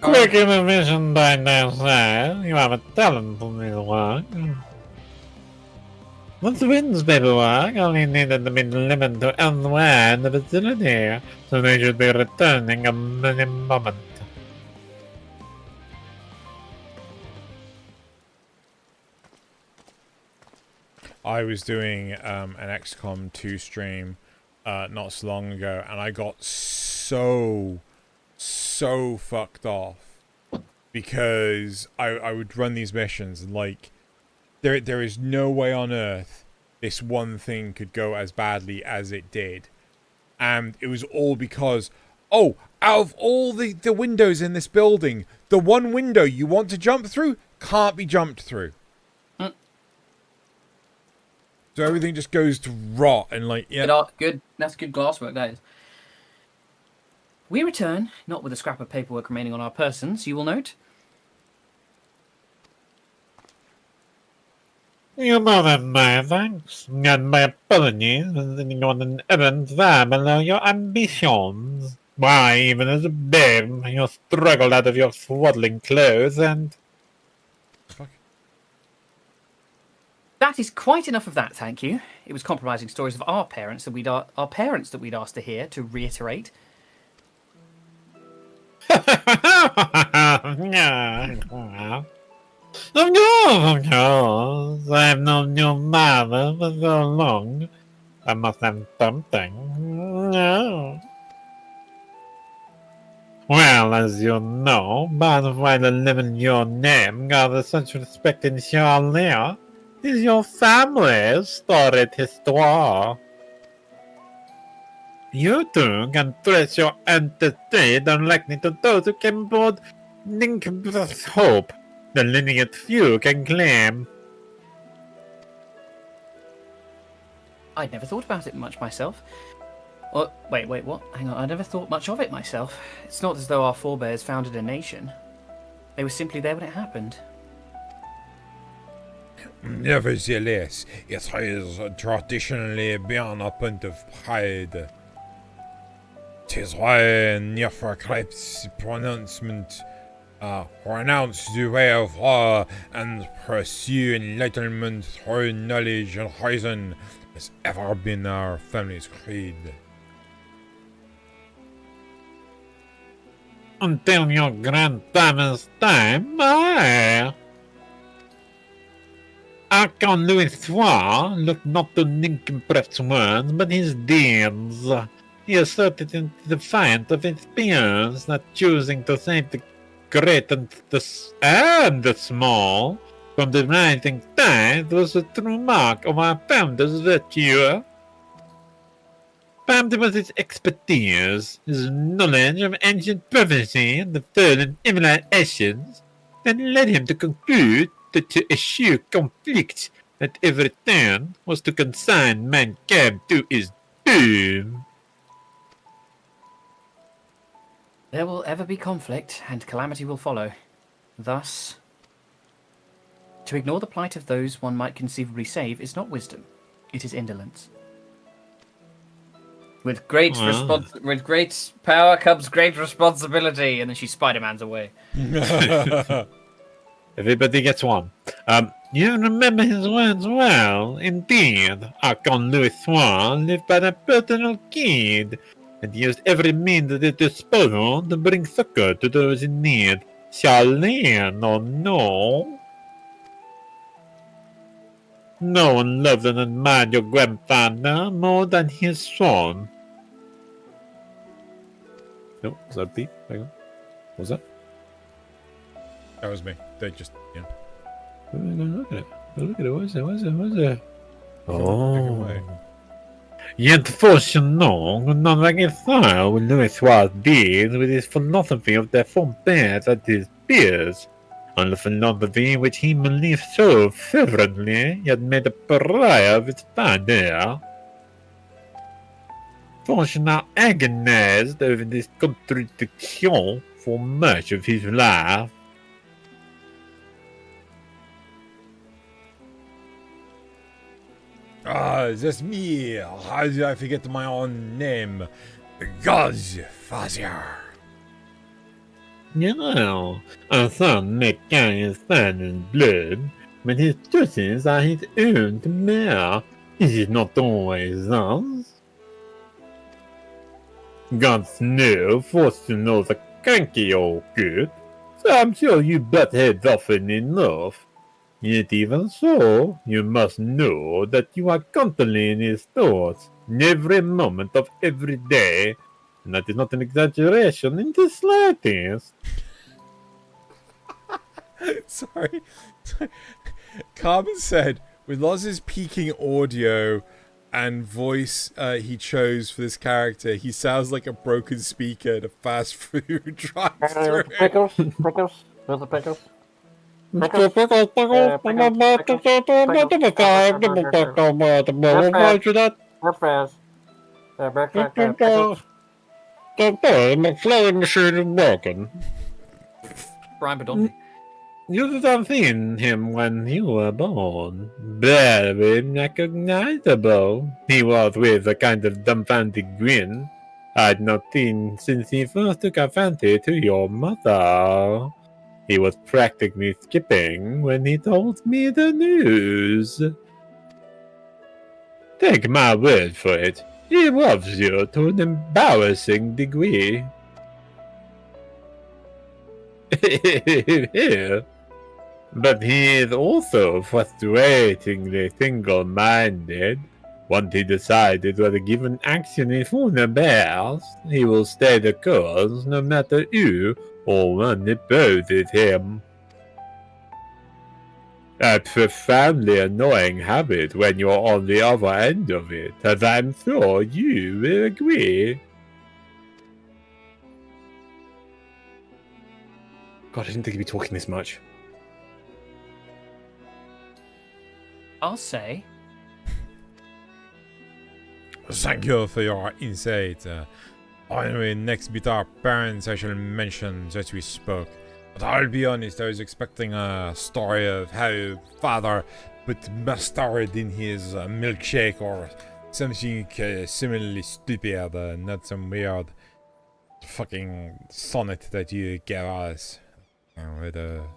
Quick innovation by downstairs. You have a talent for this work. Once the wind's paperwork only needed to be delivered to elsewhere in the facility, so they should be returning any moment. I was doing an XCOM 2 stream not so long ago, and I got so fucked off because I would run these missions and like there is no way on earth this one thing could go as badly as it did, and it was all because out of all the windows in this building, the one window you want to jump through can't be jumped through. So everything just goes to rot and like good. That's good glasswork. That is. We return not with a scrap of paperwork remaining on our persons. You will note. You know that my thanks, and my apologies for sending on an errand far below your ambitions. Why, even as a babe, you struggled out of your swaddling clothes and... That is quite enough of that, thank you. It was compromising stories of our parents that we'd asked to hear, to reiterate. Of course. I've known your mother for so long. I must have something. No. Well, as you know, part of why the living your name gathers such respect in Charlier is your family's storied history. You two can trace your ancestry directly to those who came aboard Nink's Hope, the lineage few can claim. I'd never thought about it much myself. Well, wait, what? Hang on, I never thought much of it myself. It's not as though our forebears founded a nation. They were simply there when it happened. Nevertheless, it has traditionally been a point of pride. 'Tis why Neferkrep's pronouncement renounce the way of war and pursue enlightenment through knowledge and reason has ever been our family's creed. Until your grandfather's time, Archon Louis III looked not to Ninkenpref's words, but his deeds. He asserted in defiance of his peers that choosing to save the great and the small from the rising tide was a true mark of our founder's virtue. Perhaps it was his expertise, his knowledge of ancient prophecy and the fallen civilizations that led him to conclude that to eschew conflict at every turn was to consign mankind to his doom. There will ever be conflict, and calamity will follow. Thus, to ignore the plight of those one might conceivably save is not wisdom, it is indolence. With great power comes great responsibility, and then she Spider-Man's away. Everybody gets one. You remember his words well. Indeed, Archon Louis III lived by the personal kid and used every means at his disposal to bring succor to those in need. Charlene, or no? No one loved and admired your grandfather more than his son. No, was that Pete? Hang on. What was that? That was me. They just, yeah. Look at it. Look at it. What is it? What is it? What is it? Oh. Yet for know, not like a file with Louis III deals with his philosophy of their forebears and his peers, on the philosophy which he believed so fervently, yet made a pariah of his father. Fortune now agonized over this contradiction for much of his life. That's me. How did I forget my own name? Godfather. No, a son may carry his father's blood, but his choices are his own to bear. Is it not always thus? God's no forced to know the cranky old good, so I'm sure you butt heads often enough. Yet even so, you must know that you are constantly in his thoughts, in every moment of every day, and that is not an exaggeration in the slightest. Sorry. Carbon said, with Loz's peaking audio and voice he chose for this character, he sounds like a broken speaker at a fast food drive-thru. Pickles? Where's the pickles? McFlurry machine is broken. Brian Badonti. You've not seen him when you were born. Very recognizable. He was with a kind of dumbfounded grin. I'd not seen since he first took a fancy to your mother. He was practically skipping when he told me the news. Take my word for it, he loves you to an embarrassing degree. But he is also frustratingly single-minded. Once he decided whether given action is for the best, he will stay the course no matter who or when opposes him. A profoundly annoying habit when you're on the other end of it, as I'm sure you will agree. God, I didn't think he'd be talking this much. I'll say. Thank you for your insight. Anyway, next bit our parents I shall mention that we spoke. But I'll be honest, I was expecting a story of how father put mustard in his milkshake or something similarly stupid, not some weird fucking sonnet that you gave us.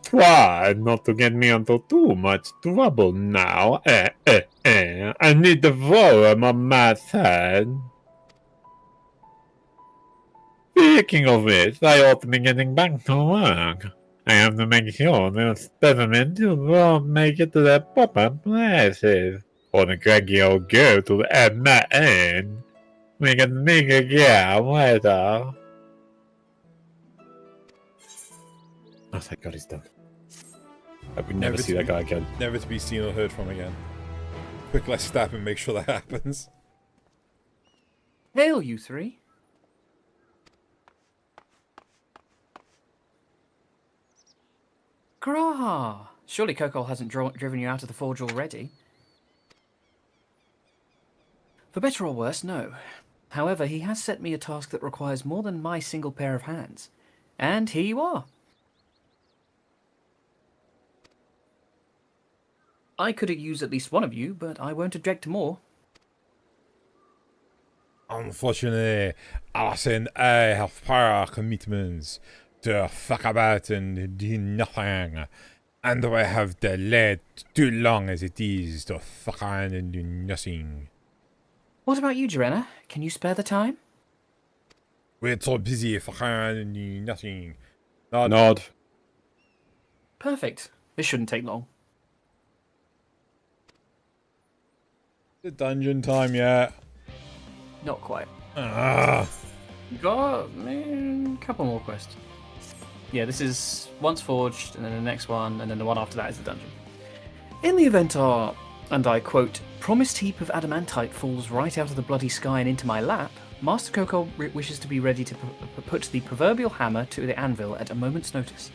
Try not to get me into too much trouble now. I need the forum on my side. Speaking of which, I ought to be getting back to work. I have to make sure the specimen will make it to the proper places. Or the cranky old girl to add my end. We can make a gap later. Oh, thank God he's done. I would never see that guy again. Never to be seen or heard from again. Quick, let's stop and make sure that happens. Hail, you three. Graha! Surely Kokol hasn't driven you out of the forge already. For better or worse, no. However, he has set me a task that requires more than my single pair of hands. And here you are. I could have used at least one of you, but I won't object to more. Unfortunately, Alice and I have prior commitments to fuck about and do nothing. And I have delayed too long as it is to fuck around and do nothing. What about you, Joanna? Can you spare the time? We're so busy fucking around and do nothing. Nod. Perfect. This shouldn't take long. The dungeon time yet? Not quite. Ah. Got a couple more quests. Yeah, this is once forged, and then the next one, and then the one after that is the dungeon. In the event our, and I quote, promised heap of adamantite falls right out of the bloody sky and into my lap, Master Kokol wishes to be ready to put the proverbial hammer to the anvil at a moment's notice.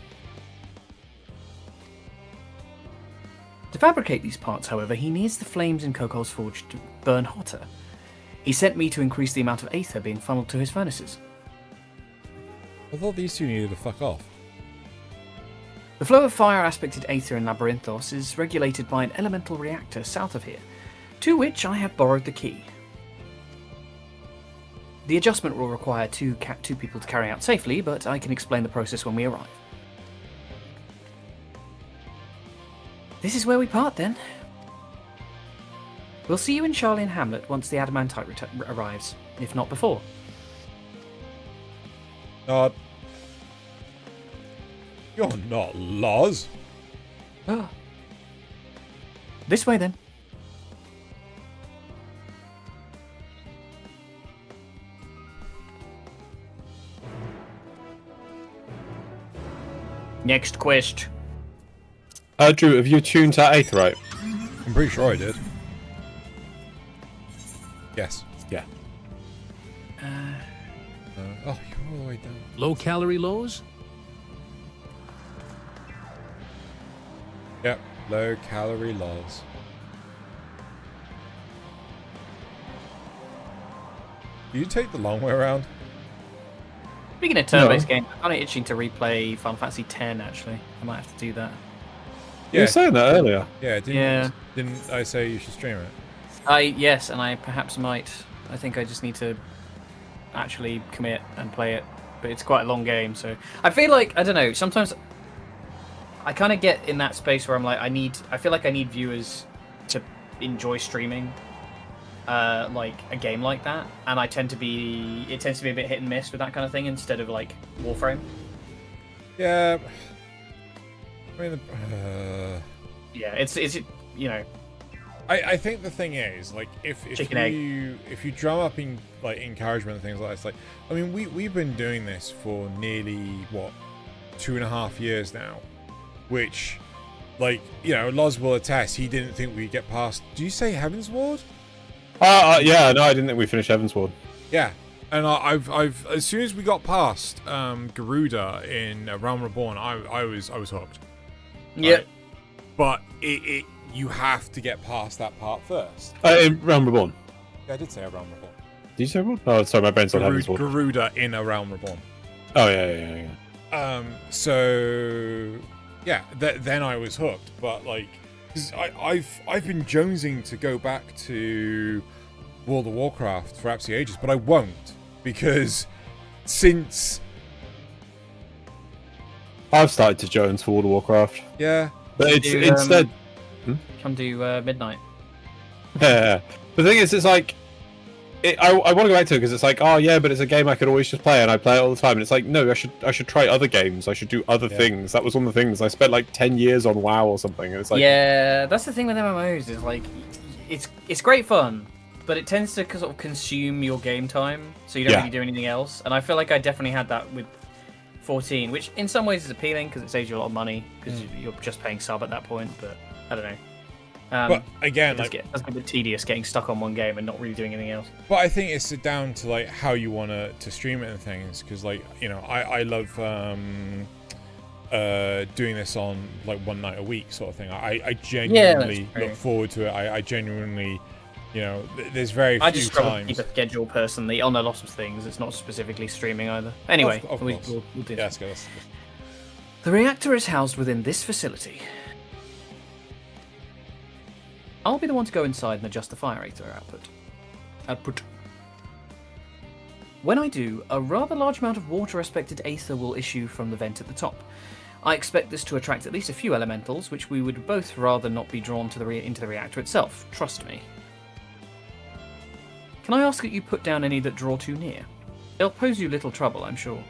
To fabricate these parts, however, he needs the flames in Kokol's forge to burn hotter. He sent me to increase the amount of aether being funneled to his furnaces. I thought these two needed to fuck off. The flow of fire-aspected aether in Labyrinthos is regulated by an elemental reactor south of here, to which I have borrowed the key. The adjustment will require two people to carry out safely, but I can explain the process when we arrive. This is where we part, then. We'll see you in Charlian Hamlet once the adamantite arrives, if not before. You're not Loz. This way, then. Next quest. Drew, have you tuned that aetherite? I'm pretty sure I did. Yes. Yeah. Oh, you're all the way down. Low calorie lows? Yep, low calorie Loz. You take the long way around? Speaking of turn-based games, I'm kind of itching to replay Final Fantasy X, actually. I might have to do that. You were saying that earlier. Yeah, didn't I say you should stream it? Yes, and I perhaps might. I think I just need to actually commit and play it. But it's quite a long game, so... I feel like, I don't know, sometimes I kind of get in that space where I'm like, I feel like I need viewers to enjoy streaming like a game like that, and it tends to be a bit hit and miss with that kind of thing instead of like Warframe. Yeah. I mean, yeah, it's you know. I think the thing is, like, if you drum up in like encouragement and things like that, it's like, I mean, we've been doing this for nearly what 2.5 years now, which, like, you know, Loz will attest, he didn't think we'd get past. Do you say Heavensward? Yeah, no, I didn't think we finished Heavensward. Yeah, and I've as soon as we got past Garuda in Realm Reborn, I was hooked. Yeah, right? But it you have to get past that part first. In Realm Reborn. Yeah, I did say a Realm Reborn. Did you say Reborn? Oh, sorry, my brain's on Heavensward. Garuda in a Realm Reborn. Oh yeah. So yeah, then I was hooked. But like, because I've been jonesing to go back to World of Warcraft for absolutely ages, but I won't, because since I've started to jones for World of Warcraft. Yeah, but it's instead. Come do Midnight. Yeah, the thing is, it's like I want to go back to it because it's like, oh yeah, but it's a game I could always just play, and I play it all the time. And it's like, no, I should try other games. I should do other things. That was one of the things I spent like 10 years on WoW or something. And it's like, yeah, that's the thing with MMOs is like, it's great fun, but it tends to sort of consume your game time, so you don't really do anything else. And I feel like I definitely had that with 14, which in some ways is appealing because it saves you a lot of money because you're just paying sub at that point. But I don't know. But again, it does get a bit tedious getting stuck on one game and not really doing anything else. But I think it's down to like how you want to stream it and things, because like, you know, I love doing this on like one night a week sort of thing. I genuinely look forward to it. I genuinely, you know, there's very few I just struggle times. to keep a schedule personally on a lot of things. It's not specifically streaming either. Anyway, we'll do yeah, let's go. The reactor is housed within this facility. I'll be the one to go inside and adjust the fire aether output. When I do, a rather large amount of water-aspected aether will issue from the vent at the top. I expect this to attract at least a few elementals, which we would both rather not be drawn to into the reactor itself. Trust me. Can I ask that you put down any that draw too near? They'll pose you little trouble, I'm sure.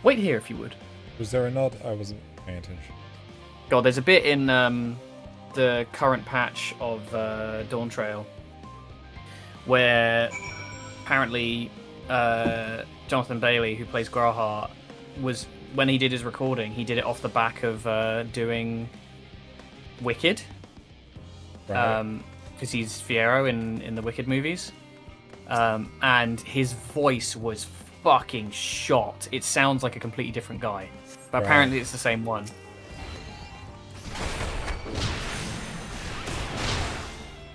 Wait here if you would. Was there a nod? I wasn't paying attention. God, there's a bit in the current patch of Dawn Trail where apparently Jonathan Bailey, who plays Grahar, was, when he did his recording, he did it off the back of doing Wicked. Because he's Fiero in the Wicked movies. And his voice was fucking shot. It sounds like a completely different guy, but apparently it's the same one.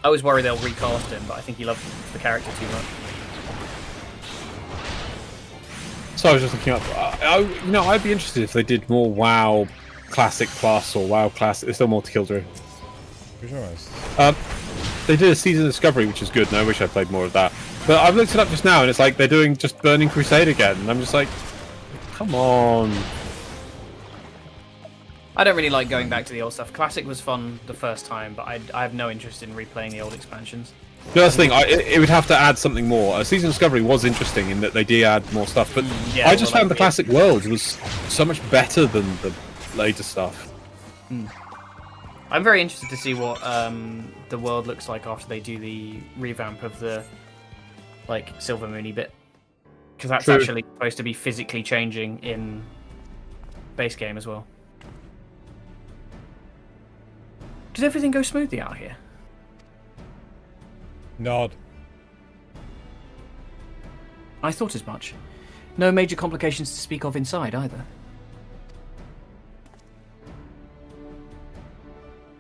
I was worried they'll recast him, but I think he loves the character too much. So I was just looking up. I'd be interested if they did more WoW Classic Plus or WoW Classic. There's still more to kill through. They did a Season of Discovery, which is good, and I wish I played more of that. But I've looked it up just now, and it's like they're doing just Burning Crusade again, and I'm just like, come on. I don't really like going back to the old stuff. Classic was fun the first time, but I have no interest in replaying the old expansions. No, that's the thing. It would have to add something more. Season of Discovery was interesting in that they did add more stuff, but I just found the classic world was so much better than the later stuff. I'm very interested to see what the world looks like after they do the revamp of the Silver Moony bit, because that's actually supposed to be physically changing in base game as well. Did everything go smoothly out here? Nod. I thought as much. No major complications to speak of inside either.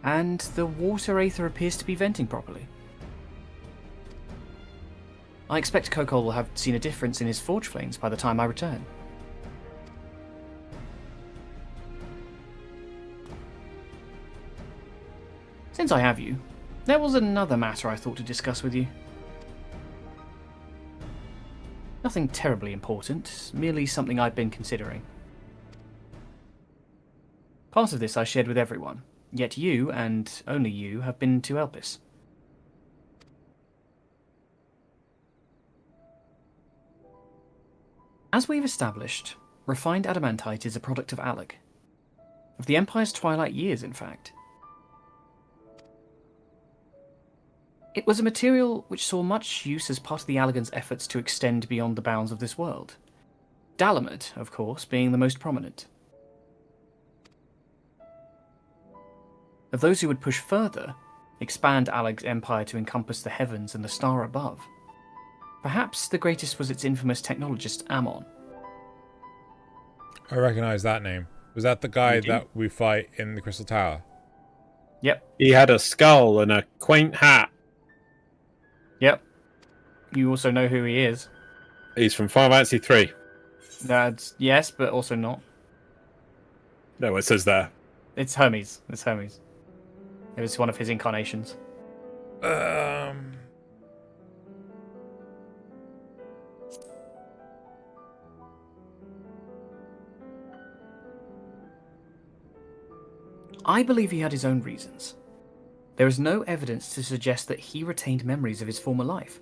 And the water aether appears to be venting properly. I expect Kokol will have seen a difference in his forge flames by the time I return. Since I have you, there was another matter I thought to discuss with you. Nothing terribly important, merely something I've been considering. Part of this I shared with everyone, yet you, and only you, have been to Elpis. As we've established, refined adamantite is a product of Alec. Of the Empire's twilight years, in fact. It was a material which saw much use as part of the Allagan's efforts to extend beyond the bounds of this world. Dalamud, of course, being the most prominent. Of those who would push further, expand Alec's empire to encompass the heavens and the star above. Perhaps the greatest was its infamous technologist, Amon. I recognise that name. Was that the guy that we fight in the Crystal Tower? Yep. He had a skull and a quaint hat. Yep. You also know who he is. He's from Final Fantasy 3. That's yes, but also not. No, it says there. It's Hermes. It's Hermes. It was one of his incarnations. I believe he had his own reasons. There is no evidence to suggest that he retained memories of his former life.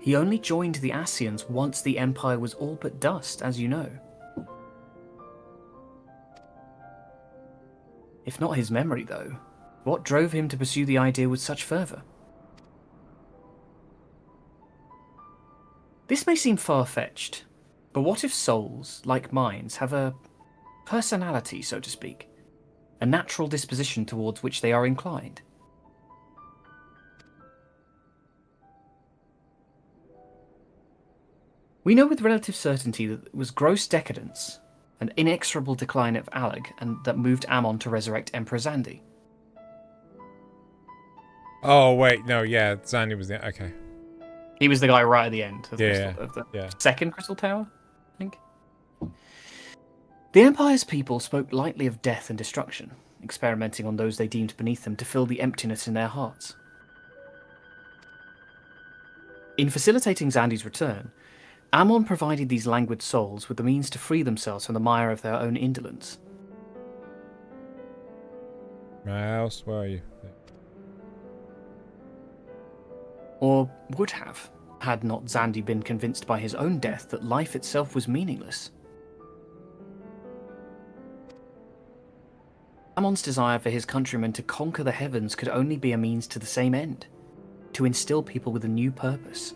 He only joined the Ascians once the Empire was all but dust, as you know. If not his memory, though, what drove him to pursue the idea with such fervour? This may seem far-fetched, but what if souls, like minds, have a personality, so to speak? A natural disposition towards which they are inclined? We know with relative certainty that it was gross decadence, an inexorable decline of Alec, and that moved Amon to resurrect Emperor Zandi. Oh, wait, no, yeah, Zandi was the... Okay. He was the guy right at the end of, Yeah, the second Crystal Tower, I think. The Empire's people spoke lightly of death and destruction, experimenting on those they deemed beneath them to fill the emptiness in their hearts. In facilitating Zandi's return, Amon provided these languid souls with the means to free themselves from the mire of their own indolence. Mouse, where are you? Or would have, had not Zandi been convinced by his own death that life itself was meaningless. Amon's desire for his countrymen to conquer the heavens could only be a means to the same end, to instill people with a new purpose.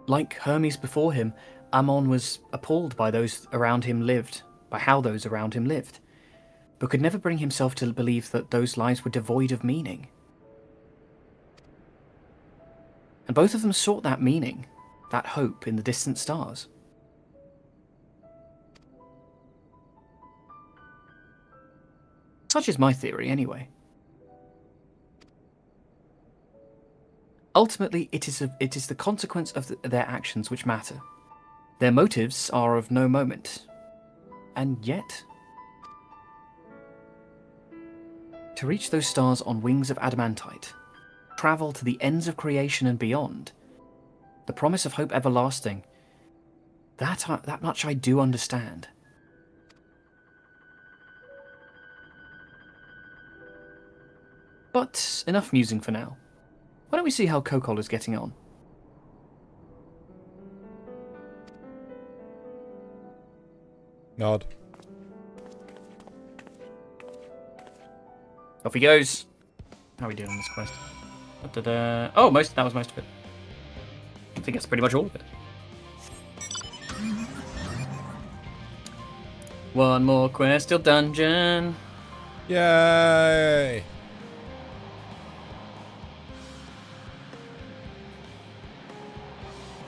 Like Hermes before him, Amon was appalled by those around him lived, by how those around him lived, but could never bring himself to believe that those lives were devoid of meaning. And both of them sought that meaning, that hope in the distant stars. Such is my theory, anyway. Ultimately, it is the consequence of their actions which matter. Their motives are of no moment. And yet, to reach those stars on wings of adamantite, travel to the ends of creation and beyond, the promise of hope everlasting, that much I do understand. But enough musing for now. Why don't we see how Kokol is getting on? Nod. Off he goes. How are we doing on this quest? Da-da-da. Oh, that was most of it. I think that's pretty much all of it. One more quest till dungeon. Yay!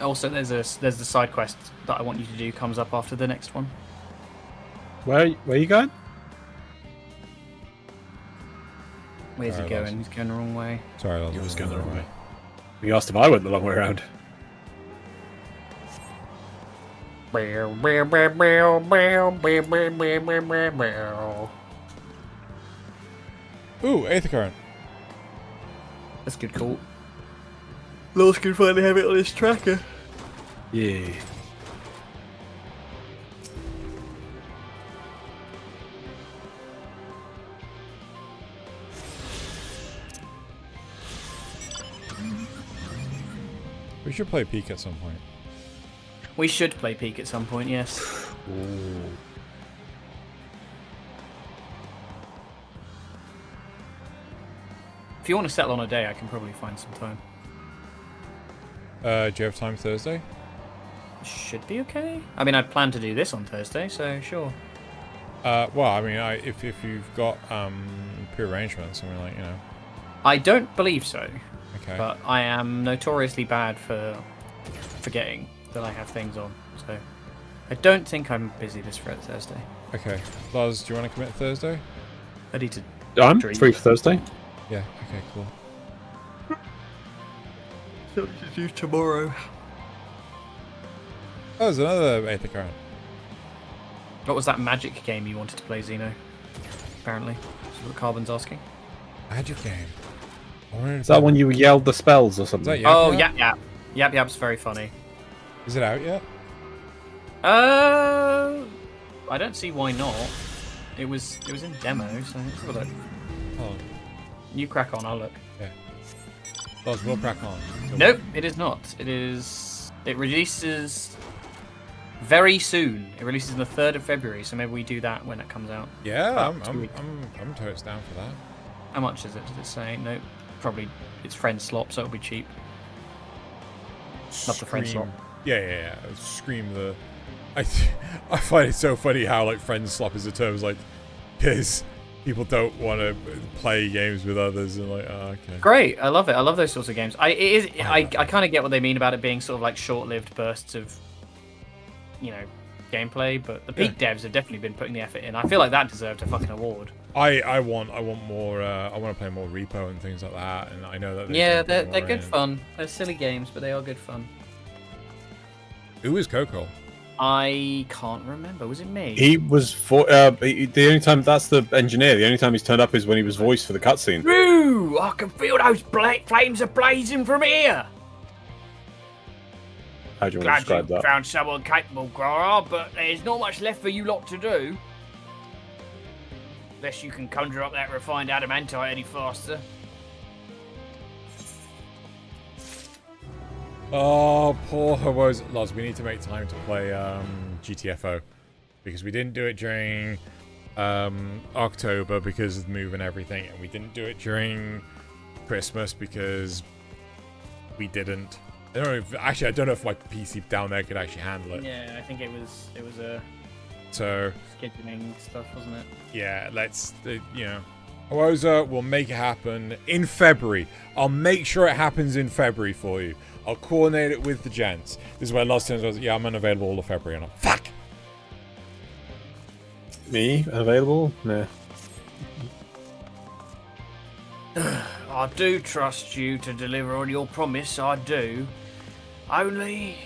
Also, there's the side quest that I want you to do comes up after the next one. Where are you going? Where's Sorry, he going? Loz. He's going the wrong way. Sorry, Loz. He was going the wrong way. You asked if I went the long way around. Ooh, Aether Current. That's good call. Loz can finally have it on his tracker. Yeah. We should play Peak at some point. We should play Peak at some point, yes. Ooh. If you want to settle on a day, I can probably find some time. Do you have time Thursday? Should be okay. I mean, I plan to do this on Thursday, so sure. Well, I mean, if you've got pre-arrangements, I mean, like, you know. I don't believe so. Okay. But I am notoriously bad for forgetting that I have things on, so I don't think I'm busy this Thursday. Okay. Loz, do you want to commit Thursday? I need to. I'm dream. free for Thursday. Yeah. Okay. Cool. So to do tomorrow. Oh, there's another Aether Current. What was that magic game you wanted to play, Xeno? Apparently, that's what Carbon's asking. Magic game. Is that when you yelled the spells or something? Is that Yap Oh, Yap? Yap Yap. Yap Yap's very funny. Is it out yet? I don't see why not. It was in demo, so let's have a look. Oh. You crack on, I'll look. Yeah. Loz, we'll crack on. Nope, it is not. It releases very soon. It releases on the 3rd of February, so maybe we do that when it comes out. Yeah, About I'm 2 weeks. totes down for that. How much is it? Does it say? Nope. Probably it's friend slop, so it'll be cheap. Not the friend slop. Yeah. Scream the. I find it so funny how like friend slop is a term. It's like, because people don't want to play games with others and like, oh, okay. Great, I love it. I love those sorts of games. I kind of get what they mean about it being sort of like short-lived bursts of, gameplay. But the Peak devs have definitely been putting the effort in. I feel like that deserved a fucking award. I want more. I want to play more Repo and things like that. And I know that. They're good fun. They're silly games, but they are good fun. Who is Coco? I can't remember. Was it me? He was the only time that's the engineer. The only time he's turned up is when he was voiced for the cutscene. Ooh, I can feel those black flames are blazing from here. How do you want to Glad describe you that? found someone capable, Grara, but there's not much left for you lot to do. Unless you can conjure up that refined adamantite any faster. Oh, poor Hobos. Loz, we need to make time to play GTFO. Because we didn't do it during October because of the move and everything. And we didn't do it during Christmas because we didn't. I don't know if my PC down there could actually handle it. Yeah, I think it was a So scheduling stuff, wasn't it? yeah, let's Howoza will make it happen in February. I'll make sure it happens in February for you. I'll coordinate it with the gents. This is where last time I was I'm unavailable all of February. And I'm fuck. Me available? Nah. I do trust you to deliver on your promise, I do. Only...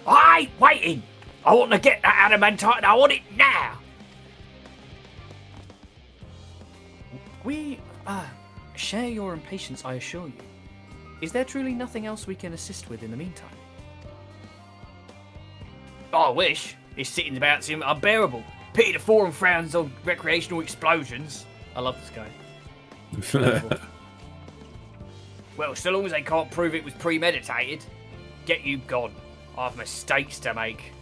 I ain't waiting! I want to get that adamantite and I want it now! We share your impatience, I assure you. Is there truly nothing else we can assist with in the meantime? I wish. This sitting about seems unbearable. Pity the forum frowns on recreational explosions. I love this guy. Well, so long as they can't prove it was premeditated, get you gone. I have mistakes to make.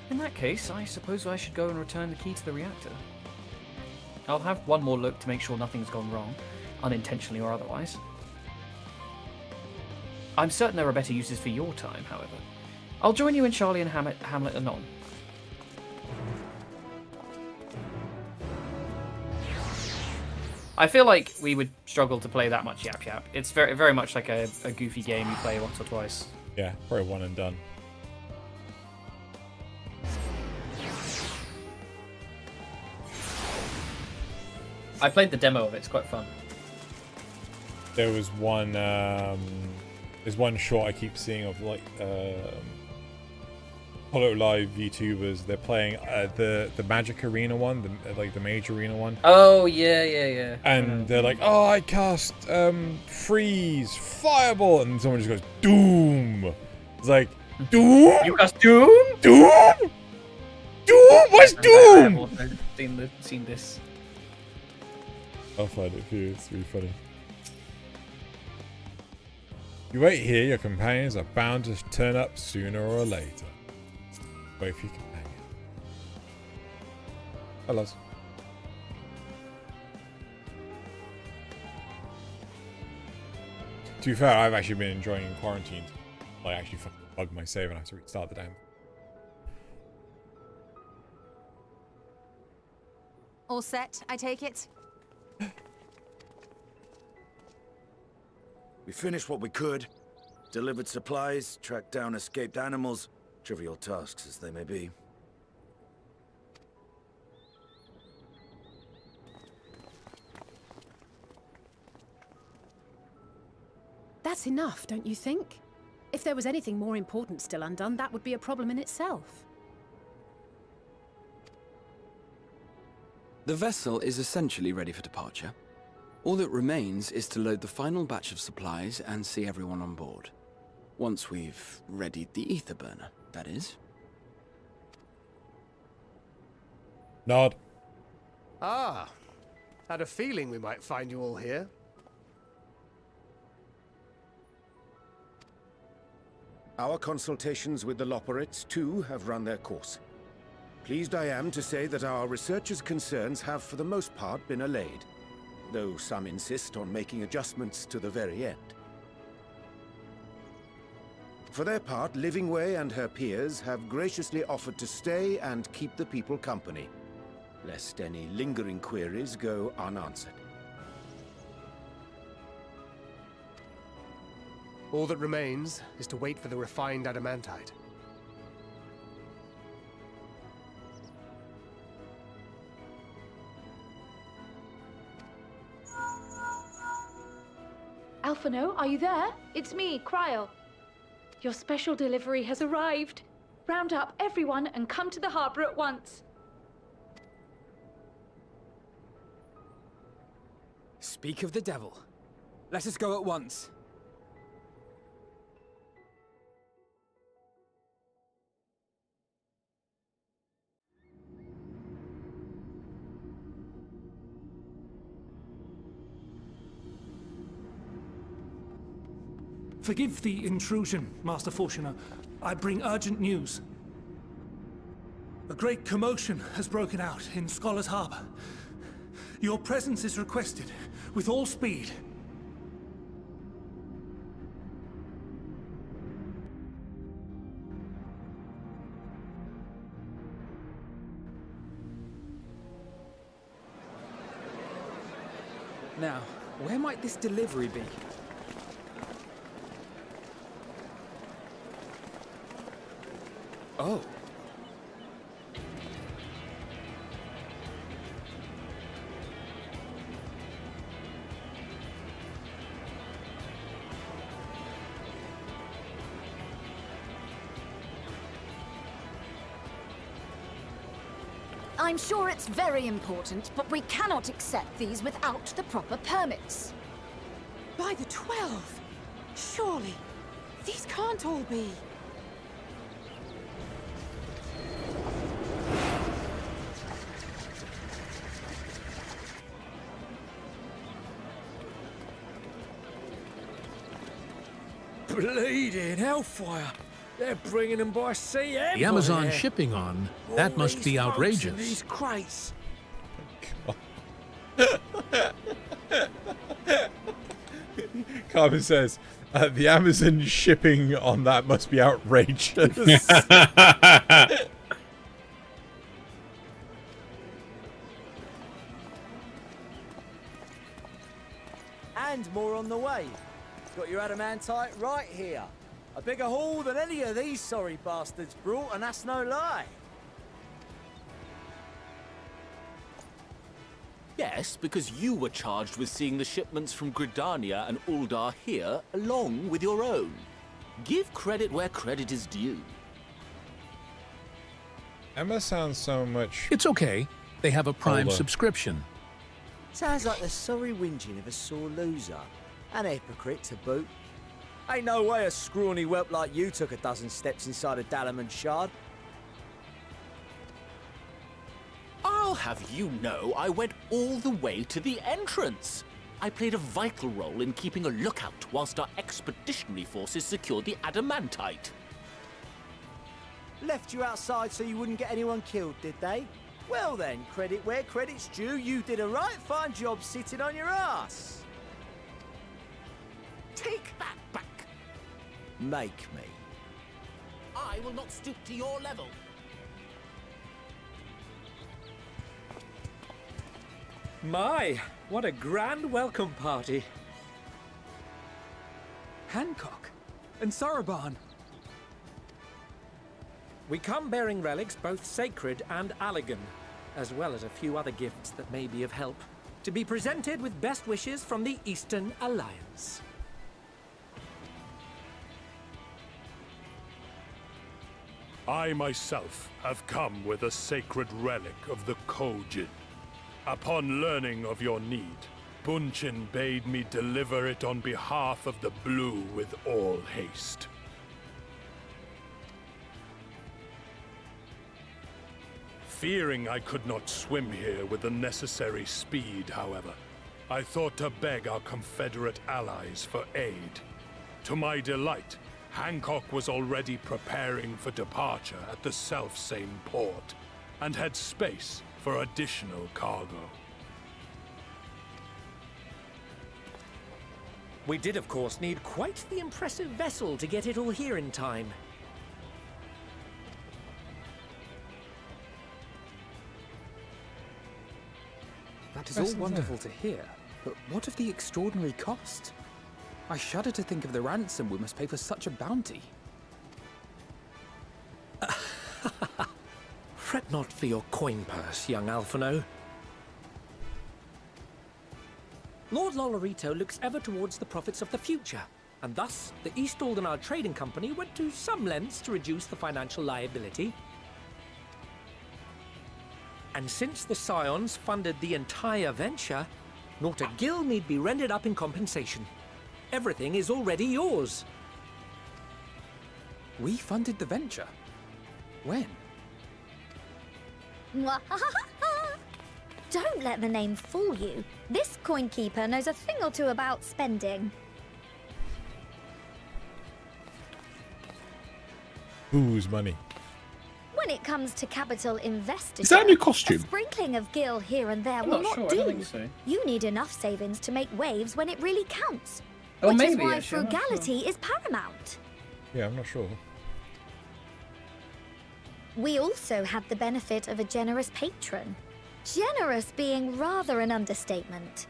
In that case, I suppose I should go and return the key to the reactor. I'll have one more look to make sure nothing's gone wrong, unintentionally or otherwise. I'm certain there are better uses for your time, however. I'll join you and Charlie and Hamlet anon. I feel like we would struggle to play that much Yap Yap. It's very, very much like a goofy game you play once or twice. Yeah, probably one and done. I played the demo of it. It's quite fun. There was one. There's one shot I keep seeing of like Hololive VTubers. They're playing the Magic Arena one, the major arena one. Oh yeah. And they're like, "Oh, I cast freeze, fireball," and someone just goes, "Doom." It's like, "Doom? You cast Doom? Doom? Doom? What's Doom?" I've also seen this. I'll find it for you. It's really funny. You wait here. Your companions are bound to turn up sooner or later. Wait for your companion. Hello. To be fair, I've actually been enjoying quarantine. Like, actually fucking bug my save and I have to restart the damn. All set, I take it? We finished what we could. Delivered supplies, tracked down escaped animals. Trivial tasks as they may be. That's enough, don't you think? If there was anything more important still undone, that would be a problem in itself. The vessel is essentially ready for departure. All that remains is to load the final batch of supplies and see everyone on board. Once we've readied the ether burner, that is. Nod. Ah, had a feeling we might find you all here. Our consultations with the Loporrits, too, have run their course. Pleased I am to say that our researchers' concerns have for the most part been allayed, though some insist on making adjustments to the very end. For their part, Livingway and her peers have graciously offered to stay and keep the people company, lest any lingering queries go unanswered. All that remains is to wait for the refined adamantite. Alphino, are you there? It's me, Kryl. Your special delivery has arrived. Round up everyone and come to the harbor at once. Speak of the devil. Let us go at once. Forgive the intrusion, Master Fortuner. I bring urgent news. A great commotion has broken out in Scholar's Harbor. Your presence is requested, with all speed. Now, where might this delivery be? Oh. I'm sure it's very important, but we cannot accept these without the proper permits. By the 12! Surely, these can't all be. Bleeding hellfire! They're bringing them by sea and The Amazon by air. shipping on, that must be outrageous. These crates. Carmen says, the Amazon shipping on that must be outrageous. And more on the way. Got your adamantite right here. A bigger haul than any of these sorry bastards brought, and that's no lie. Yes, because you were charged with seeing the shipments from Gridania and Uldar here, along with your own. Give credit where credit is due. Emma sounds so much... It's okay. They have a Prime older. subscription. Sounds like the sorry whinging of a sore loser. An hypocrite to boot. Ain't no way a scrawny whelp like you took a dozen steps inside a Dalaman shard. I'll have you know I went all the way to the entrance. I played a vital role in keeping a lookout whilst our expeditionary forces secured the adamantite. Left you outside so you wouldn't get anyone killed, did they? Well then, credit where credit's due, you did a right fine job sitting on your ass. Take that back. Make me. I will not stoop to your level. My, what a grand welcome party. Hancock and Soroban. We come bearing relics both sacred and Allagan, as well as a few other gifts that may be of help, to be presented with best wishes from the Eastern Alliance. I myself have come with a sacred relic of the Kojin. Upon learning of your need, Bunchin bade me deliver it on behalf of the Blue with all haste. Fearing I could not swim here with the necessary speed, however, I thought to beg our Confederate allies for aid. To my delight, Hancock was already preparing for departure at the selfsame port, and had space for additional cargo. We did, of course, need quite the impressive vessel to get it all here in time. That is all wonderful to hear, but what of the extraordinary cost? I shudder to think of the ransom we must pay for such a bounty. Fret not for your coin purse, young Alphino. Lord Lolorito looks ever towards the profits of the future, and thus the East Aldenar Trading Company went to some lengths to reduce the financial liability. And since the Scions funded the entire venture, not a gill need be rendered up in compensation. Everything is already yours. We funded the venture? When? Don't let the name fool you. This coin keeper knows a thing or two about spending. Whose money? When it comes to capital investing, Is that a new costume? a sprinkling of gil here and there I'm will not not sure, I do. don't think so. You need enough savings to make waves when it really counts. Oh, which is maybe, why actually, I'm not frugality is paramount. Yeah, I'm not sure. We also had the benefit of a generous patron. Generous being rather an understatement.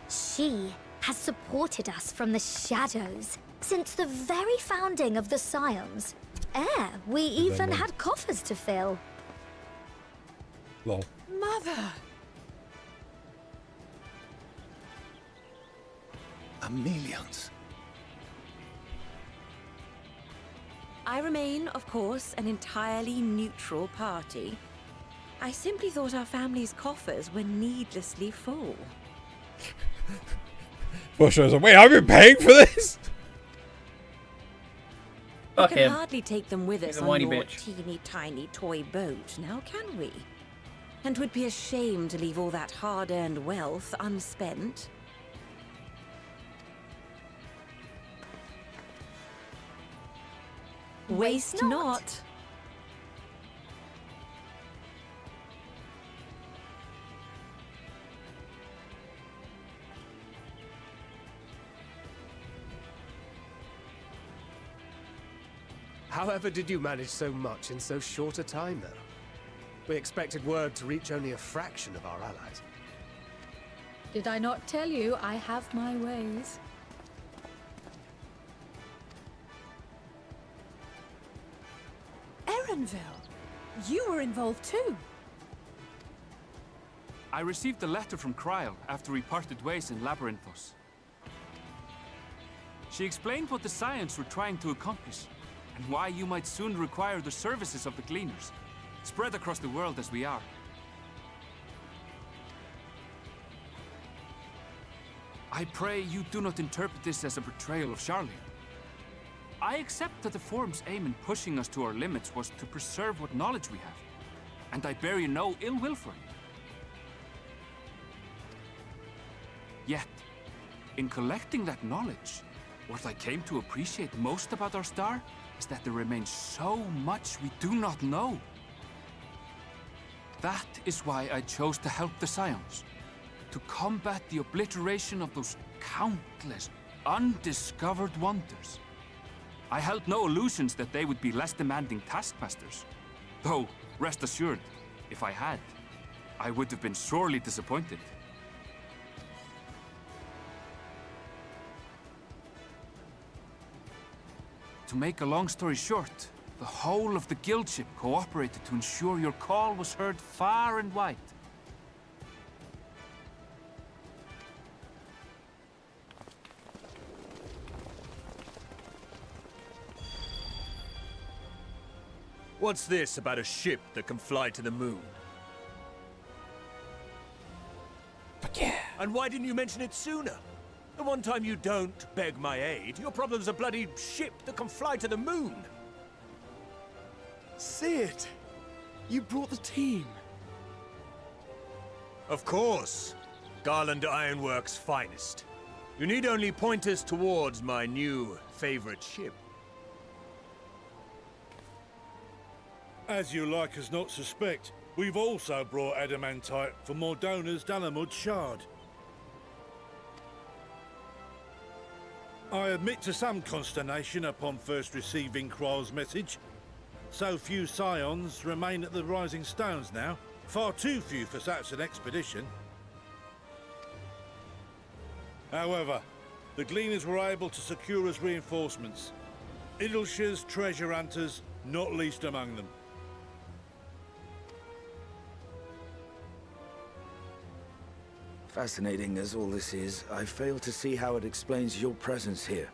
She has supported us from the shadows since the very founding of the Scions. We even had coffers to fill. Lol. Mother! Amelians. I remain, of course, an entirely neutral party. I simply thought our family's coffers were needlessly full. Bush was like, wait, I've been paying for this? We Fuck can him. hardly take them with He's us a on whiny your bitch. teeny tiny toy boat, now can we? And 'twould be a shame to leave all that hard-earned wealth unspent. Waste not. However did you manage so much in so short a time, though? We expected word to reach only a fraction of our allies. Did I not tell you I have my ways? Erenville, you were involved too. I received a letter from Kryl after we parted ways in Labyrinthos. She explained what the Scions were trying to accomplish, and why you might soon require the services of the Gleaners, spread across the world as we are. I pray you do not interpret this as a betrayal of Charlier. I accept that the Forum's aim in pushing us to our limits was to preserve what knowledge we have, and I bear you no ill will for it. Yet, in collecting that knowledge, what I came to appreciate most about our star is that there remains so much we do not know. That is why I chose to help the Scions, to combat the obliteration of those countless, undiscovered wonders. I held no illusions that they would be less demanding taskmasters. Though, rest assured, if I had, I would have been sorely disappointed. To make a long story short, the whole of the guildship cooperated to ensure your call was heard far and wide. What's this about a ship that can fly to the moon? Fuck yeah. And why didn't you mention it sooner? The one time you don't beg my aid, your problem's a bloody ship that can fly to the moon. Sid, you brought the team. Of course. Garland Ironworks' finest. You need only point us towards my new favorite ship. As you like us not suspect, we've also brought adamantite for Mordona's Dalamud Shard. I admit to some consternation upon first receiving Kryl's message. So few Scions remain at the Rising Stones now. Far too few for such an expedition. However, the Gleaners were able to secure us reinforcements. Idleshire's treasure hunters, not least among them. Fascinating as all this is, I fail to see how it explains your presence here.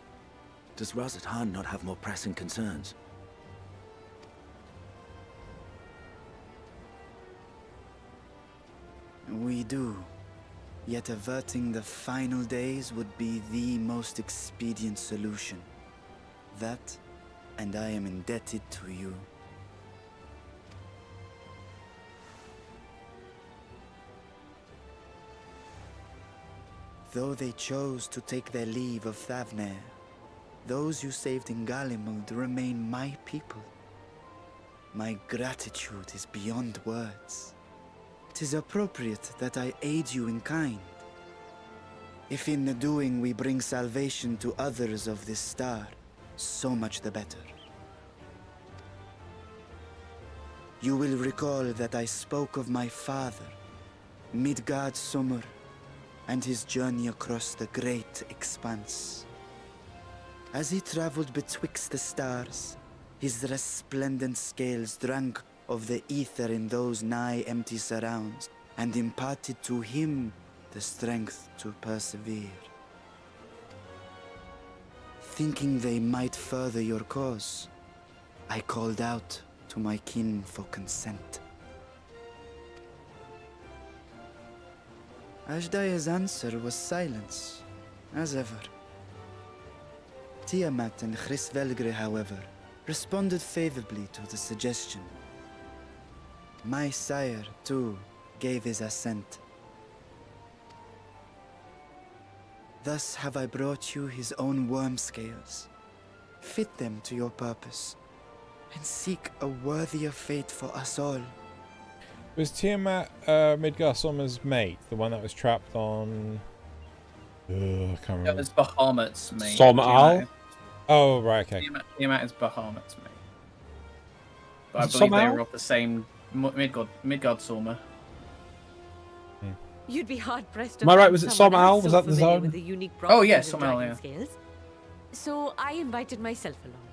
Does Razat-Han not have more pressing concerns? We do. Yet averting the final days would be the most expedient solution. That, and I am indebted to you. Though they chose to take their leave of Thavnair, those you saved in Galimund remain my people. My gratitude is beyond words. 'Tis appropriate that I aid you in kind. If in the doing we bring salvation to others of this star, so much the better. You will recall that I spoke of my father, Midgard Sommer, and his journey across the great expanse. As he traveled betwixt the stars, his resplendent scales drank of the ether in those nigh empty surrounds, and imparted to him the strength to persevere. Thinking they might further your cause, I called out to my kin for consent. Ashdaya's answer was silence, as ever. Tiamat and Hrisvelgre, however, responded favorably to the suggestion. My sire, too, gave his assent. Thus have I brought you his own worm scales. Fit them to your purpose, and seek a worthier fate for us all. Was Tiamat Midgard Sommer's mate, the one that was trapped on... I can't remember. That was Bahamut's mate. Som'al? Oh, right, okay. Tiamat is Bahamut's mate. But I believe they were of the same Midgard Sommer. You'd be hard pressed to Am I right? find Was it someone Som'al? else Was so that the familiar zone? with the unique Oh, yeah, properties of Som'al, dragon yeah. scales. So I invited myself along.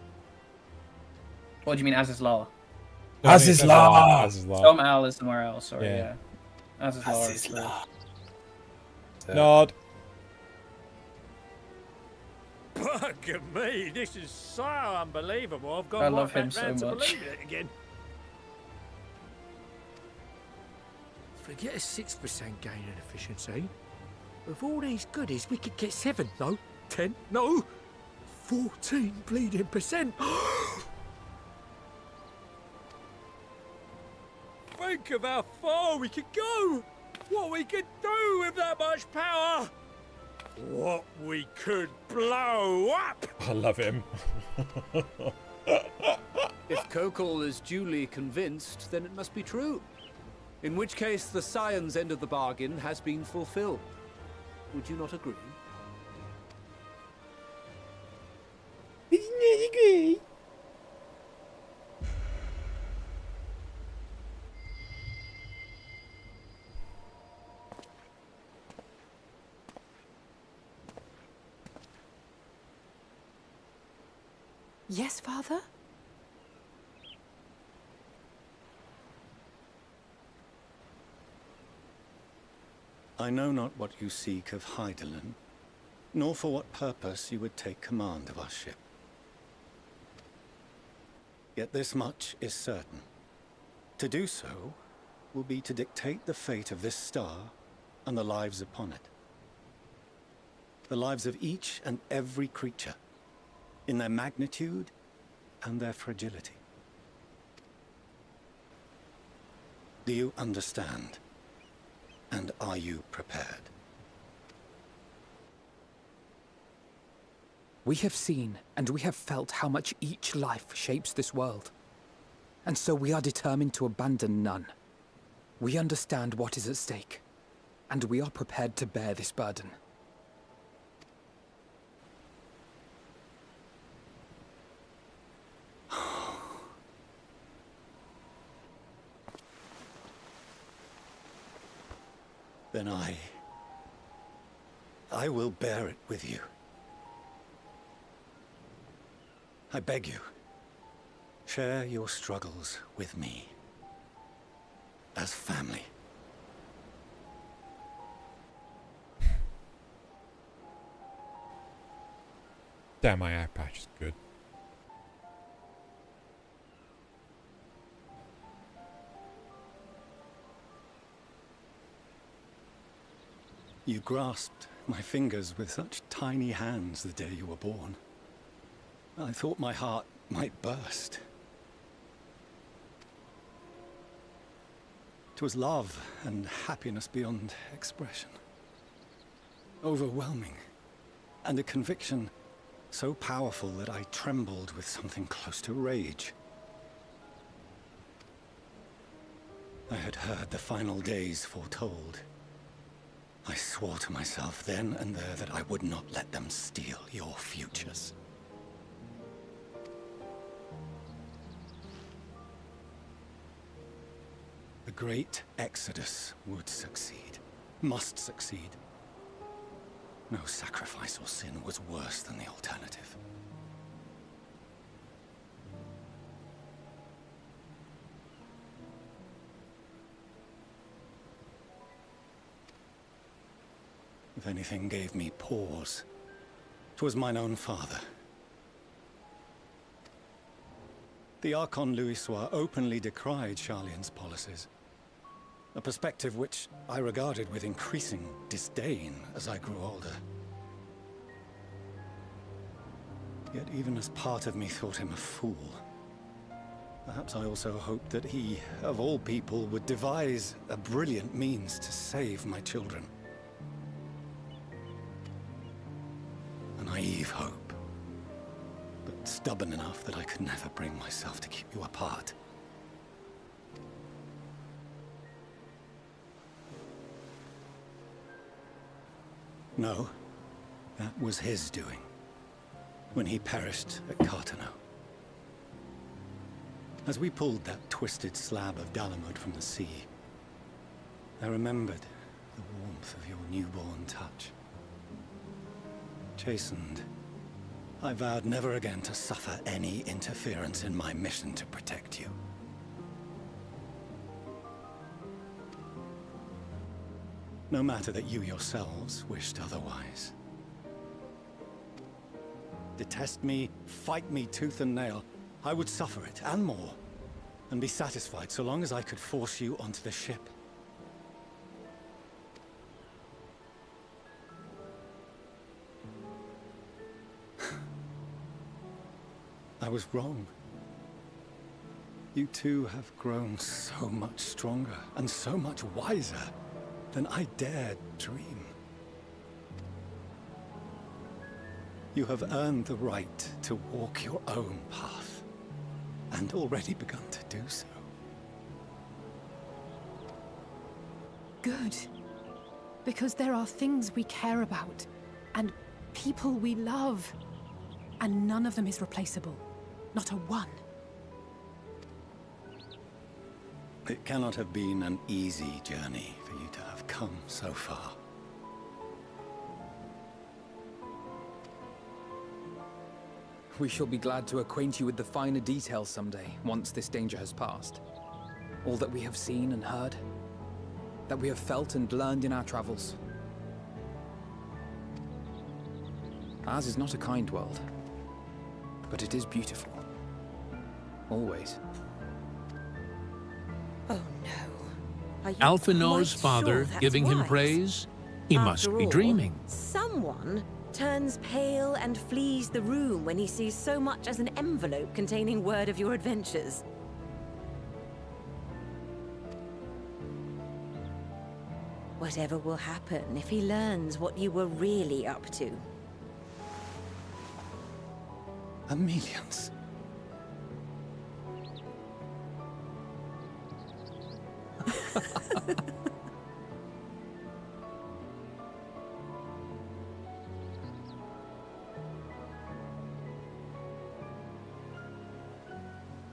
What do you mean, Azizlar? Azizlar! Som'al is somewhere else, sorry, yeah. As is Laura. obviously. Nod. Bugger me, this is so unbelievable. I've got I to love walk him back so round to much. believe it again. Forget a 6% gain in efficiency. With all these goodies, we could get 7, no, 10, no, 14 bleeding percent. Think of how far we could go. What we could do with that much power. What we could blow up. I love him. If Kokol is duly convinced, then it must be true. In which case, the Scion's end of the bargain has been fulfilled. Would you not agree? Yes, Father? I know not what you seek of Hydaelyn, nor for what purpose you would take command of our ship. Yet this much is certain. To do so will be to dictate the fate of this star and the lives upon it. The lives of each and every creature, in their magnitude and their fragility. Do you understand? And are you prepared? We have seen and we have felt how much each life shapes this world. And so we are determined to abandon none. We understand what is at stake, and we are prepared to bear this burden. Then I will bear it with you. I beg you, share your struggles with me. As family. Damn, my eye patch is good. You grasped my fingers with such tiny hands the day you were born. I thought my heart might burst. It was love and happiness beyond expression. Overwhelming. And a conviction so powerful that I trembled with something close to rage. I had heard the final days foretold. I swore to myself then and there that I would not let them steal your futures. The great Exodus would succeed, must succeed. No sacrifice or sin was worse than the alternative. If anything gave me pause, 'twas mine own father. The Archon Louisoix openly decried Sharlayan's policies, a perspective which I regarded with increasing disdain as I grew older. Yet even as part of me thought him a fool, perhaps I also hoped that he, of all people, would devise a brilliant means to save my children. A naive hope, but stubborn enough that I could never bring myself to keep you apart. No, that was his doing, when he perished at Carteneau. As we pulled that twisted slab of Dalamud from the sea, I remembered the warmth of your newborn touch. Chastened, I vowed never again to suffer any interference in my mission to protect you. No matter that you yourselves wished otherwise. Detest me, fight me tooth and nail, I would suffer it, and more, and be satisfied so long as I could force you onto the ship. I was wrong. You two have grown so much stronger and so much wiser than I dared dream. You have earned the right to walk your own path, and already begun to do so. Good. Because there are things we care about, and people we love, and none of them is replaceable. Not a one. It cannot have been an easy journey for you to have come so far. We shall be glad to acquaint you with the finer details someday, once this danger has passed. All that we have seen and heard, that we have felt and learned in our travels. Ours is not a kind world, but it is beautiful. Always. Oh no. Are you Alphinaud's quite father sure that's giving him wise? praise? He must After be all, dreaming. Someone turns pale and flees the room when he sees so much as an envelope containing word of your adventures. Whatever will happen if he learns what you were really up to. Amelians.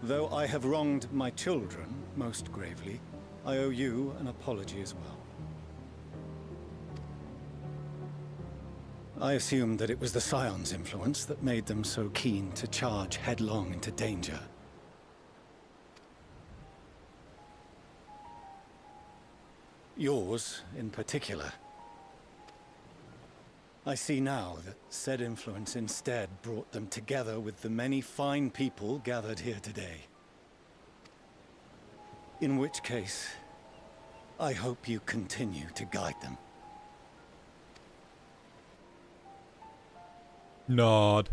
Though I have wronged my children most gravely, I owe you an apology as well. I assumed that it was the Scion's influence that made them so keen to charge headlong into danger. Yours, in particular. I see now that said influence instead brought them together with the many fine people gathered here today. In which case, I hope you continue to guide them. Nod.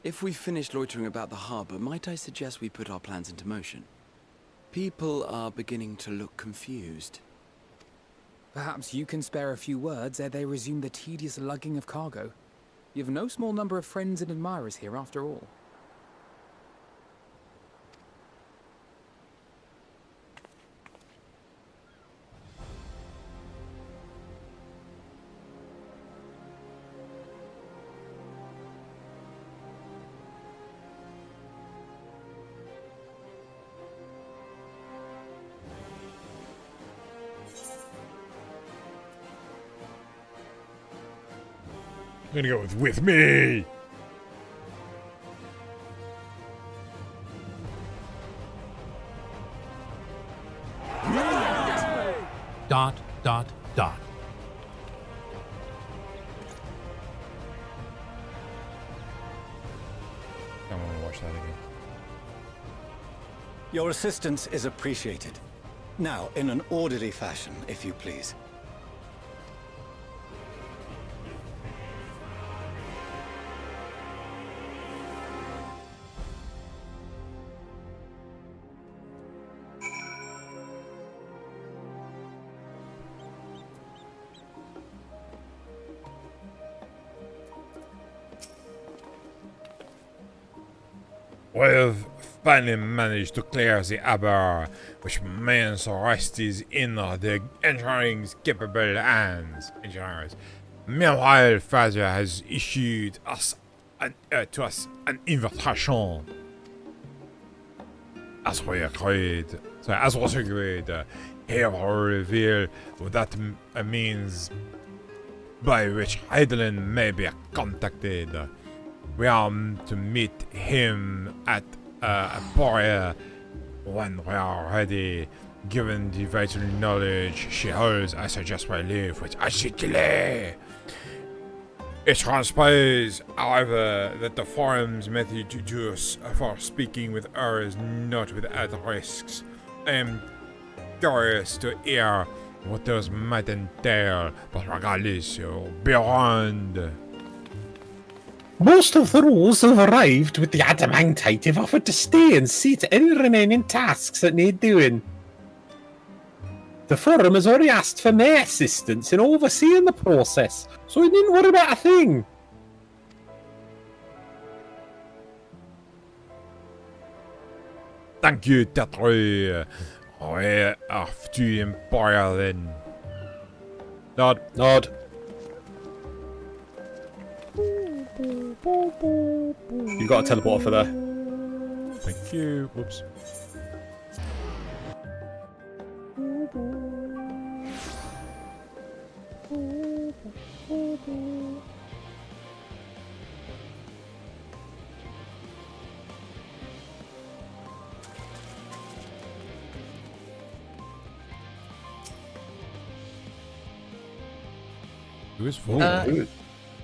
If we've finished loitering about the harbor, might I suggest we put our plans into motion? People are beginning to look confused. Perhaps you can spare a few words ere they resume the tedious lugging of cargo. You have no small number of friends and admirers here after all. I'm gonna go with me. Dot, dot, dot. I want to watch that again. Your assistance is appreciated. Now, in an orderly fashion, if you please. We have finally managed to clear the harbor, which means the rest is in the engineering's capable hands. Engineers. Meanwhile, Father has issued us to us an invitation. As we agreed, here we reveal what that means by which Heidelin may be contacted. We are to meet him at Emporia when we are ready. Given the vital knowledge she holds, I suggest we leave with delay. It transpires, however, that the forum's method to use for speaking with her is not without risks. I am curious to hear what those might entail, but regardless, you'll be around. Most of the rules have arrived with the Adamantite have offered to stay and see to any remaining tasks that need doing. The Forum has already asked for my assistance in overseeing the process, so we needn't worry about a thing. Thank you, Tetrui. We're off to Empire then. Nod. Nod. You got a teleporter for there. Thank you. Whoops. Who is for?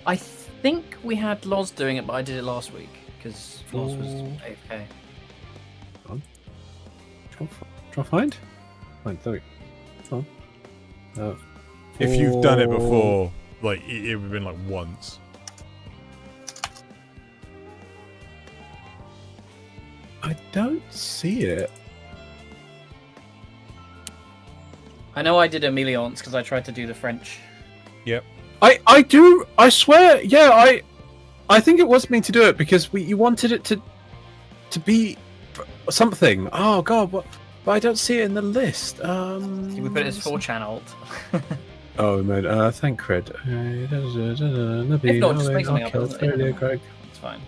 I think we had Loz doing it, but I did it last week because Loz was AFK. Try find? Find, there we go. If you've done it before, like, it would have been like once. I don't see it. I know I did Emiliance because I tried to do the French. Yep. I do. I swear. Yeah, I think it was me to do it because you wanted it to be something. Oh God, what? But I don't see it in the list. We put it as 4chan alt. Oh man, thank Cred. If not, just make something up. It's fine.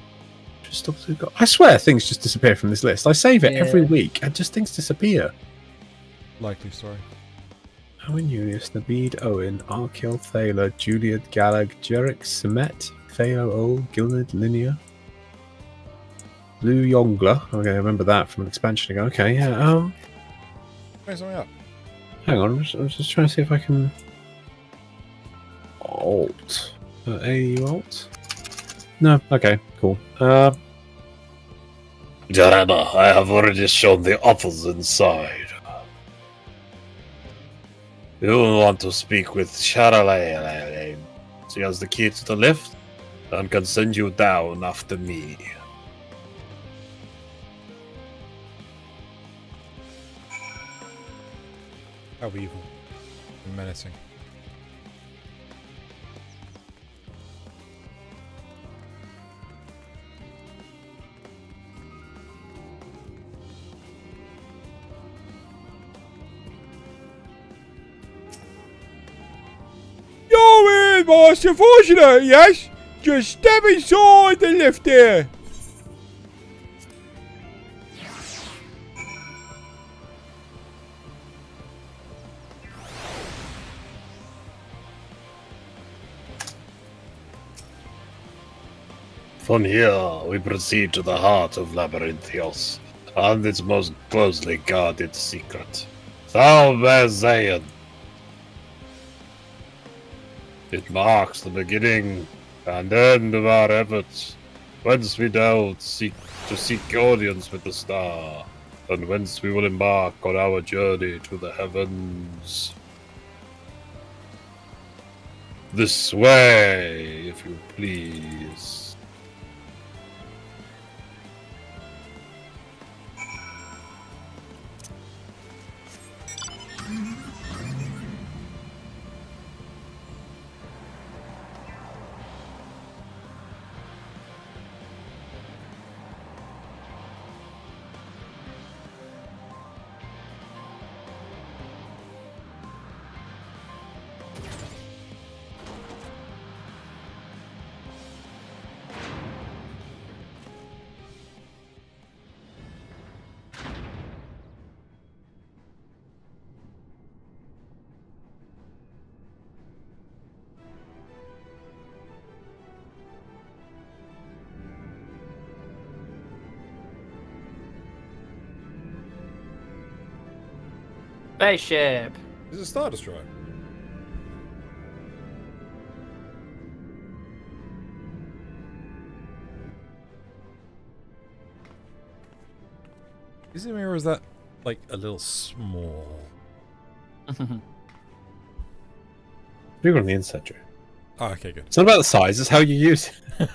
I swear things just disappear from this list. I save it every week and just things disappear. Likely story. Owen Julius, Nabid Owen, Arkil Thaler, Juliet Gallag, Jerick Semet, Theo Ol, Gilned Linear, Lou Yongler. Okay, I remember that from an expansion ago. Okay, yeah. Make something up. Hang on, I'm just trying to see if I can alt. AU alt? No. Okay, cool. Jarana, I have already shown the offers inside. You will want to speak with Sharalay. She has the key to the lift and can send you down after me. How evil. And menacing. You're in, Master Fortunate, yes? Just step inside the lift there. From here, we proceed to the heart of Labyrinthios, and its most closely guarded secret, Salvazion. It marks the beginning and end of our efforts, whence we delve to seek audience with the star, and whence we will embark on our journey to the heavens. This way, if you please. Spaceship. It's a Star Destroyer. Is it me or is that like a little small? You're on the inside, Drew. Oh, okay, good. It's not about the size, it's how you use it.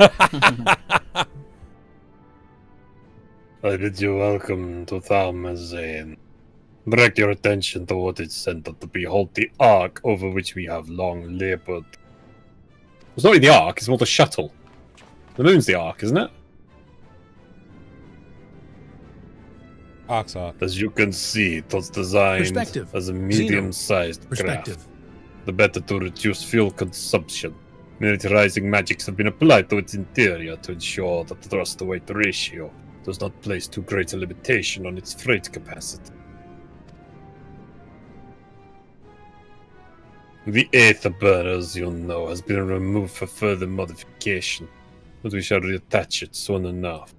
I bid you welcome to Thalmazane. Direct your attention to what is center to behold the ark over which we have long labored. It's not really the ark, it's more the shuttle. The moon's the ark, isn't it? Ark's ark. As you can see, it was designed Perspective. as a medium-sized craft. Perspective. The better to reduce fuel consumption. Militarizing magics have been applied to its interior to ensure that the thrust-to-weight ratio does not place too great a limitation on its freight capacity. The Aetherburner, as you know, has been removed for further modification, but we shall reattach it soon enough.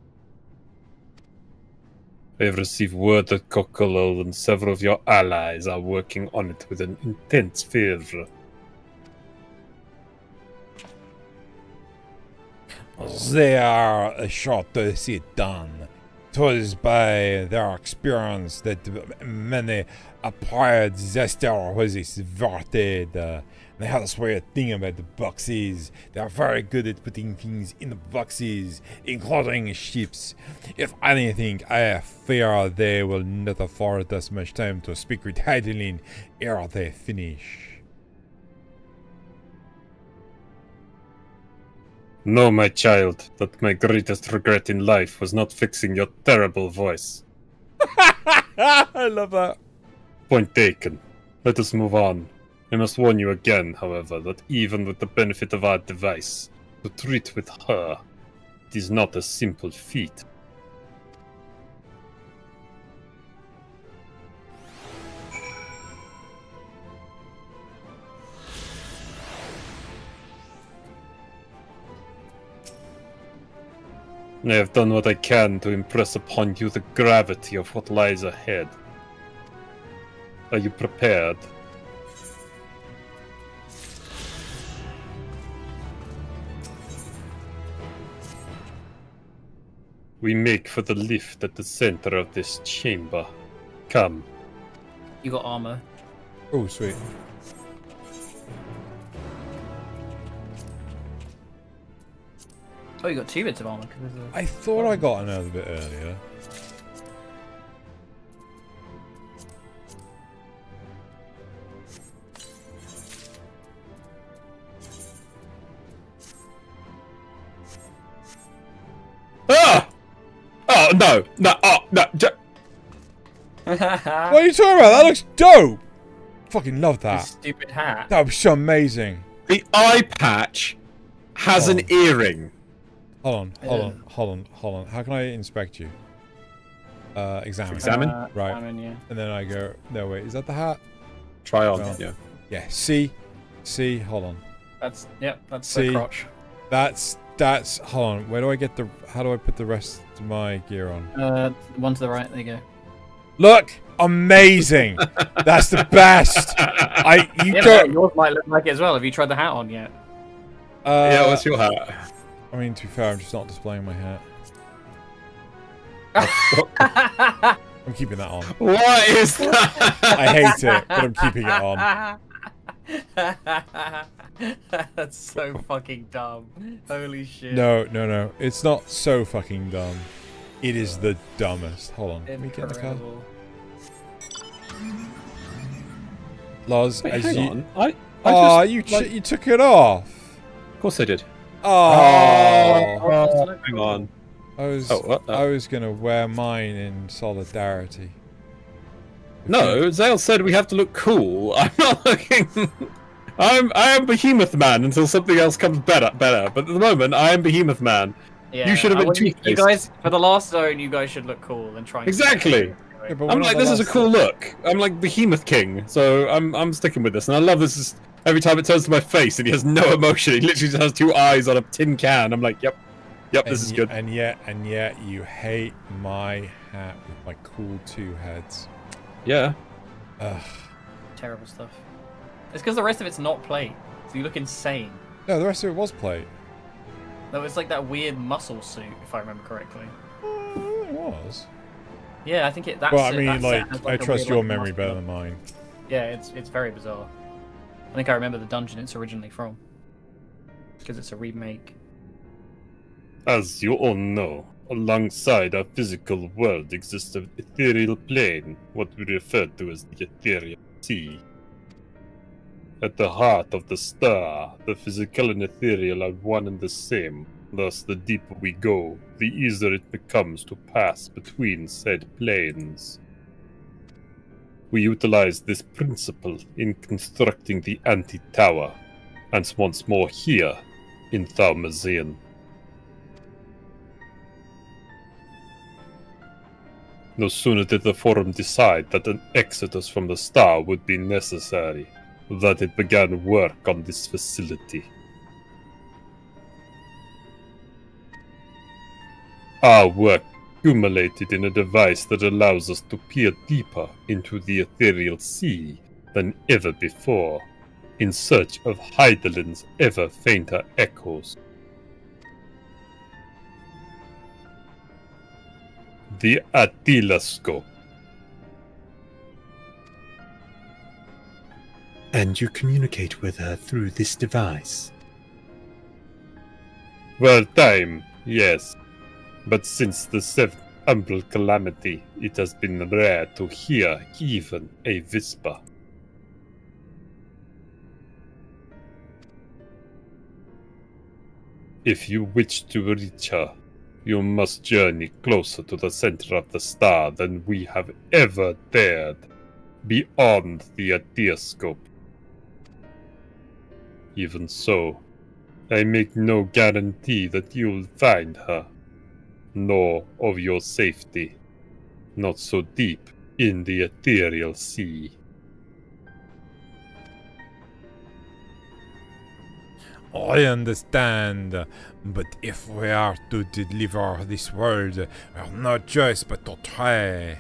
I have received word that Kokolol and several of your allies are working on it with an intense fervor. They are sure to see it done. 'Twas by their experience that many a prior disaster was averted. They have this weird thing about the boxes. They are very good at putting things in the boxes, including ships. If anything, I fear they will not afford us much time to speak with Heidelin ere they finish. No, my child, that my greatest regret in life was not fixing your terrible voice. I love that. Point taken. Let us move on. I must warn you again, however, that even with the benefit of our device, to treat with her, it is not a simple feat. I have done what I can to impress upon you the gravity of what lies ahead. Are you prepared? We make for the lift at the center of this chamber. Come. You got armor. Oh, sweet. Oh, you got 2 bits of armor. I thought I got another bit earlier. Ah! Oh, no! No! Oh, no! What are you talking about? That looks dope! Fucking love that. Stupid hat. That was so amazing. The eye patch has an earring. Hold on. How can I inspect you? Examine. Examine? Right. Examine, yeah. And then I go, no, wait, is that the hat? Try on, Well, yeah. Yeah, see, hold on. That's the See, crotch. that's, hold on, where do I get the, how do I put the rest of my gear on? One to the right, there you go. Look! Amazing! That's the best! Yours might look like it as well. Have you tried the hat on yet? Yeah, what's your hat? I mean, to be fair, I'm just not displaying my hat. I'm keeping that on. What is that? I hate it, but I'm keeping it on. That's so fucking dumb. Holy shit. No. It's not so fucking dumb. It is the dumbest. Hold on. Let me get in the car. Incredible. Loz, Wait, as hang you... on. Oh, just, you took it off. Of course I did. Oh. Hang on. I was gonna wear mine in solidarity. No, Zale said we have to look cool. I'm not looking. I am Behemoth Man until something else comes better. But at the moment, I am Behemoth Man. Yeah, you should have been you Two-Faced. guys, for the last zone, you guys should look cool and try and Exactly. Yeah, but I'm we're like, not the this is a last cool one. look. I'm like Behemoth King, so I'm sticking with this, and I love this. Every time it turns to my face and he has no emotion, he literally just has 2 eyes on a tin can. I'm like, yep, this is good. And yet you hate my hat with my cool 2 heads. Yeah. Ugh. Terrible stuff. It's because the rest of it's not plate, so you look insane. No, the rest of it was plate. No, it's like that weird muscle suit, if I remember correctly. It was. Yeah, I think it. That's Well, I it, mean, that set like, has, I a trust weird, your like, memory muscle better look. than mine. Yeah, it's very bizarre. I think I remember the dungeon it's originally from, because it's a remake. As you all know, alongside our physical world exists an ethereal plane, what we refer to as the ethereal sea. At the heart of the star, the physical and ethereal are one and the same. Thus, the deeper we go, the easier it becomes to pass between said planes. We utilize this principle in constructing the anti-tower, and once more here in Thaumazian. No sooner did the Forum decide that an exodus from the star would be necessary, that it began work on this facility. Our work accumulated in a device that allows us to peer deeper into the ethereal sea than ever before, in search of Hydaelyn's ever fainter echoes. The Attiloscope. And you communicate with her through this device? Well, time, yes. But since the 7th Umbral Calamity, it has been rare to hear even a whisper. If you wish to reach her, you must journey closer to the center of the star than we have ever dared, beyond the Attiloscope. Even so, I make no guarantee that you'll find her, nor of your safety, not so deep in the ethereal sea. I understand, but if we are to deliver this world, we have no choice but to try.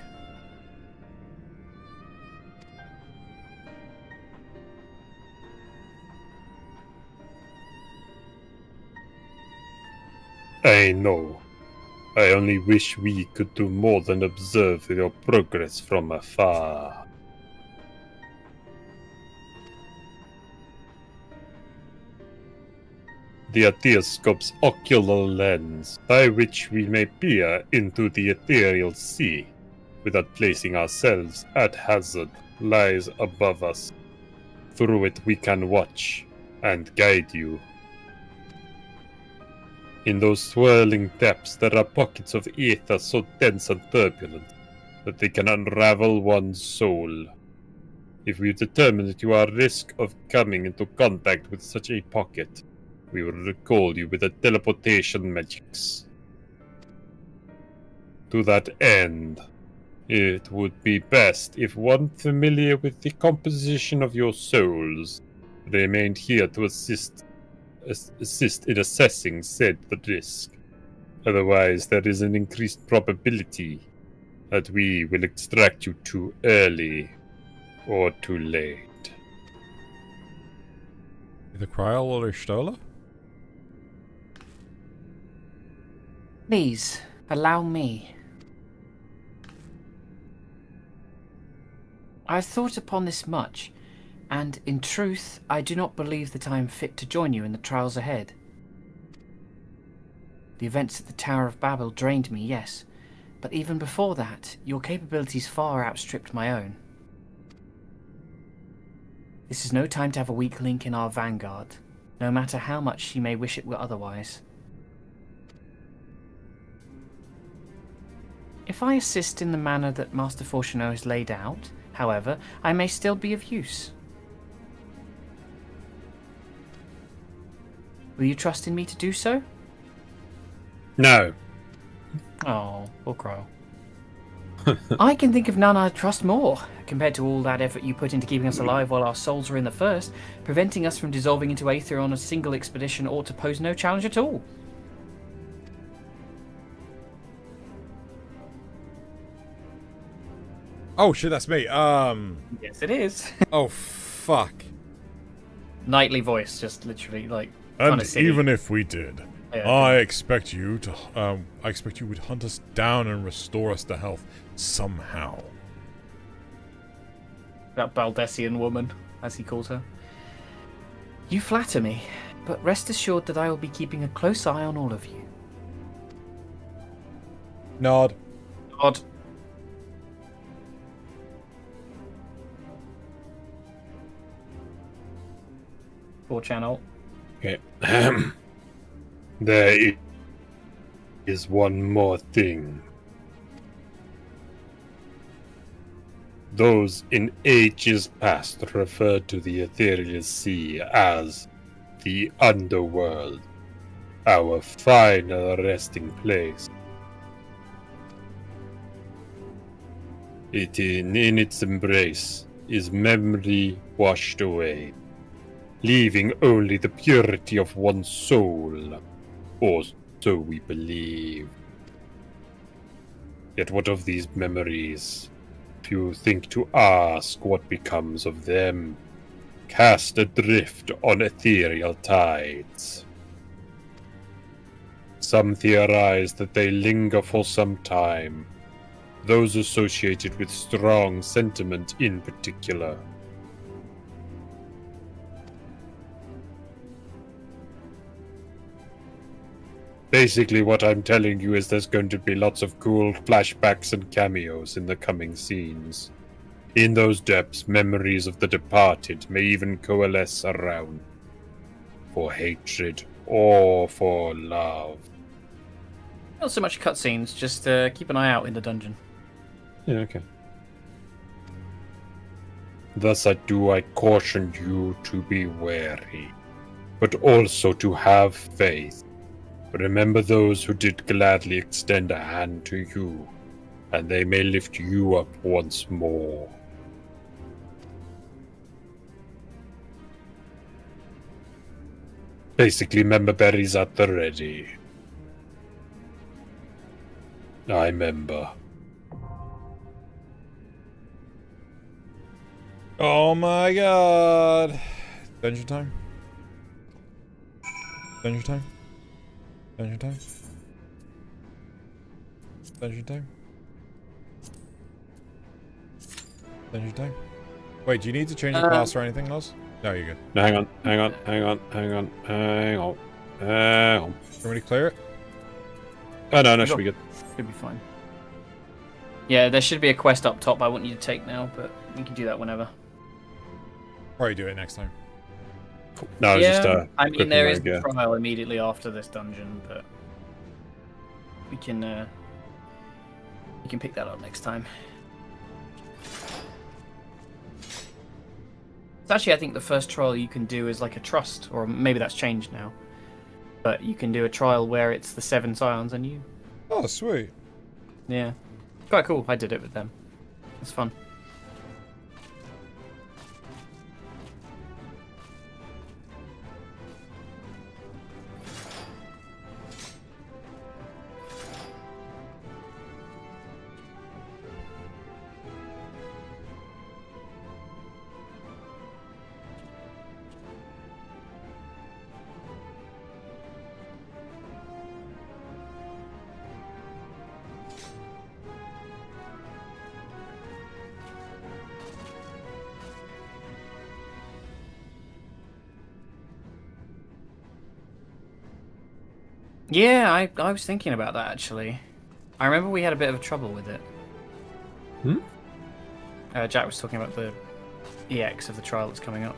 I know. I only wish we could do more than observe your progress from afar. The Attiloscope's ocular lens, by which we may peer into the ethereal sea, without placing ourselves at hazard, lies above us. Through it we can watch and guide you. In those swirling depths there are pockets of ether so dense and turbulent that they can unravel one's soul. If we determine that you are at risk of coming into contact with such a pocket, we will recall you with the teleportation magics. To that end, it would be best if one familiar with the composition of your souls remained here to assist in assessing said risk. Otherwise, there is an increased probability that we will extract you too early or too late. The Kryl or Stola? Please, allow me. I've thought upon this much, and in truth, I do not believe that I am fit to join you in the trials ahead. The events at the Tower of Babel drained me, yes, but even before that, your capabilities far outstripped my own. This is no time to have a weak link in our vanguard, no matter how much she may wish it were otherwise. If I assist in the manner that Master Fourcheneau has laid out, however, I may still be of use. Will you trust in me to do so? No. Oh, poor Crow. I can think of none I trust more, compared to all that effort you put into keeping us alive while our souls were in the first. Preventing us from dissolving into aether on a single expedition ought to pose no challenge at all. Oh shit, that's me. Yes, it is. Oh fuck. Knightly voice, just literally like. Kind And of silly. even if we did, Yeah. I expect you would hunt us down and restore us to health somehow. That Baldessian woman, as he calls her. You flatter me, but rest assured that I will be keeping a close eye on all of you. Nod. Nod. Or channel. Okay. There is one more thing. Those in ages past referred to the Ethereal Sea as the Underworld, our final resting place. In its embrace is memory washed away, leaving only the purity of one's soul, or so we believe. Yet what of these memories? If you think to ask what becomes of them, cast adrift on ethereal tides. Some theorize that they linger for some time, those associated with strong sentiment in particular. Basically, what I'm telling you is there's going to be lots of cool flashbacks and cameos in the coming scenes. In those depths, memories of the departed may even coalesce around. For hatred or for love. Not so much cutscenes, just keep an eye out in the dungeon. Yeah, okay. Thus I caution you to be wary, but also to have faith. Remember those who did gladly extend a hand to you, and they may lift you up once more. Basically, member berries at the ready. I remember. Oh my god. Dungeon time. Dungeon time. Dungeon time. Dungeon time. Dungeon time. Wait, do you need to change your class or anything else? No, you're good. No, hang on. Do you want me to clear it? Oh no, should be good. Should be fine. Yeah, there should be a quest up top I want you to take now, but you can do that whenever. Probably do it next time. No, yeah, I mean there is a trial immediately after this dungeon, but we can pick that up next time. It's actually, I think the first trial you can do is like a trust, or maybe that's changed now. But you can do a trial where it's the 7 scions and you. Oh, sweet. Yeah, quite cool. I did it with them. It's fun. Yeah, I was thinking about that actually. I remember we had a bit of trouble with it. Jack was talking about the EX of the trial that's coming up.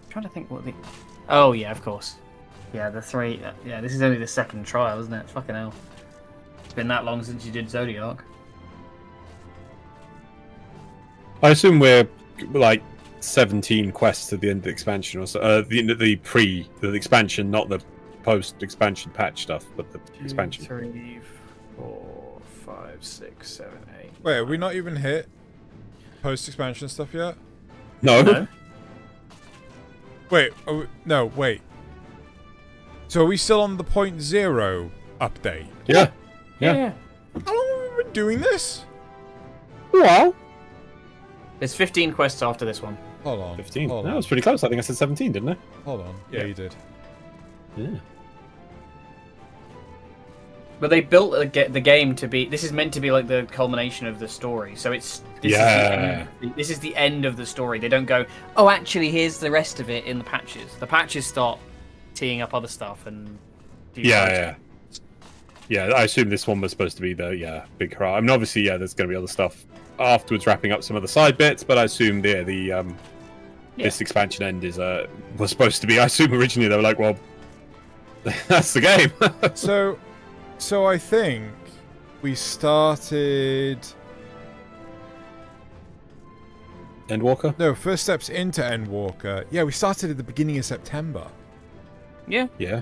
Trying to think what the. Oh yeah, of course. Yeah, the 3. Yeah, this is only the 2nd trial, isn't it? Fucking hell. It's been that long since you did Zodiac. I assume we're like 17 quests to the end of the expansion, or so. The expansion, not the post-expansion patch stuff, but the expansion. 3, 4, 5, 6, 7, 8. Wait, have we not even hit post-expansion stuff yet? No. Wait, no, wait. So are we still on the 0.0 update? Yeah. Yeah. How long have we been doing this? Well, There's 15 quests after this one. Hold on. 15. Hold That on. was pretty close. I think I said 17, didn't I? Hold on. Yeah, you did. Yeah. But they built the game to be. This is meant to be like the culmination of the story. So it's. This is the end of the story. They don't go, oh, actually, here's the rest of it in the patches. The patches start teeing up other stuff and. Yeah. I assume this one was supposed to be the big hurrah. I mean, obviously, there's going to be other stuff afterwards, wrapping up some of the side bits. But I assume this expansion end was supposed to be. I assume originally they were like, well, that's the game. So I think we started Endwalker? No, first steps into Endwalker. Yeah, we started at the beginning of September. Yeah. Yeah.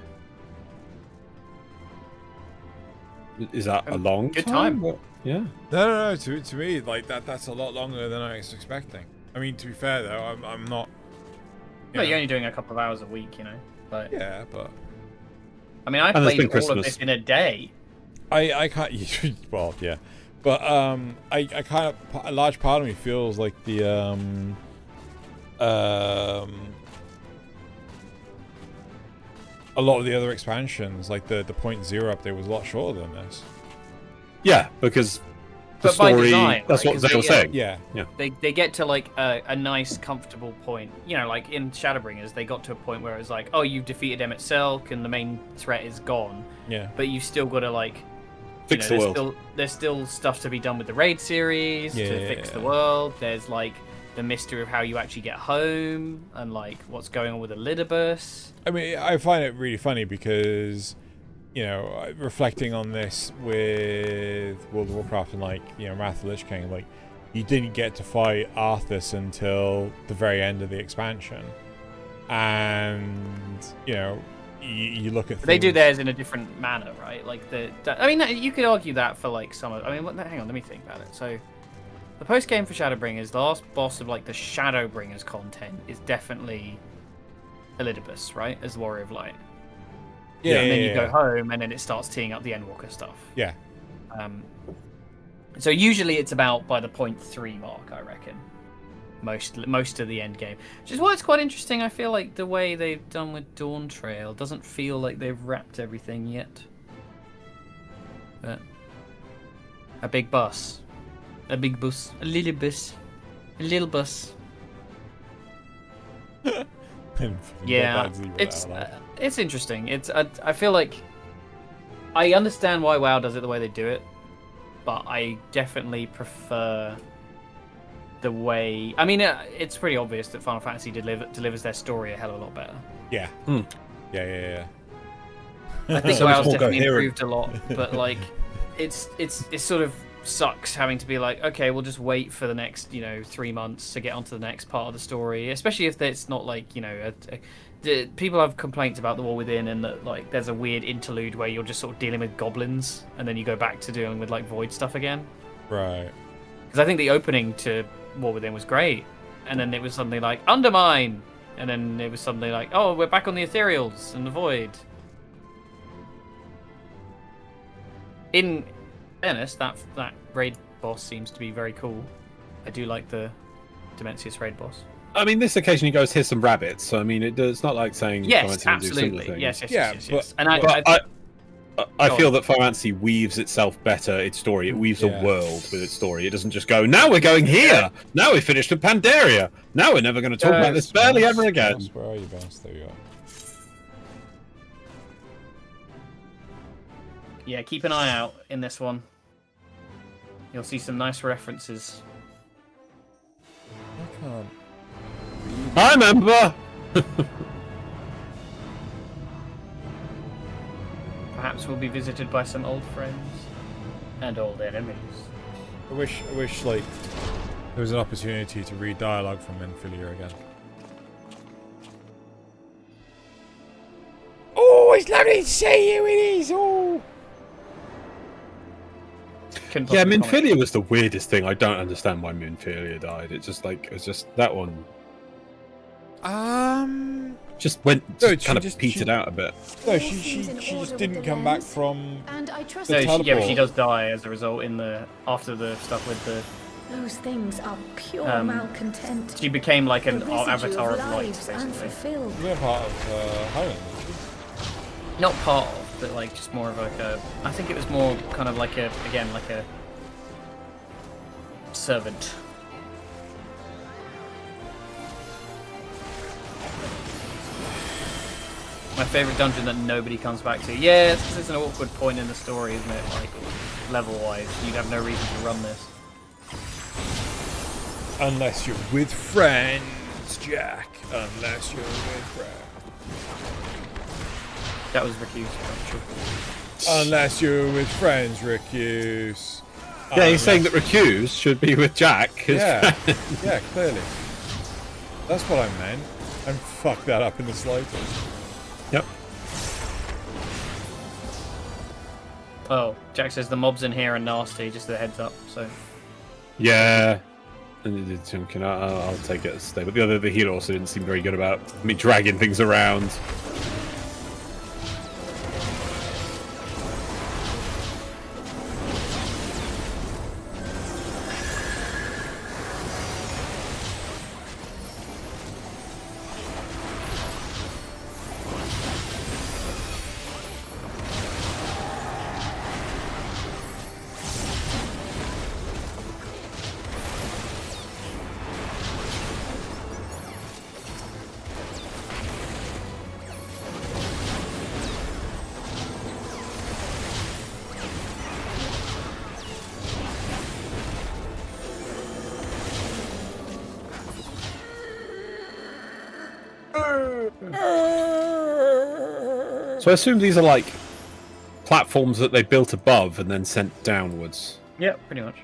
Is that a long good time? What? Yeah. No. To me, like that's a lot longer than I was expecting. I mean, to be fair though, I'm not. You're only doing a couple of hours a week, you know. But yeah, but I mean, I played all of this in a day. I can't. Well, yeah, but I kind of, a large part of me feels like the a lot of the other expansions, like the 0.0 update, was a lot shorter than this. Yeah, because the But by story. design, that's right? what 'Cause they were saying. Yeah. They get to like a nice, comfortable point. You know, like in Shadowbringers, they got to a point where it was like, oh, you've defeated Emmett Selk and the main threat is gone. Yeah. But you've still got to like fix the world. There's still stuff to be done with the raid series to fix the world. There's like the mystery of how you actually get home and like what's going on with Elidibus. I mean, I find it really funny because, you know, reflecting on this with World of Warcraft and like, you know, Wrath of the Lich King, like you didn't get to fight Arthas until the very end of the expansion, and you know, you look at They do theirs in a different manner, right? Like I mean, you could argue that for like some of. I mean, hang on, let me think about it. So, the post game for Shadowbringers, the last boss of like the Shadowbringers content is definitely Elidibus, right? As the Warrior of Light. Yeah, and then you go home, and then it starts teeing up the Endwalker stuff. Yeah. So usually it's about by the 0.3 mark, I reckon. Most of the end game, which is why it's quite interesting. I feel like the way they've done with Dawn Trail doesn't feel like they've wrapped everything yet. But a big bus, a big bus, a little bus, a little bus. Yeah, it's interesting. It's I feel like I understand why WoW does it the way they do it, but I definitely prefer the way. I mean, it's pretty obvious that Final Fantasy delivers their story a hell of a lot better. Yeah. Yeah. I think WoW's definitely improved a lot, but like, it's sort of sucks having to be like, okay, we'll just wait for the next 3 months to get onto the next part of the story, especially if it's not like people have complaints about The War Within, and that like there's a weird interlude where you're just sort of dealing with goblins and then you go back to dealing with like void stuff again. Right. Because I think the opening to War Within was great, and then it was something like Undermine, and then it was something like, oh, we're back on the Ethereals and the Void. In fairness, that raid boss seems to be very cool. I do like the Dimensius raid boss. I mean, this occasionally goes, here's some rabbits. So I mean, it's not like saying yes, Final Fantasy do similar absolutely, things. yes. And I feel that Final Fantasy weaves itself better its story. It weaves a world with its story. It doesn't just go, now we're going here. Now we finished with Pandaria. Now we're never going to talk about this barely ever again. Where are you, Bass? There you are. Yeah, keep an eye out in this one. You'll see some nice references. I can't. I remember. Perhaps we'll be visited by some old friends and old enemies. I wish like there was an opportunity to read dialogue from Minfilia again. Oh, it's lovely to see you. It is. Oh. Yeah, Minfilia was the weirdest thing. I don't understand why Minfilia died. It's just that one. Just went, No, kind of petered out a bit. No, she just didn't come back from And I trust the No, teleport. yeah, but she does die as a result in the after the stuff with the. Those things are pure Um, malcontent. She became like an The residue avatar of light, lives basically. unfulfilled. You're part of Highland, Not part of, but like just more of like a. I think it was more kind of like a like a servant. My favorite dungeon that nobody comes back to. Yeah, this is an awkward point in the story, isn't it? Like level-wise, you'd have no reason to run this. Unless you're with friends, Jack. Unless you're with friends. That was Ricky's. Unless you're with friends, Rickus. Yeah, he's saying that Recuse should be with Jack. his Yeah, friend. yeah, clearly. That's what I meant. And fuck that up in the slightest. Yep. Oh, Jack says the mobs in here are nasty. Just a heads up. So. Yeah. And he did thinking, I'll take it as stay. But the healer also didn't seem very good about me dragging things around. So I assume these are like platforms that they built above and then sent downwards. Yeah, pretty much.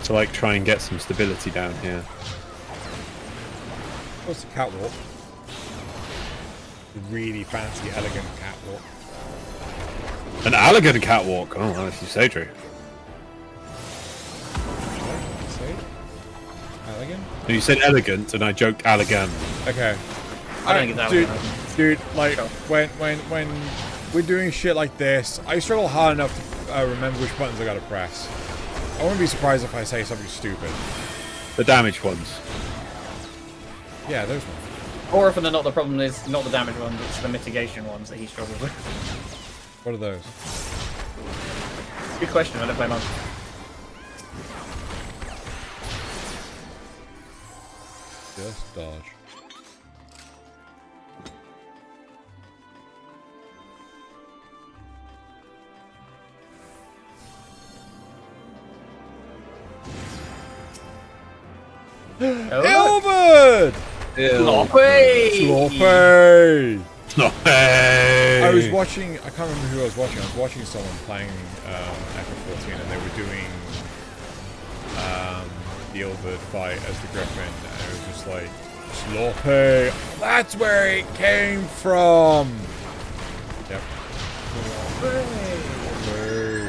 To like try and get some stability down here. What's the catwalk? The really fancy, elegant catwalk. An elegant catwalk. Oh, well, if you say true. See? Elegant? No, you said elegant, and I joked elegant. Okay. I don't think it's elegant. Dude, like when we're doing shit like this, I struggle hard enough to remember which buttons I gotta press. I wouldn't be surprised if I say something stupid. The damage ones. Yeah, those ones. More often than not, the problem is not the damage ones; it's the mitigation ones that he struggles with. What are those? Good question. I don't play much. Just dodge. Ilbert! Sloppy! Sloppy! Sloppy! I was watching, I can't remember who I was watching. I was watching someone playing FF14 and they were doing the Ilbert fight as the Griffin, and it was just like, Sloppy! That's where it came from! Yep. Sloppy!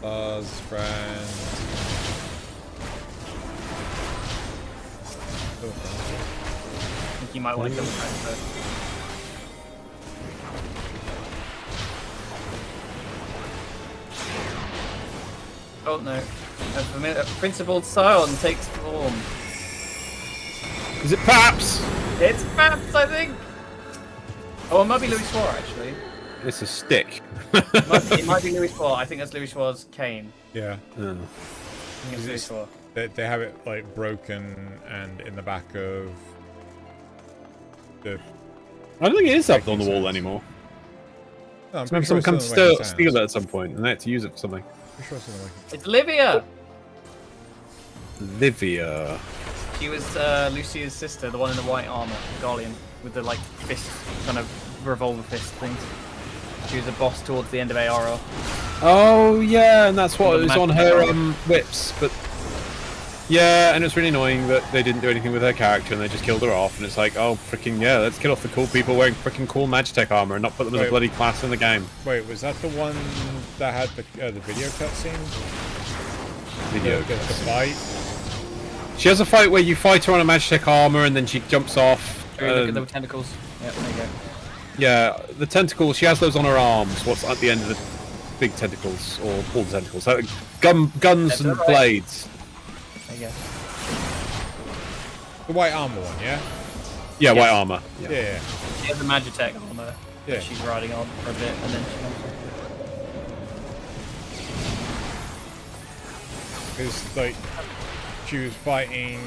Buzz, friend. I think you might want to kill the friend first. Oh no. A principled scion takes form. Is it Paps? It's Paps, I think! Oh, it might be Louis Suarez, actually. It's a stick. It might be Louis Suarez. I think that's Louis Suarez' cane. Yeah. I think it's Louis Suarez. They have it like broken and in the back of the. I don't think it is up on the wall anymore. No, I'm So pretty maybe someone sure can it's still making steal sounds. it at some point, and they had to use it for something. Pretty sure it's still making- It's Livia! Livia. She was Lucia's sister, the one in the white armor, Garlean, with the like fist, kind of revolver fist things. She was a boss towards the end of ARR. Oh yeah, and that's what The was on magic her arrow. whips, but yeah, and it's really annoying that they didn't do anything with her character and they just killed her off. And it's like, oh freaking yeah, let's kill off the cool people wearing freaking cool Magitech armor and not put them as a Wait. bloody class in the game. Wait, was that the one that had the video cutscene? Video the fight? She has a fight where you fight her on a Magitech armor and then she jumps off. Look at the tentacles. Yeah, there you go. Yeah, the tentacles, she has those on her arms. What's at the end of the big tentacles, or all the tentacles? Guns and blades. There you go. The white armor one, yeah? Yeah, white armor. Yeah. She has a Magitech armor Yeah. that she's riding on for a bit, and then she comes Because, like, she was fighting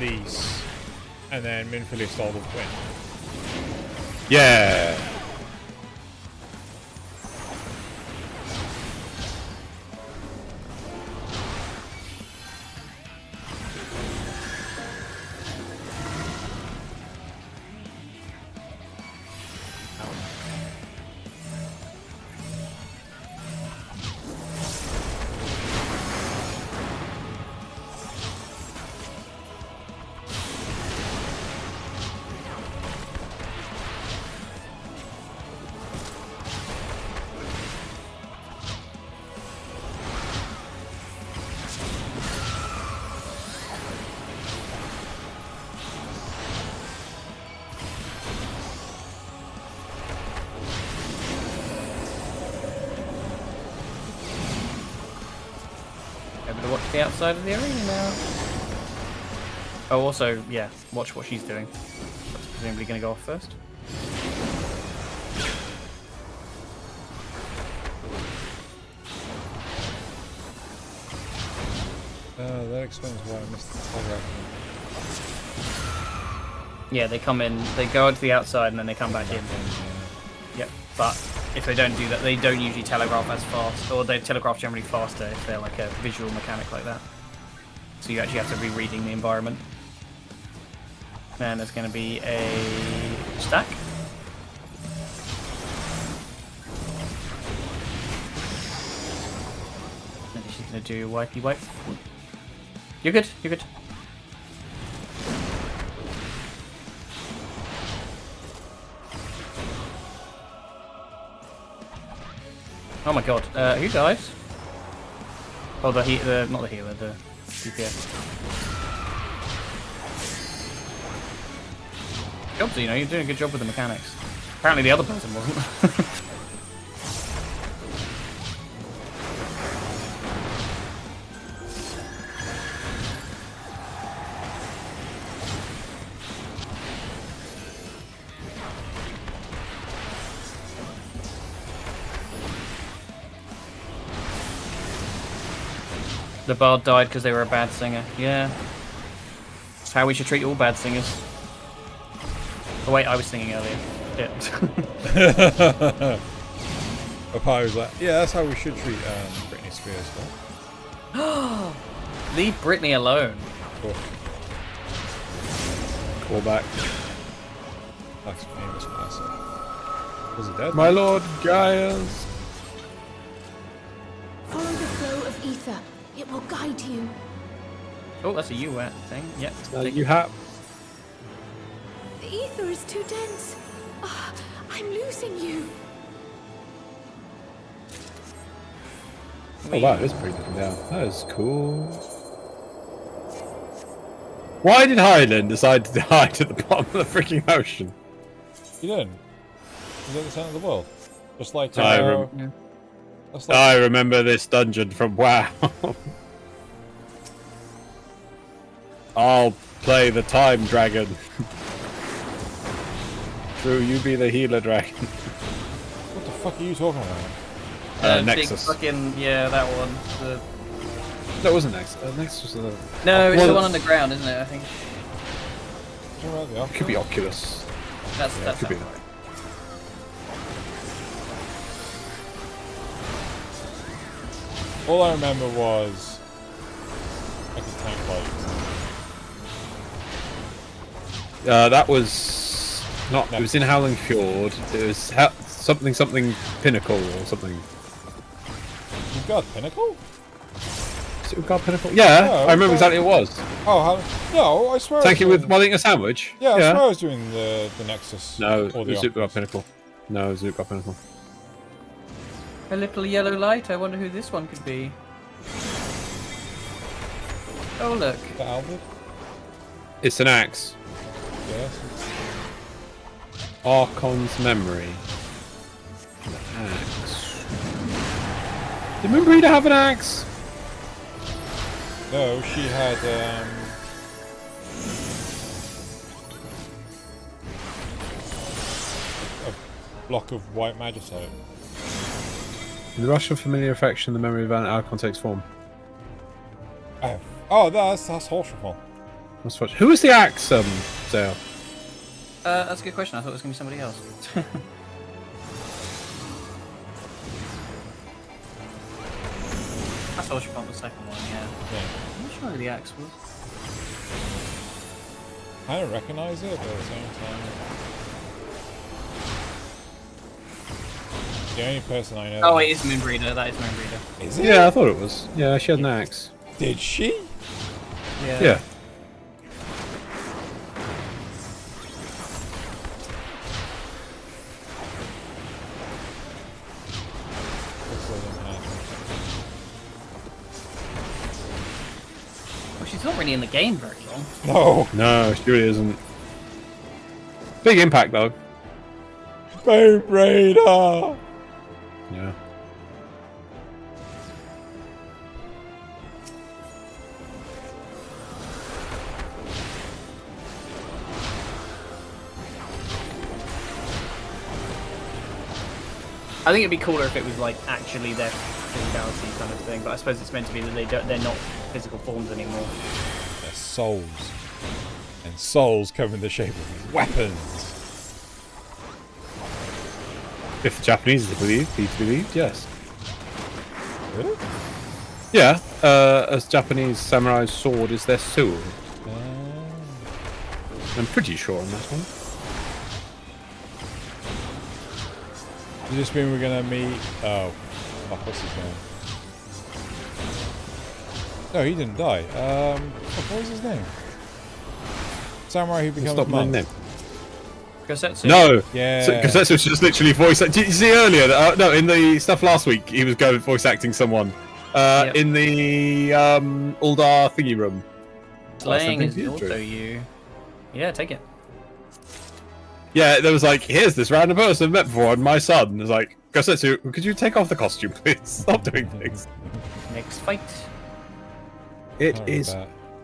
Lise, and then Minfilia stole the win. Yeah. able to watch the outside of the arena now. Oh, also, yeah, watch what she's doing. That's presumably going to go off first. That explains why I missed the telegraph. Yeah, they come in, they go out to the outside and then they come back in. Yep, but if they don't do that, they don't usually telegraph as fast, or they telegraph generally faster if they're like a visual mechanic like that. So you actually have to be reading the environment. And there's going to be a stack. Maybe she's going to do wipey wipe. You're good, you're good. Oh my god, who died? Oh, not the healer, the DPS. Good job, Zeno, you're doing a good job with the mechanics. Apparently the other person wasn't. The bard died because they were a bad singer. Yeah. That's how we should treat all bad singers. Oh wait, I was singing earlier. Yeah. Papaya was like, yeah, that's how we should treat Britney Spears. What? Leave Britney alone. Cool. Call back. That's famous person. Was it dead? My lord Gaius. Follow the flow of ether. It will guide you. Oh, that's a U thing. Yep. You have. The ether is too dense. Ah, I'm losing you. Oh wow, that's pretty looking down. That is cool. Why did Highland decide to hide at the bottom of the freaking ocean? You didn't. He's at the center of the world. Just like I remember this dungeon from WoW. I'll play the time dragon. True, you be the healer dragon. What the fuck are you talking about? Big Nexus. fucking, yeah, that one. That wasn't Nexus. Nexus was No, it's the one underground, isn't it? I think. It could be Oculus. That's could be. right. All I remember was like a tank fight. That was not. It was in Howling Fjord. It was something Pinnacle or something. You've got Pinnacle? Is it Utgard Pinnacle? Yeah, No, I remember exactly what it was. Oh, no, I swear. Thank you with while eating a sandwich. Yeah, I swear I was doing the Nexus. No, or it the was Utgard Pinnacle. No, it was Utgard Pinnacle. A little yellow light. I wonder who this one could be. Oh look. Is that Albert? It's an axe. Yes. Archon's memory. An axe. Did Moonbreeder have an axe? No, she had a block of white magicite. In the rush of familiar affection, the memory of an Archon takes form. Oh, that's Horshamal. Who was the axe, Zale? That's a good question. I thought it was going to be somebody else. That's Ultramont, the second one, yeah. I'm not sure who the axe was. I don't recognise it, but at the same time... The only person I know... Oh, it is Moonbreeder. That is Moonbreeder. Is it? Yeah, I thought it was. Yeah, she had an axe. Did she? Yeah. Yeah. Well, she's not really in the game very long. No. No, she really isn't. Big impact, though. Moonbreeder! Yeah. I think it'd be cooler if it was like actually their physicality kind of thing, but I suppose it's meant to be that they're not physical forms anymore. They're souls. And souls come in the shape of weapons. If the Japanese are be believed, yes. Really? Yeah, a Japanese samurai's sword is their sword. I'm pretty sure on that one. Does this mean we're gonna meet... Oh. Fuck, what's his name? No, he didn't die. What was his name? Samurai who becomes monk. Gosetsu. No! Yeah. So, Gosetsu was just literally voice acting. Did you see earlier that, no, in the stuff last week, he was going voice acting someone. Yep. In the Uldar thingy room. Slaying is also you. Yeah, take it. Yeah, there was like, here's this random person I've met before, and my son is like, Gosetsu, could you take off the costume, please? Stop doing things. Next fight. It is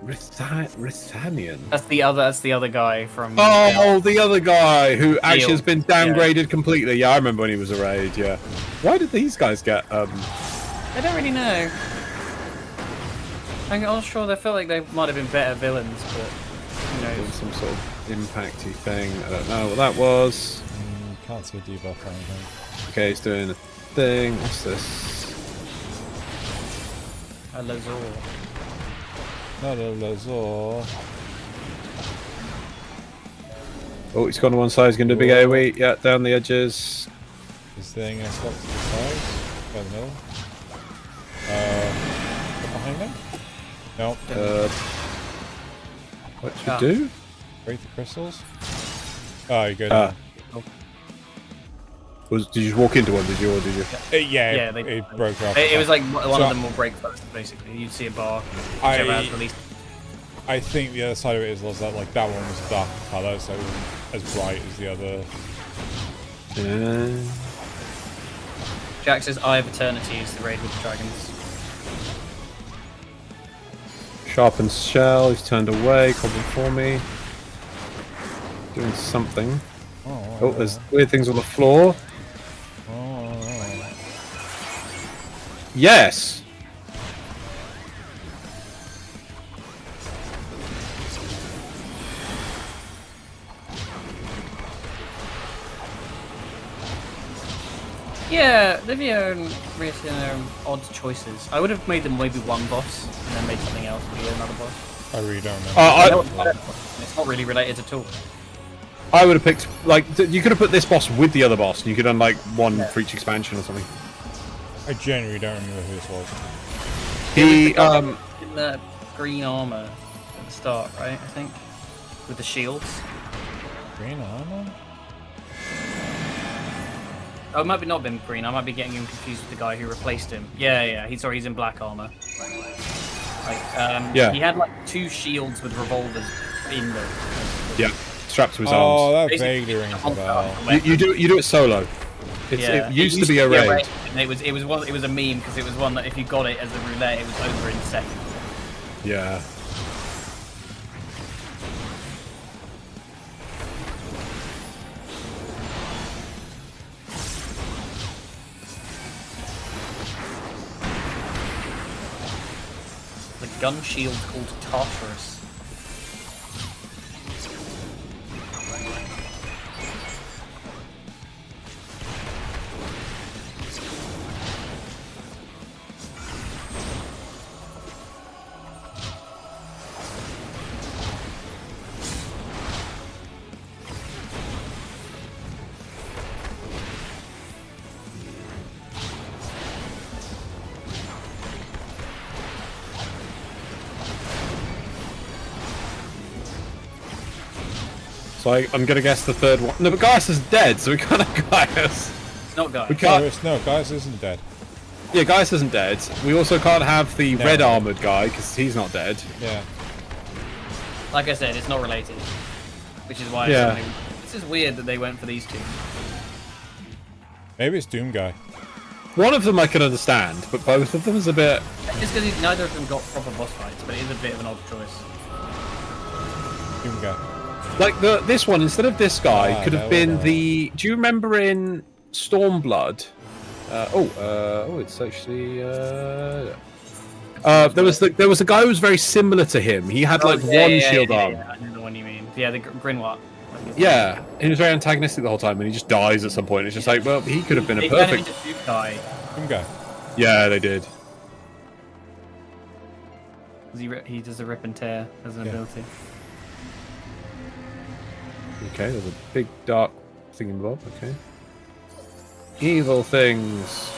Rithanian. That's the other guy from. Oh, the other guy who actually has been Yeah. downgraded completely. Yeah, I remember when he was a raid. Yeah. Why did these guys get? I don't really know. I'm not sure. They feel like they might have been better villains, but who knows? Some sort of impacty thing. I don't know what that was. Can't see a debuff or anything. Okay, he's doing a thing. What's this? A Lazor. Not a Lazor. Oh, he's gone to one side. He's going to do a big AoE. Yeah, down the edges. This thing is got to the side. By the middle. Behind him? No. What should you do? Break the crystals. Oh, you go Ah. down. Did you just walk into one? Did you? Or did you? Yeah, it broke off. It was like one So of them will break first, basically. You'd see a bar. I Released. I think the other side of it is that like that one was a dark colour, so it wasn't as bright as the other. Jack says Eye of Eternity is the raid with the dragons. Sharpened shell. He's turned away. Coming for me. Doing something. Oh, there's weird things on the floor. Yes. Yeah, Livia and Rhysand are odd choices. I would have made them maybe one boss and then made something else be another boss. I really don't know. It's not really related at all. I would have picked like you could have put this boss with the other boss, and you could have done like one for each expansion or something. I genuinely don't remember who this was. He in the green armor at the start, right? I think with the shields. Green armor? Oh, it might be not been green. I might be getting him confused with the guy who replaced him. Yeah, he's in black armor. Like, Yeah. he had like 2 shields with revolvers in them. Yeah, strapped to his Oh, arms. that vaguely rings a bell. You do it solo. It used to be a raid. And it was a meme because it was one that if you got it as a roulette, it was over in seconds. Yeah. The gun shield called Tartarus. So I'm gonna guess the third one. No, but Gaius is dead, so we can't have Gaius. It's not Gaius. We can't. No, Gaius isn't dead. Yeah, Gaius isn't dead. We also can't have the red armored guy because he's not dead. Yeah. Like I said, it's not related, which is why. Yeah. It's just weird that they went for these 2. Maybe it's Doom Guy. One of them I can understand, but both of them is a bit. Just because neither of them got proper boss fights, but it is a bit of an odd choice. Doom Guy. Like this one, instead of this guy, could have no, been no. the. Do you remember in Stormblood? It's actually. There was a guy who was very similar to him. He had one shield arm. Yeah, I know the one you mean. Yeah, the Grinwat. Yeah, he was very antagonistic the whole time, and he just dies at some point. It's just like, well, he could have been a They perfect. turned him into Doom Guy. Yeah, they did. He does the rip and tear as an ability. Okay, there's a big dark thingamabob. Okay. Evil things.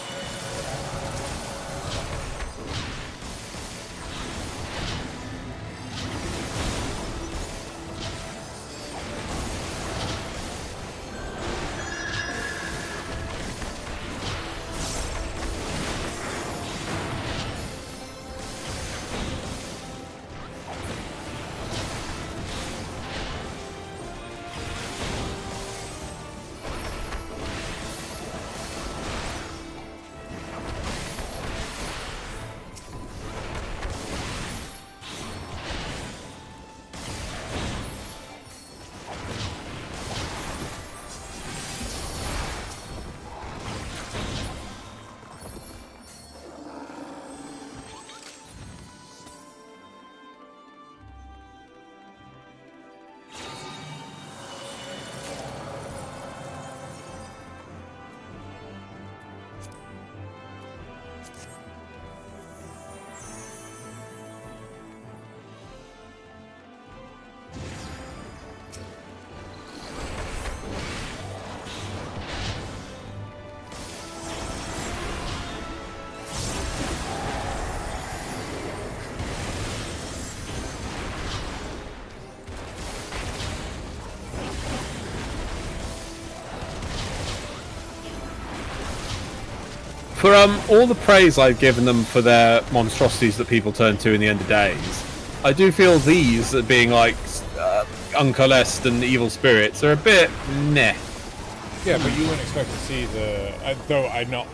For all the praise I've given them for their monstrosities that people turn to in the End of Days, I do feel these being like uncoalesced and evil spirits are a bit meh. Yeah, but you wouldn't expect to see the. Though I'm not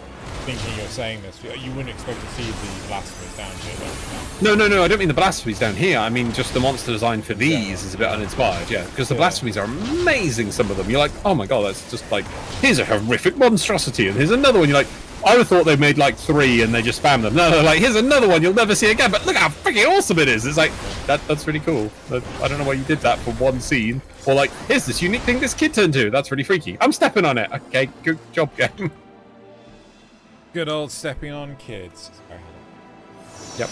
thinking you're saying this, you wouldn't expect to see the blasphemies down here. No, I don't mean the blasphemies down here. I mean just the monster design for these is a bit uninspired, yeah. Because the blasphemies are amazing, some of them. You're like, oh my god, that's just like, here's a horrific monstrosity, and here's another one, you're like, I would have thought they made like 3 and they just spammed them. No, like, here's another one you'll never see again, but look how freaking awesome it is. It's like, that's really cool. I don't know why you did that for one scene. Or like, here's this unique thing this kid turned to. That's really freaky. I'm stepping on it. Okay, good job, game. Good old stepping on kids. Yep.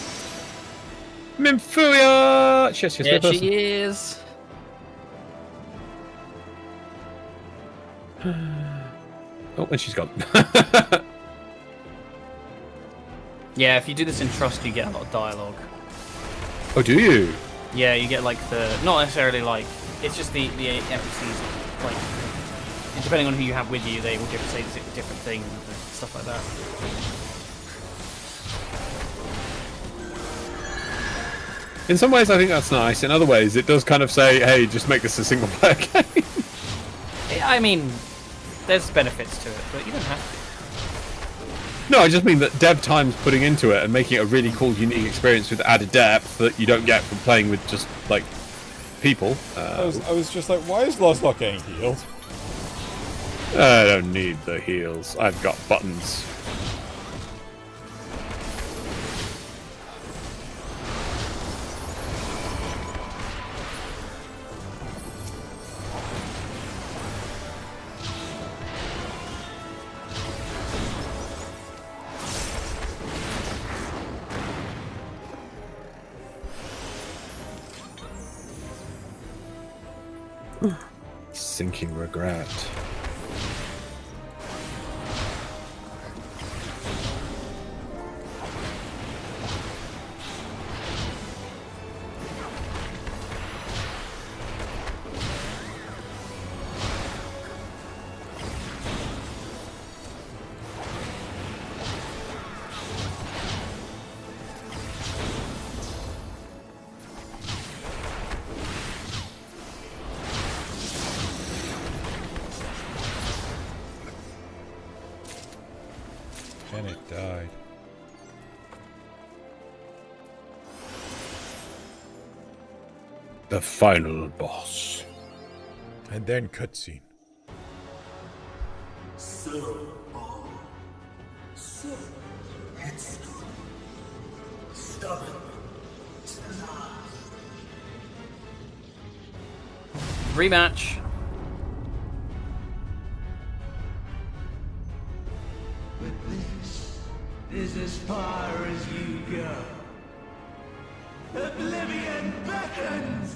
Minfuya! Yeah, she is. Oh, and she's gone. Yeah, if you do this in Trust, you get a lot of dialogue. Oh, do you? Yeah, you get like the not necessarily like it's just the NPCs like depending on who you have with you, they will say different things and stuff like that. In some ways, I think that's nice. In other ways, it does kind of say, "Hey, just make this a single-player game." I mean, there's benefits to it, but you don't have to. No, I just mean that dev time's putting into it and making it a really cool, unique experience with added depth that you don't get from playing with just like people. I was just like, why is Lost not getting healed? I don't need the heals. I've got buttons. Sinking regret. And it died. The final boss. And then cutscene. Rematch. Is as far as you go. Oblivion beckons!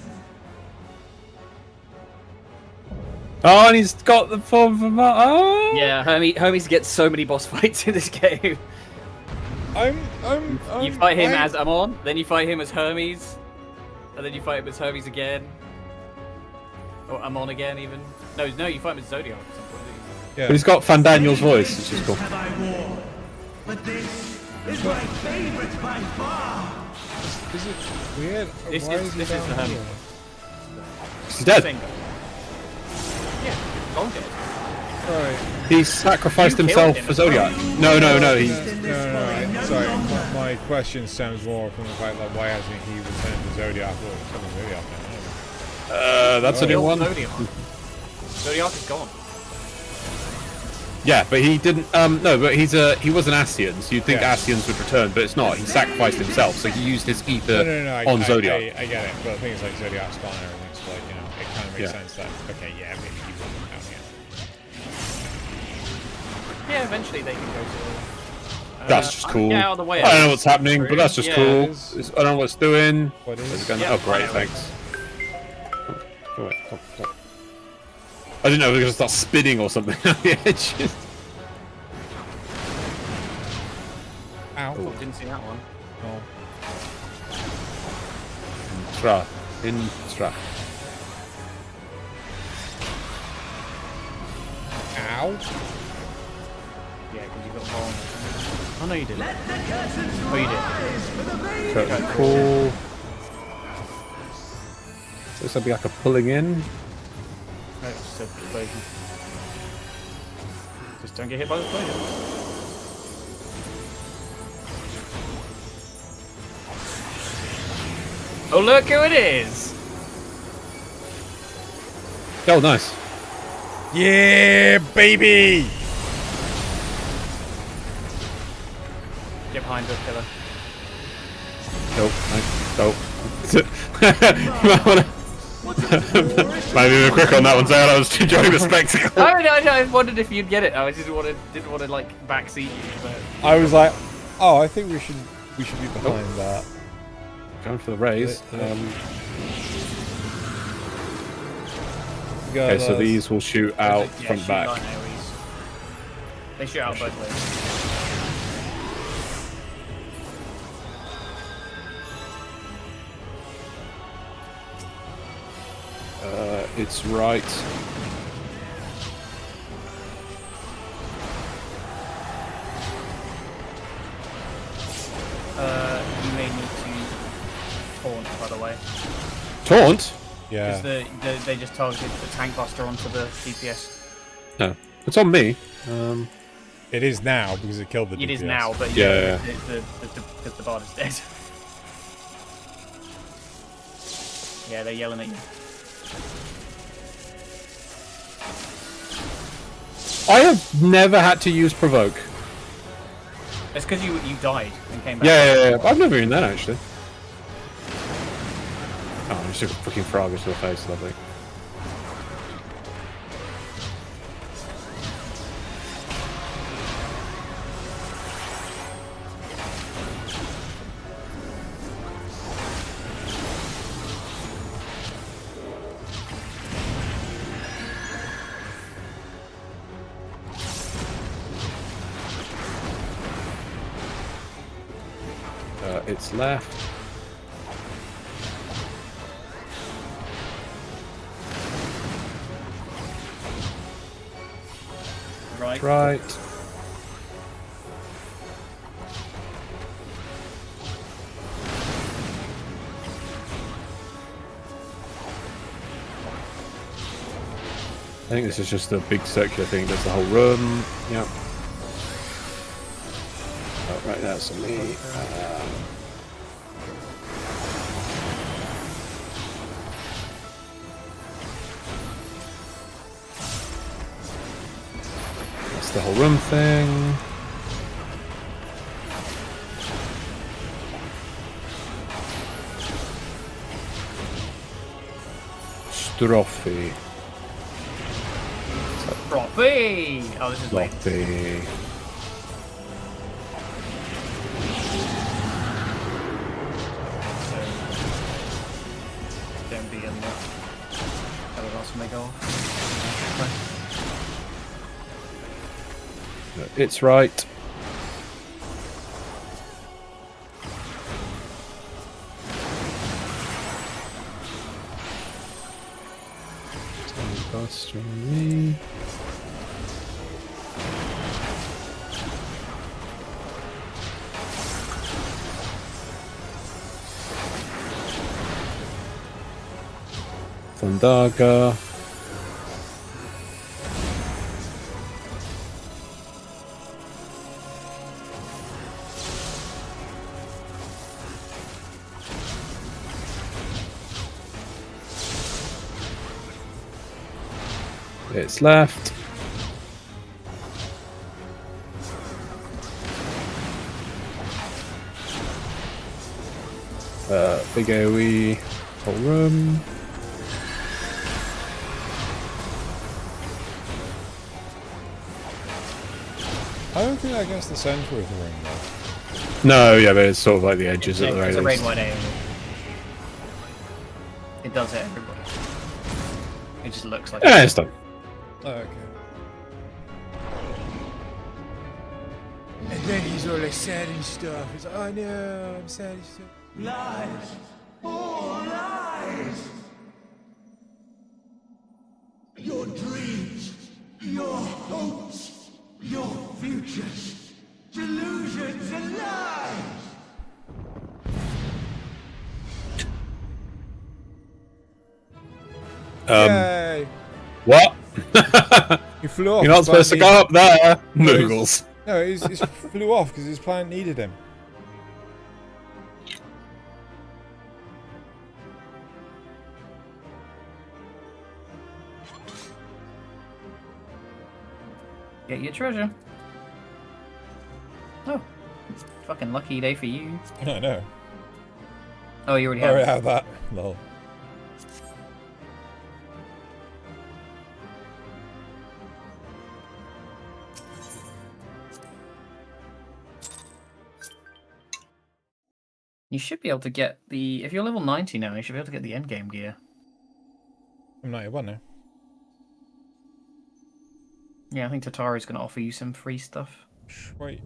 Oh, and he's got the form from. Oh. Yeah, Hermes gets so many boss fights in this game. You fight him as Amon, then you fight him as Hermes, and then you fight him as Hermes again, or Amon again even. No, you fight him as Zodiac at some point. Yeah. But he's got Van Daniel's voice, which is cool. But this is my favorite by far! Is it weird? This Why is he the down Hermes. here? He's dead. Yeah, long dead. Right. He sacrificed himself for Zodiac. No, he's. No. Sorry, my question stems more from the fact that why hasn't he returned to Zodiac? Well, he's coming to Zodiac now. That's a new one. Zodiac is gone. Yeah, but he didn't. No, but he was an Ascian, so you'd think Ascians would return, but it's not. He sacrificed himself, so he used his ether on Zodiac. I get it, but things like Zodiac's gone and everything's like, it kind of makes sense that maybe he will come down here. Yeah, eventually they can go to. That's just cool. Get out of the way. I don't know what's happening, but that's just cool. It I don't know what it's doing. What is? It's going, oh, great, thanks. I didn't know we were going to start spinning or something on the edge. Ow. Oh, didn't see that one. Oh. Intra. Ow. Yeah, because you got ball. Oh, no, you didn't. Oh, you did. Okay, cool. So this will be like a pulling in. No, it's a explosion. Just don't get hit by the explosion. Oh, look who it is! Oh, nice. Yeah, baby! Get behind the killer. Nope. You might wanna... Might be a bit quick on that one, so I was enjoying the spectacle. I wondered if you'd get it. I just didn't want to like backseat you, but I was like, oh, I think we should be behind that. Going for the raise. Okay, so these will shoot out front back. They shoot out both ways. It's right. You may need to taunt. way. Taunt? Yeah. Because they just targeted the tank buster onto the DPS. No. It's on me. It is now because it killed the DPS. It is now, but Yeah. because the bard is dead. Yeah, they're yelling at you. I have never had to use provoke. It's because you died and came back. Yeah. I've never even that actually. Oh, I'm just a freaking frog into the face, lovely. It's left. Right. Right. I think this is just a big circular thing. There's the whole room. Yep. Oh, right, that's me. That's the whole room thing. Strophy. Trophy! Oh, this is late. Strophy. Don't be in there. Everyone else may go off. It's right. Buster me. Thundaga. It's left. Big AoE, whole room. I don't think that gets the center of the ring though. No, yeah, but it's sort of like the edges at the It's very a raid least. wide AoE. It does hit everybody. It just looks like Yeah, it's done. Oh, okay. And then he's all like sad and stuff. He's like, oh no, I'm sad and stuff. Lies! All lies! Your dreams, your hopes, your futures, delusions and lies! Yay. What? He flew off. You're not His supposed to plan go up there, needed- Moogles. No, he flew off because his plan needed him. Get your treasure. Oh, it's a fucking lucky day for you. I know. Oh, you already I have already it. have that. Lol. You should be able to get the... If you're level 90 now, you should be able to get the endgame gear. I'm 91 now. Yeah, I think Tataru's going to offer you some free stuff. Wait.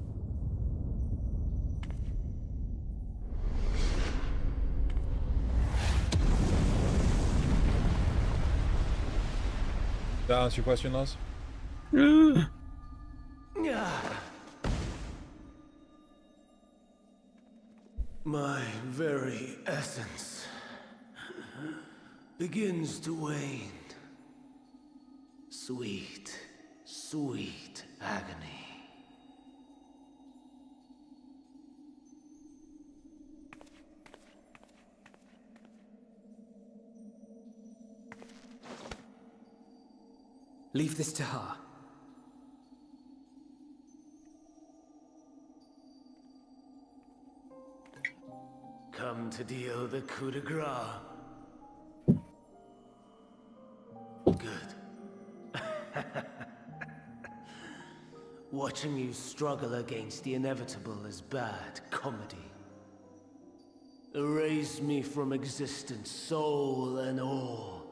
Did that answer your question, Lars? My very essence begins to wane. Sweet, sweet agony. Leave this to her. Come to deal the coup de grace. Good. Watching you struggle against the inevitable is bad comedy. Erase me from existence, soul and all.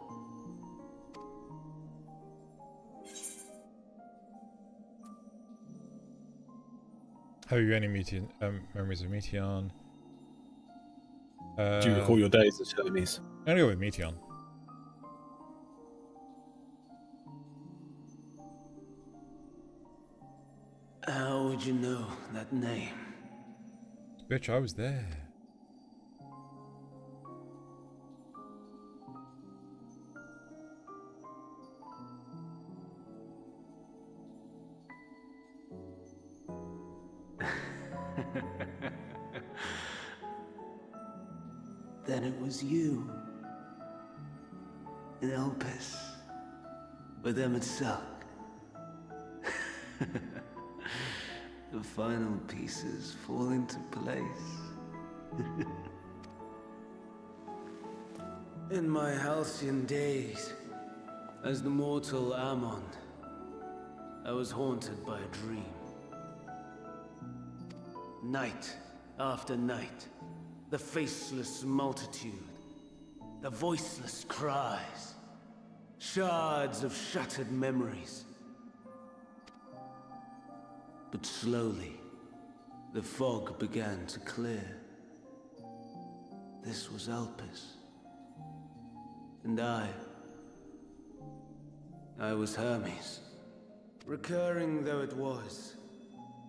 Have you any memories of Meteon? Do you recall your days as Hermes? I'm gonna go with Meteon. How would you know that name? Bitch, I was there. Then it was you. In Elpis. With Emmett Selk. The final pieces fall into place. In my halcyon days, as the mortal Ammon, I was haunted by a dream. Night after night, the faceless multitude, the voiceless cries, shards of shattered memories. But slowly, the fog began to clear. This was Elpis. And I was Hermes. Recurring though it was,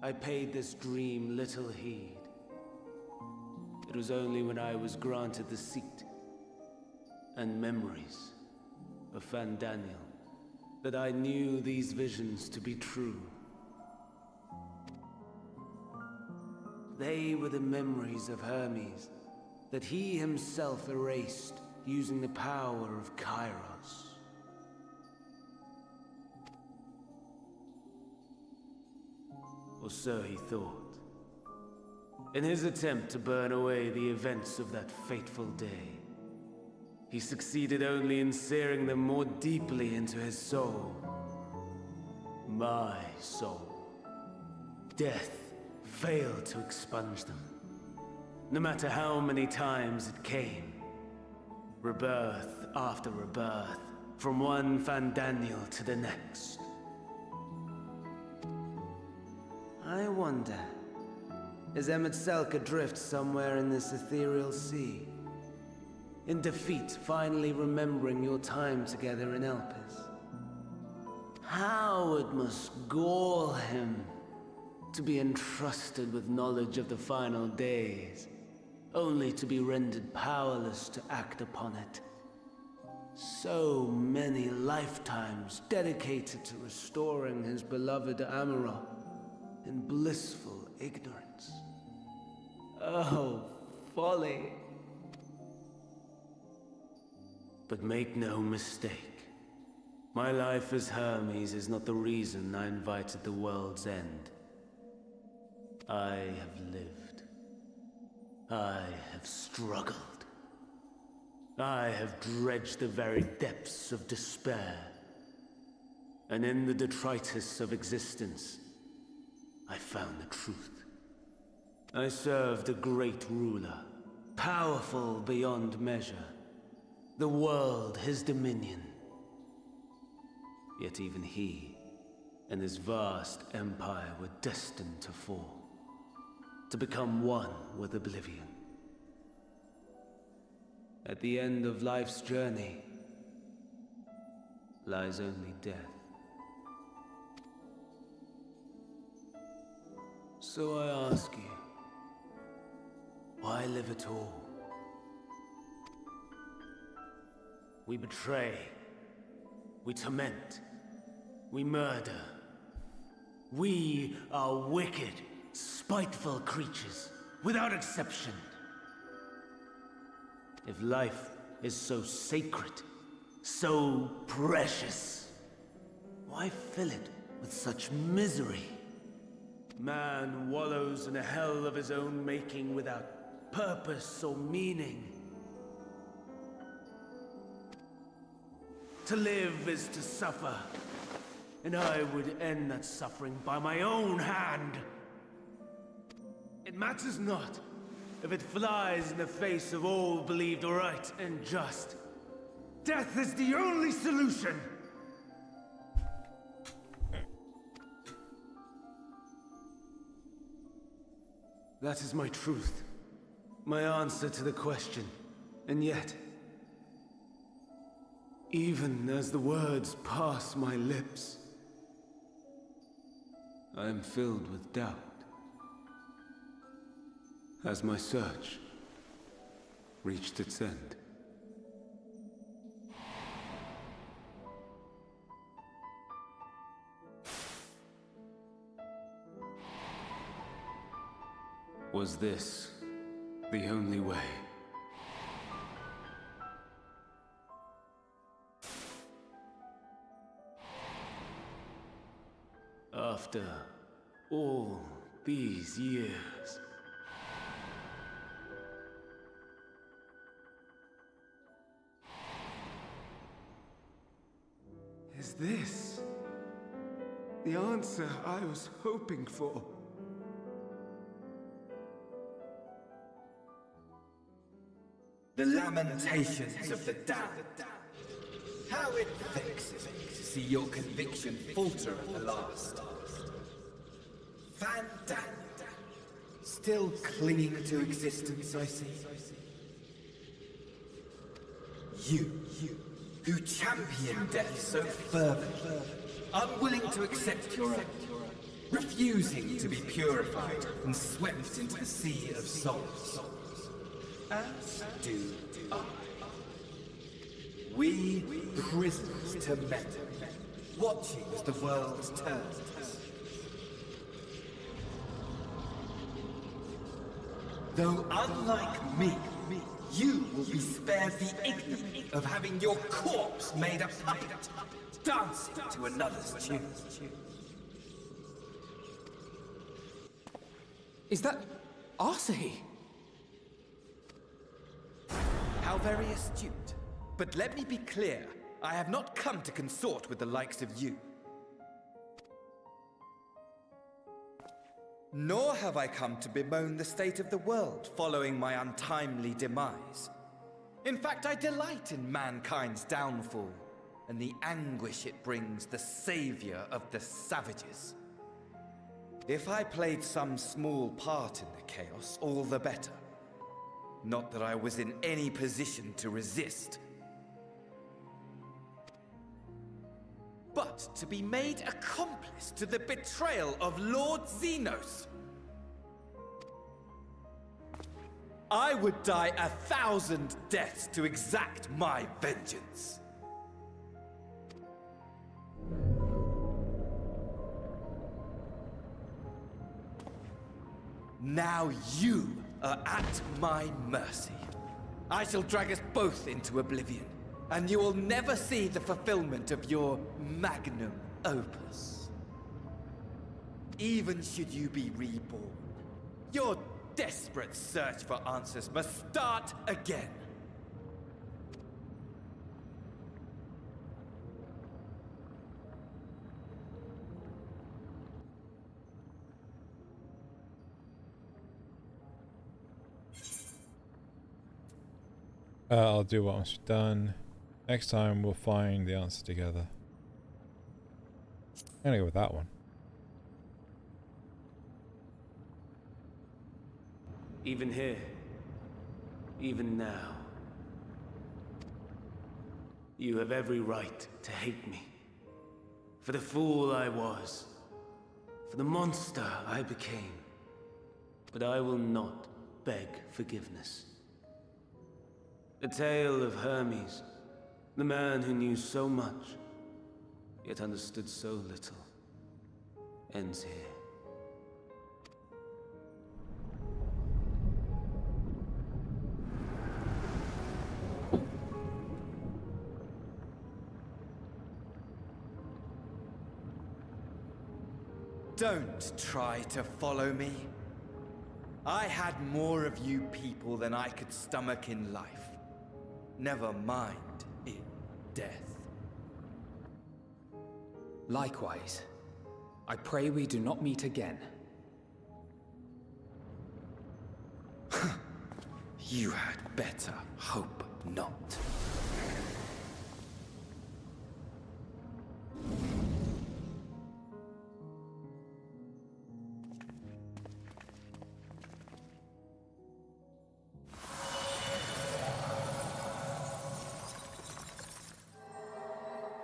I paid this dream little heed. It was only when I was granted the seat and memories of Fandaniel that I knew these visions to be true. They were the memories of Hermes that he himself erased using the power of Kairos. Or so he thought. In his attempt to burn away the events of that fateful day, he succeeded only in searing them more deeply into his soul. My soul. Death failed to expunge them. No matter how many times it came. Rebirth after rebirth, from one Fandaniel to the next. I wonder, is Emmett Selk adrift somewhere in this ethereal sea? In defeat, finally remembering your time together in Elpis? How it must gall him to be entrusted with knowledge of the final days, only to be rendered powerless to act upon it. So many lifetimes dedicated to restoring his beloved Amarok in blissful ignorance. Oh, folly. But make no mistake, my life as Hermes is not the reason I invited the world's end. I have lived. I have struggled. I have dredged the very depths of despair. And in the detritus of existence, I found the truth. I served a great ruler, powerful beyond measure. The world his dominion. Yet even he and his vast empire were destined to fall. To become one with oblivion. At the end of life's journey lies only death. So I ask you, why live at all? We betray. We torment. We murder. We are wicked, spiteful creatures, without exception. If life is so sacred, so precious, why fill it with such misery? Man wallows in a hell of his own making without purpose or meaning. To live is to suffer, and I would end that suffering by my own hand. It matters not if it flies in the face of all believed right and just. Death is the only solution! That is my truth, my answer to the question. And yet, even as the words pass my lips, I am filled with doubt. Has my search reached its end? Was this the only way? After all these years, is this the answer I was hoping for? The lamentations of the damned. How it vexes me to see your conviction falter at the last. Van Daniel, still clinging to existence, I see. You, who champion death so fervently, unwilling to accept your own, refusing to be purified and swept into the sea of souls. As do I. We prisoners to men, watching as the world turns. Though unlike me, you will be spared the ignominy of having your corpse made a puppet, dancing to another's tune. Is that Asahi? How very astute. But let me be clear, I have not come to consort with the likes of you. Nor have I come to bemoan the state of the world following my untimely demise. In fact, I delight in mankind's downfall and the anguish it brings the savior of the savages. If I played some small part in the chaos, all the better. Not that I was in any position to resist. But to be made accomplice to the betrayal of Lord Xenos. I would die 1,000 deaths to exact my vengeance. Now you are at my mercy. I shall drag us both into oblivion, and you will never see the fulfillment of your magnum opus. Even should you be reborn, your desperate search for answers must start again. I'll do what must be done. Next time we'll find the answer together. I'm gonna go with that one. Even here, even now, you have every right to hate me. For the fool I was, for the monster I became. But I will not beg forgiveness. The tale of Hermes, The man who knew so much, yet understood so little, ends here. Don't try to follow me. I had more of you people than I could stomach in life. Never mind in death. Likewise, I pray we do not meet again. You had better hope not.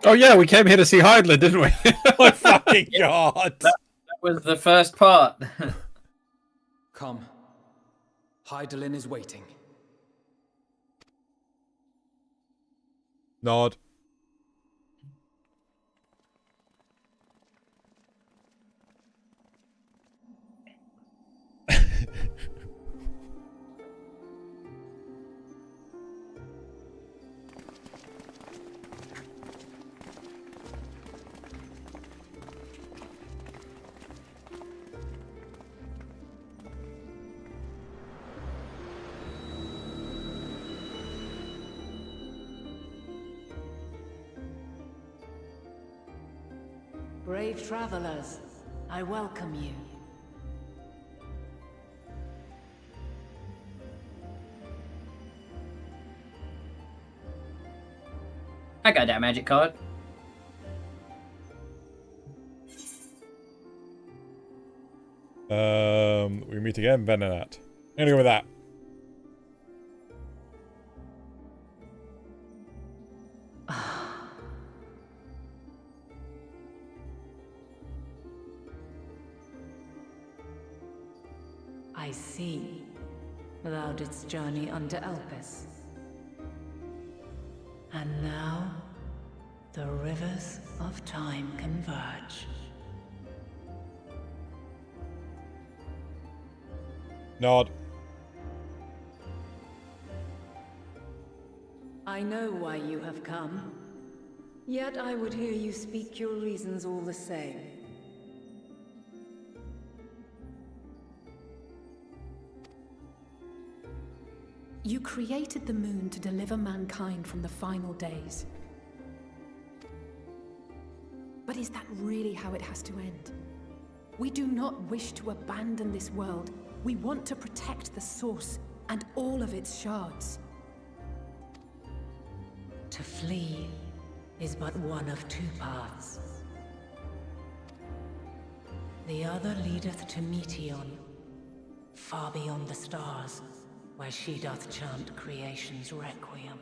Oh yeah, we came here to see Heidler, didn't we? Oh my fucking god! That was the first part. Come. Hydaelyn is waiting. Nod. Brave travelers, I welcome you. I got that magic card. We meet again, Venonat. I'm gonna go with that. I see. Thou didst journey unto Elpis. And now, the rivers of time converge. Nod. I know why you have come. Yet I would hear you speak your reasons all the same. You created the moon to deliver mankind from the final days. But is that really how it has to end? We do not wish to abandon this world. We want to protect the source and all of its shards. To flee is but one of two paths. The other leadeth to Meteion, far beyond the stars, where she doth chant creation's requiem.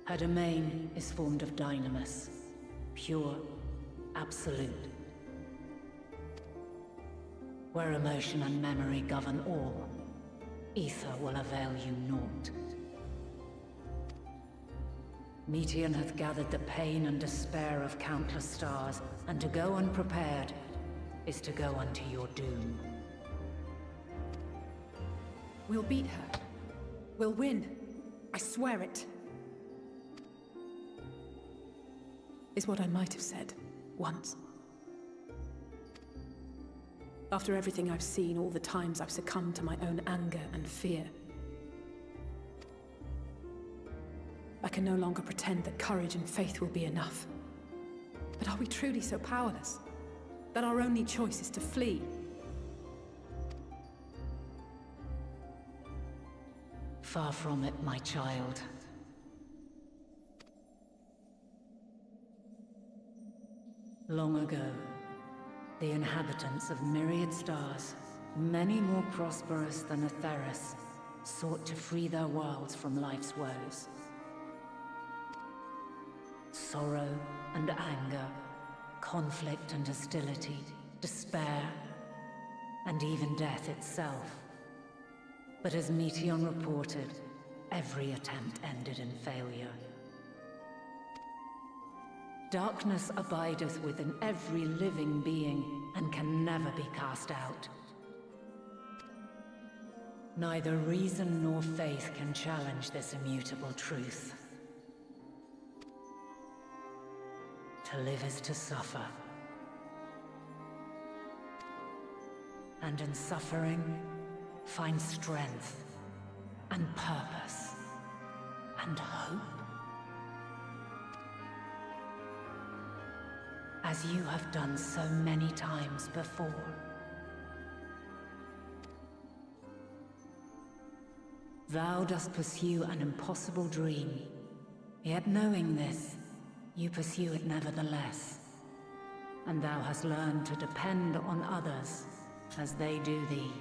Her domain is formed of dynamis, pure, absolute. Where emotion and memory govern all, ether will avail you naught. Meteion hath gathered the pain and despair of countless stars, and to go unprepared is to go unto your doom. We'll beat her. We'll win. I swear it. Is what I might have said once. After everything I've seen, all the times I've succumbed to my own anger and fear. I can no longer pretend that courage and faith will be enough. But are we truly so powerless? That our only choice is to flee? Far from it, my child. Long ago, the inhabitants of myriad stars, many more prosperous than Atheris, sought to free their worlds from life's woes. Sorrow and anger, conflict and hostility, despair, and even death itself. But as Meteon reported, every attempt ended in failure. Darkness abideth within every living being, and can never be cast out. Neither reason nor faith can challenge this immutable truth. To live is to suffer. And in suffering, find strength, and purpose, and hope. As you have done so many times before. Thou dost pursue an impossible dream, yet knowing this, you pursue it nevertheless. And thou hast learned to depend on others as they do thee.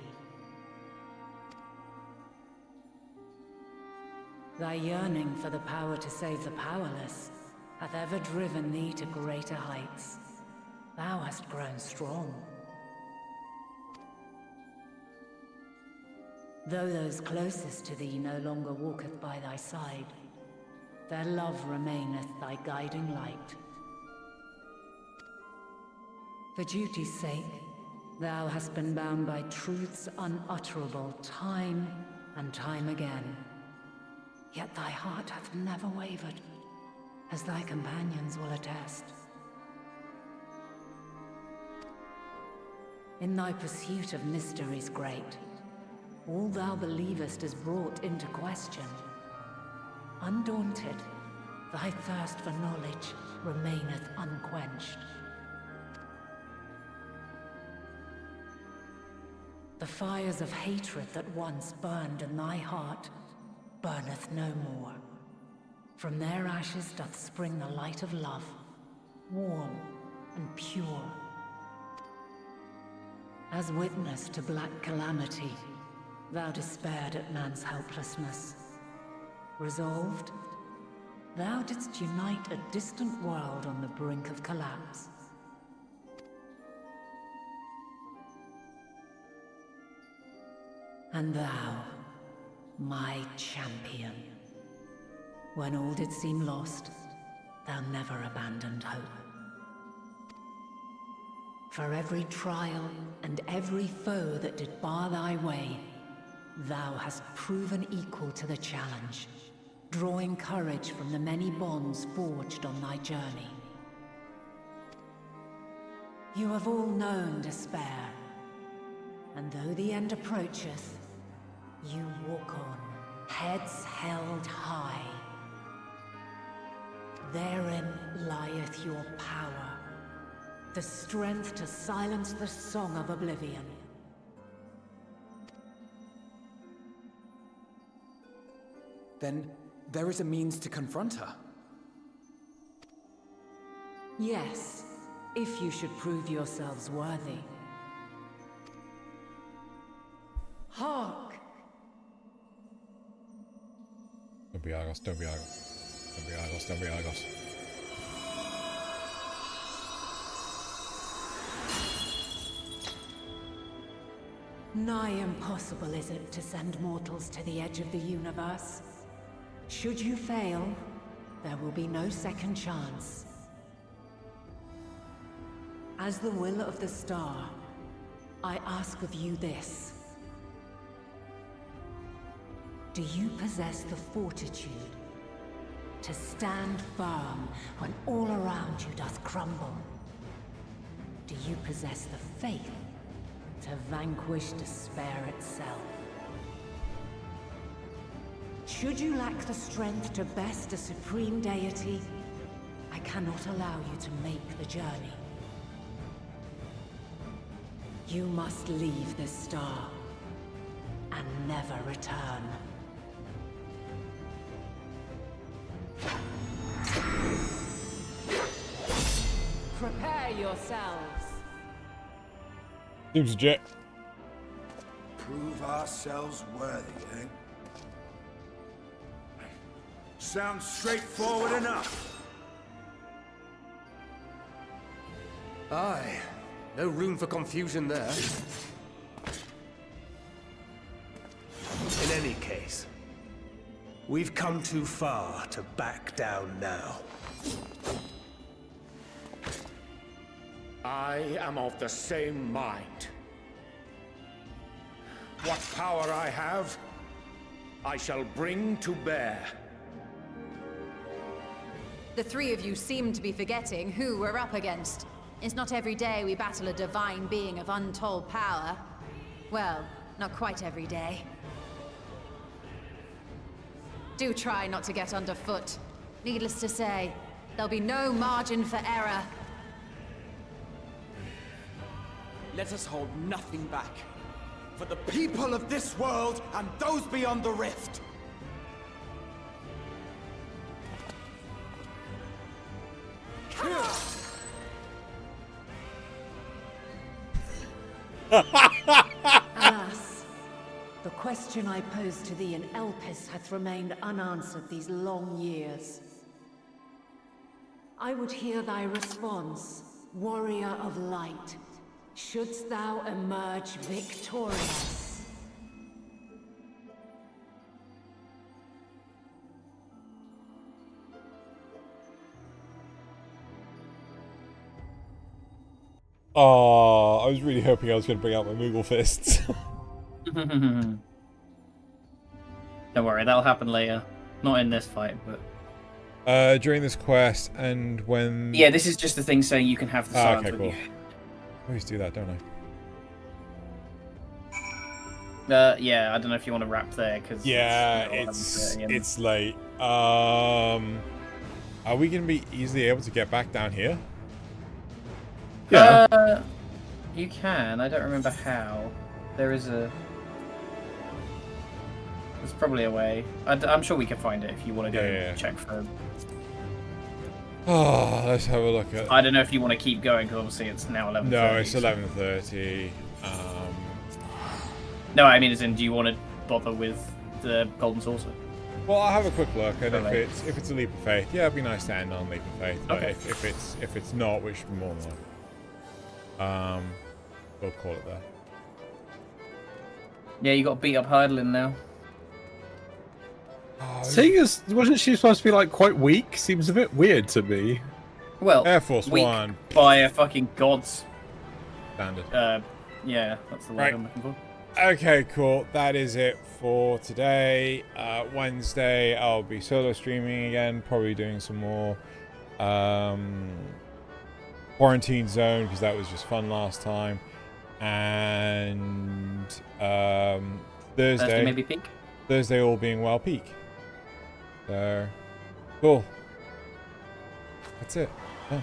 Thy yearning for the power to save the powerless hath ever driven thee to greater heights. Thou hast grown strong. Though those closest to thee no longer walketh by thy side, their love remaineth thy guiding light. For duty's sake, thou hast been bound by truths unutterable time and time again. Yet thy heart hath never wavered, as thy companions will attest. In thy pursuit of mysteries great, all thou believest is brought into question. Undaunted, thy thirst for knowledge remaineth unquenched. The fires of hatred that once burned in thy heart burneth no more. From their ashes doth spring the light of love, warm and pure. As witness to black calamity, thou despaired at man's helplessness. Resolved, thou didst unite a distant world on the brink of collapse. And thou, my champion, when all did seem lost, thou never abandoned hope. For every trial and every foe that did bar thy way, thou hast proven equal to the challenge, drawing courage from the many bonds forged on thy journey. You have all known despair, and though the end approacheth, you walk on, heads held high. Therein lieth your power, the strength to silence the song of oblivion. Then there is a means to confront her. Yes, if you should prove yourselves worthy. Hark! Don't be Argos, don't be Argos. Don't be Argos, don't be Argos. Nigh impossible is it to send mortals to the edge of the universe. Should you fail, there will be no second chance. As the will of the star, I ask of you this. Do you possess the fortitude to stand firm when all around you doth crumble? Do you possess the faith to vanquish despair itself? Should you lack the strength to best a supreme deity, I cannot allow you to make the journey. You must leave this star and never return. Prepare yourselves. Seems legit. Prove ourselves worthy, eh? Sounds straightforward enough. Aye. No room for confusion there. any case, we've come too far to back down now. I am of the same mind. What power I have, I shall bring to bear. The three of you seem to be forgetting who we're up against. It's not every day we battle a divine being of untold power. Well, not quite every day. Do try not to get underfoot. Needless to say, there'll be no margin for error. Let us hold nothing back. For the people of this world and those beyond the rift. Alas, the question I posed to thee in Elpis hath remained unanswered these long years. I would hear thy response, warrior of light. Shouldst thou emerge victorious? Oh, I was really hoping I was going to bring out my Moogle fists. Don't worry, that'll happen later. Not in this fight, but... During this quest and when... Yeah, this is just the thing saying you can have the silence okay, with cool. you. I always do that, don't I? Yeah, I don't know if you want to wrap there, because... Yeah, it's late. Are we going to be easily able to get back down here? Yeah. You can. I don't remember how. There is a... There's probably a way. I'm sure we can find it if you want to go check for... Oh, let's have a look at... I don't know if you want to keep going, because obviously it's now 11:30. No, it's 11:30. No, I mean, as in, do you want to bother with the Golden Saucer? Well, I'll have a quick look, and if it's a leap of faith, yeah, it'd be nice to end on leap of faith. But Okay. if it's not, which more than likely, we'll call it there. Yeah, you got to beat up Heidelin now. Seeing as wasn't she supposed to be like quite weak? Seems a bit weird to me. Well, Air Force weak One by a fucking god's standard. Yeah, that's the word Right. I'm looking for. Okay, cool. That is it for today. Wednesday, I'll be solo streaming again, probably doing some more Quarantine Zone, because that was just fun last time. And Thursday, maybe peak. Thursday, all being well, peak. So, cool. That's it. Yeah.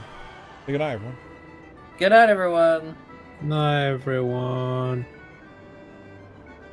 Say good night, everyone. Good night, everyone. Night, everyone.